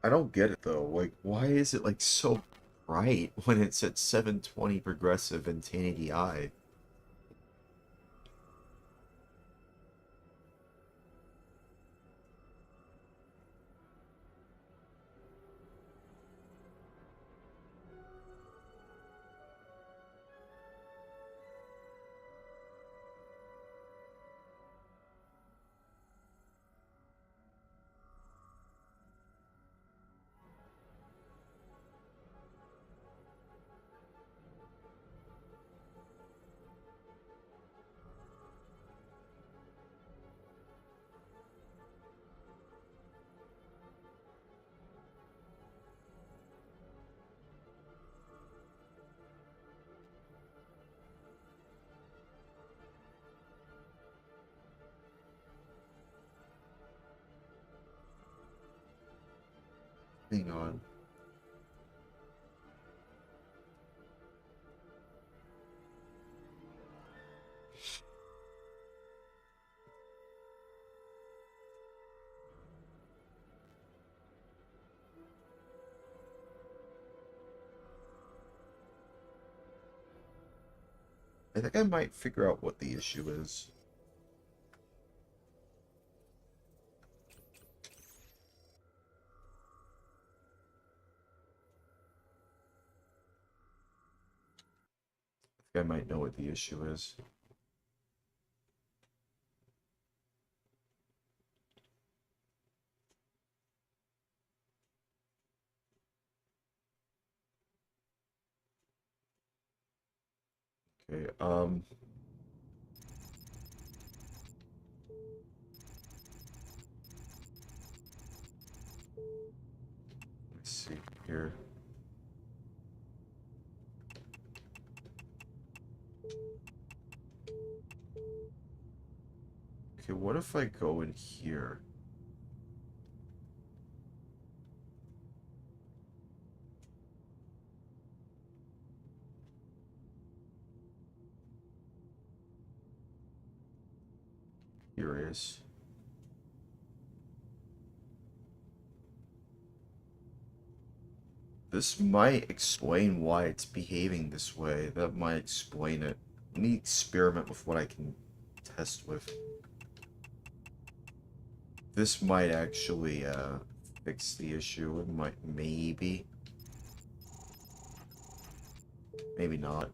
I don't get it though. Like, why is it like so bright when it's at 720 progressive and 1080i? Hang on. I think I might figure out what the issue is. I think I might know what the issue is. Okay, let's see here. Okay, what if I go in here? Here it is. This might explain why it's behaving this way. That might explain it. Let me experiment with what I can test with. This might actually fix the issue. It might, maybe. Maybe not.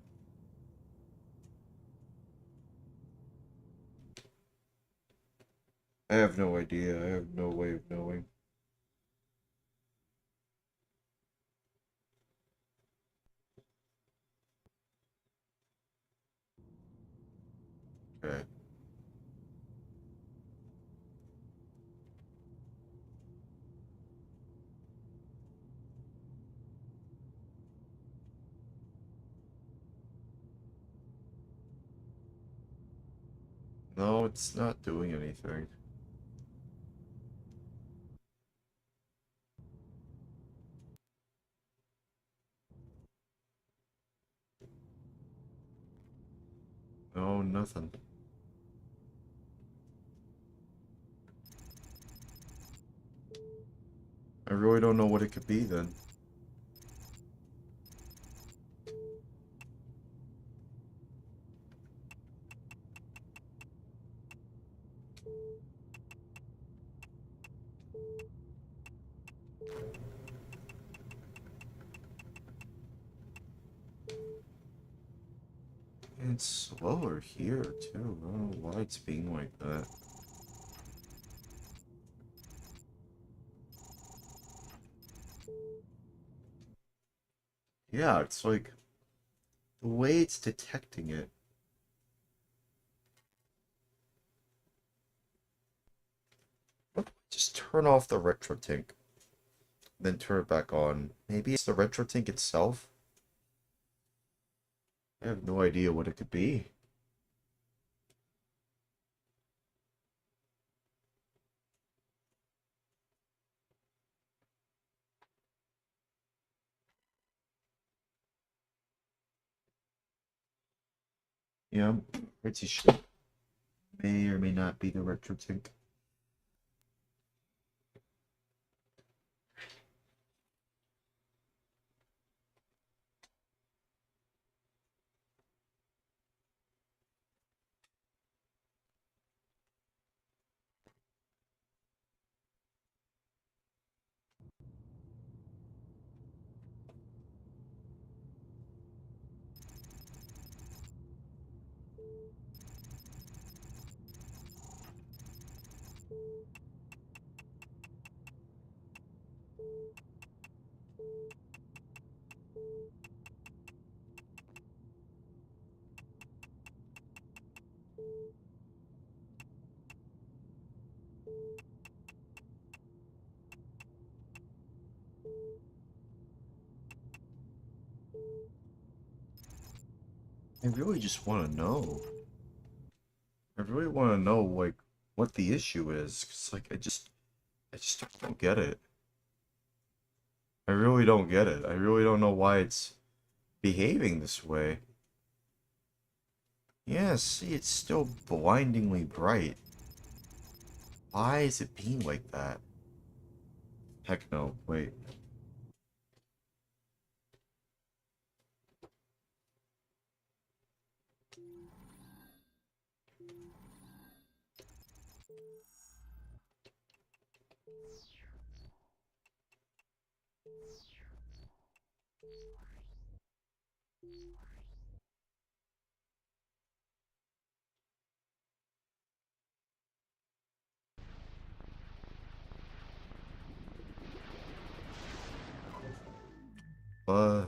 I have no idea. I have no way of knowing. Okay. No, it's not doing anything. No, nothing. I really don't know what it could be then. It's slower here too. I don't know why it's being like that. Yeah, it's like the way it's detecting it. Just turn off the RetroTink, then turn it back on. Maybe it's the RetroTink itself? I have no idea what it could be. Yeah, I'm pretty sure it may or may not be the RetroTink. I really just want to know. I really want to know, like, what the issue is. 'Cause, like, I just don't get it. I really don't get it. I really don't know why it's behaving this way. Yeah, see, it's still blindingly bright. Why is it being like that? Heck no, wait. Uh,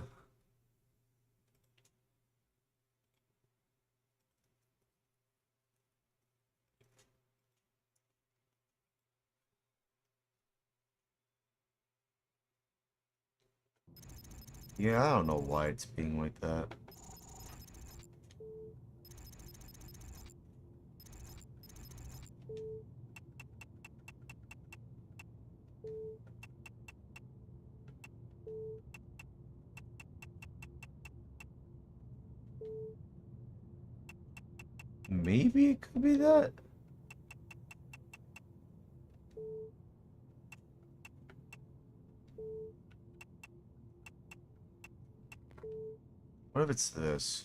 yeah, I don't know why it's being like that. Maybe it could be that? What if it's this?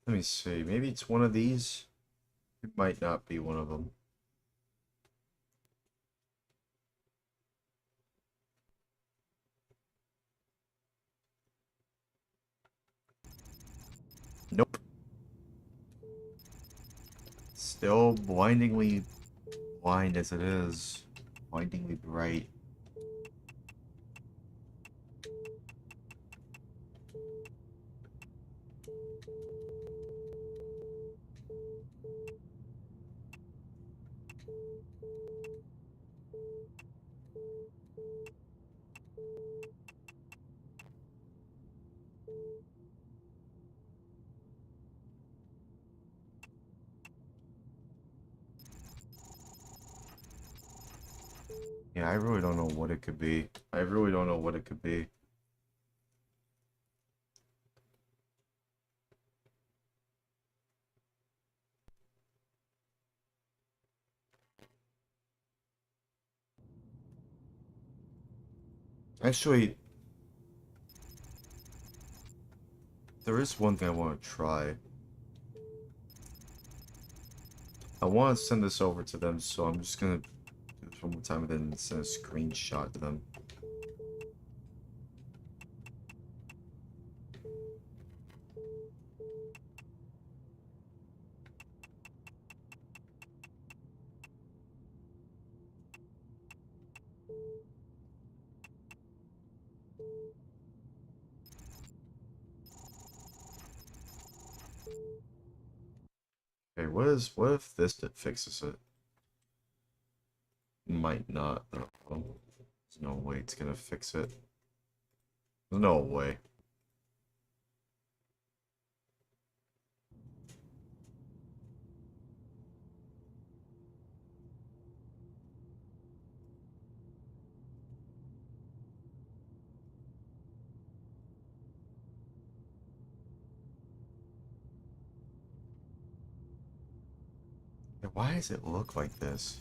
Let me see. Maybe it's one of these? It might not be one of them. Nope. Still blindingly blind as it is. Blindingly bright. Yeah, I really don't know what it could be. I really don't know what it could be. Actually, there is one thing I want to try. I want to send this over to them, so I'm just gonna do this one more time and then send a screenshot to them. Okay, what if this fixes it? Might not, though. There's no way it's gonna fix it. There's no way. Yeah, why does it look like this?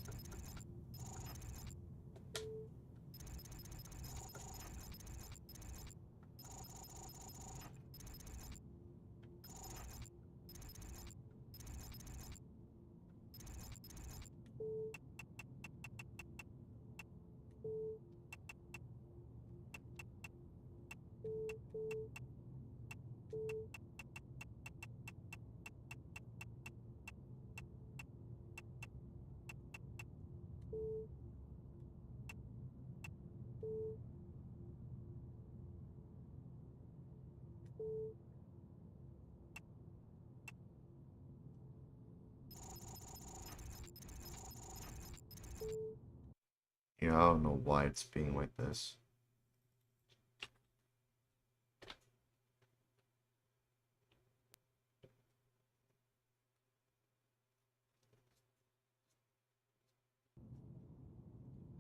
Yeah, I don't know why it's being like this.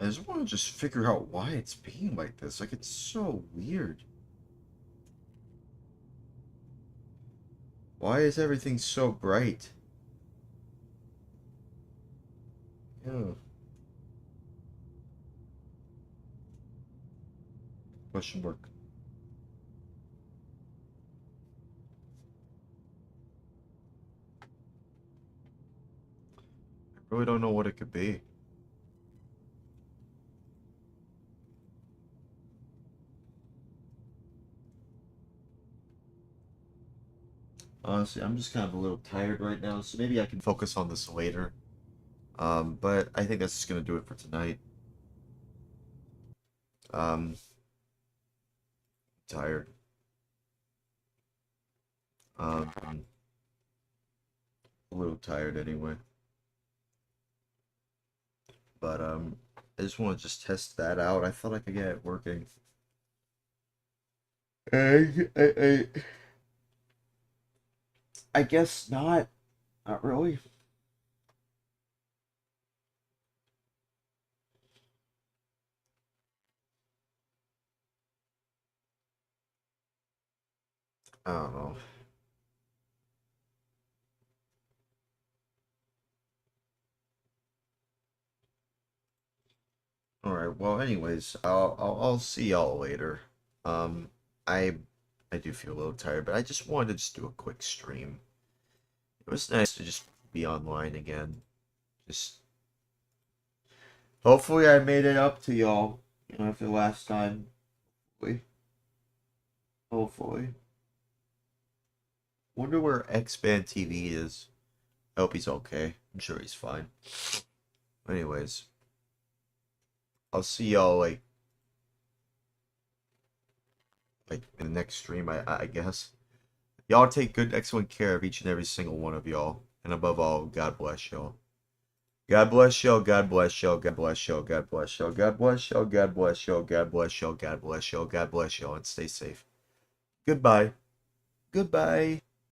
I just want to just figure out why it's being like this. Like, it's so weird. Why is everything so bright? Yeah. Question mark. I really don't know what it could be. Honestly, I'm just kind of a little tired right now, so maybe I can focus on this later. But I think that's just gonna do it for tonight. Um, Tired. A little tired anyway. But I just want to just test that out. I thought I could get it working. I guess not. Not really. I don't know. All right. Well, anyways, I'll see y'all later. Um, I I do feel a little tired, but I just wanted to just do a quick stream. It was nice to just be online again. Just hopefully I made it up to y'all. You know, after the last time. Hopefully. Hopefully. Wonder where X-Band TV is. I hope he's okay. I'm sure he's fine. Anyways, I'll see y'all like in the next stream. I guess. Y'all take good, excellent care of each and every single one of y'all. And above all, God bless y'all. God bless y'all, God bless y'all, God bless y'all, God bless y'all, God bless y'all, God bless y'all, God bless y'all, God bless y'all, God bless y'all, and stay safe. Goodbye. Goodbye.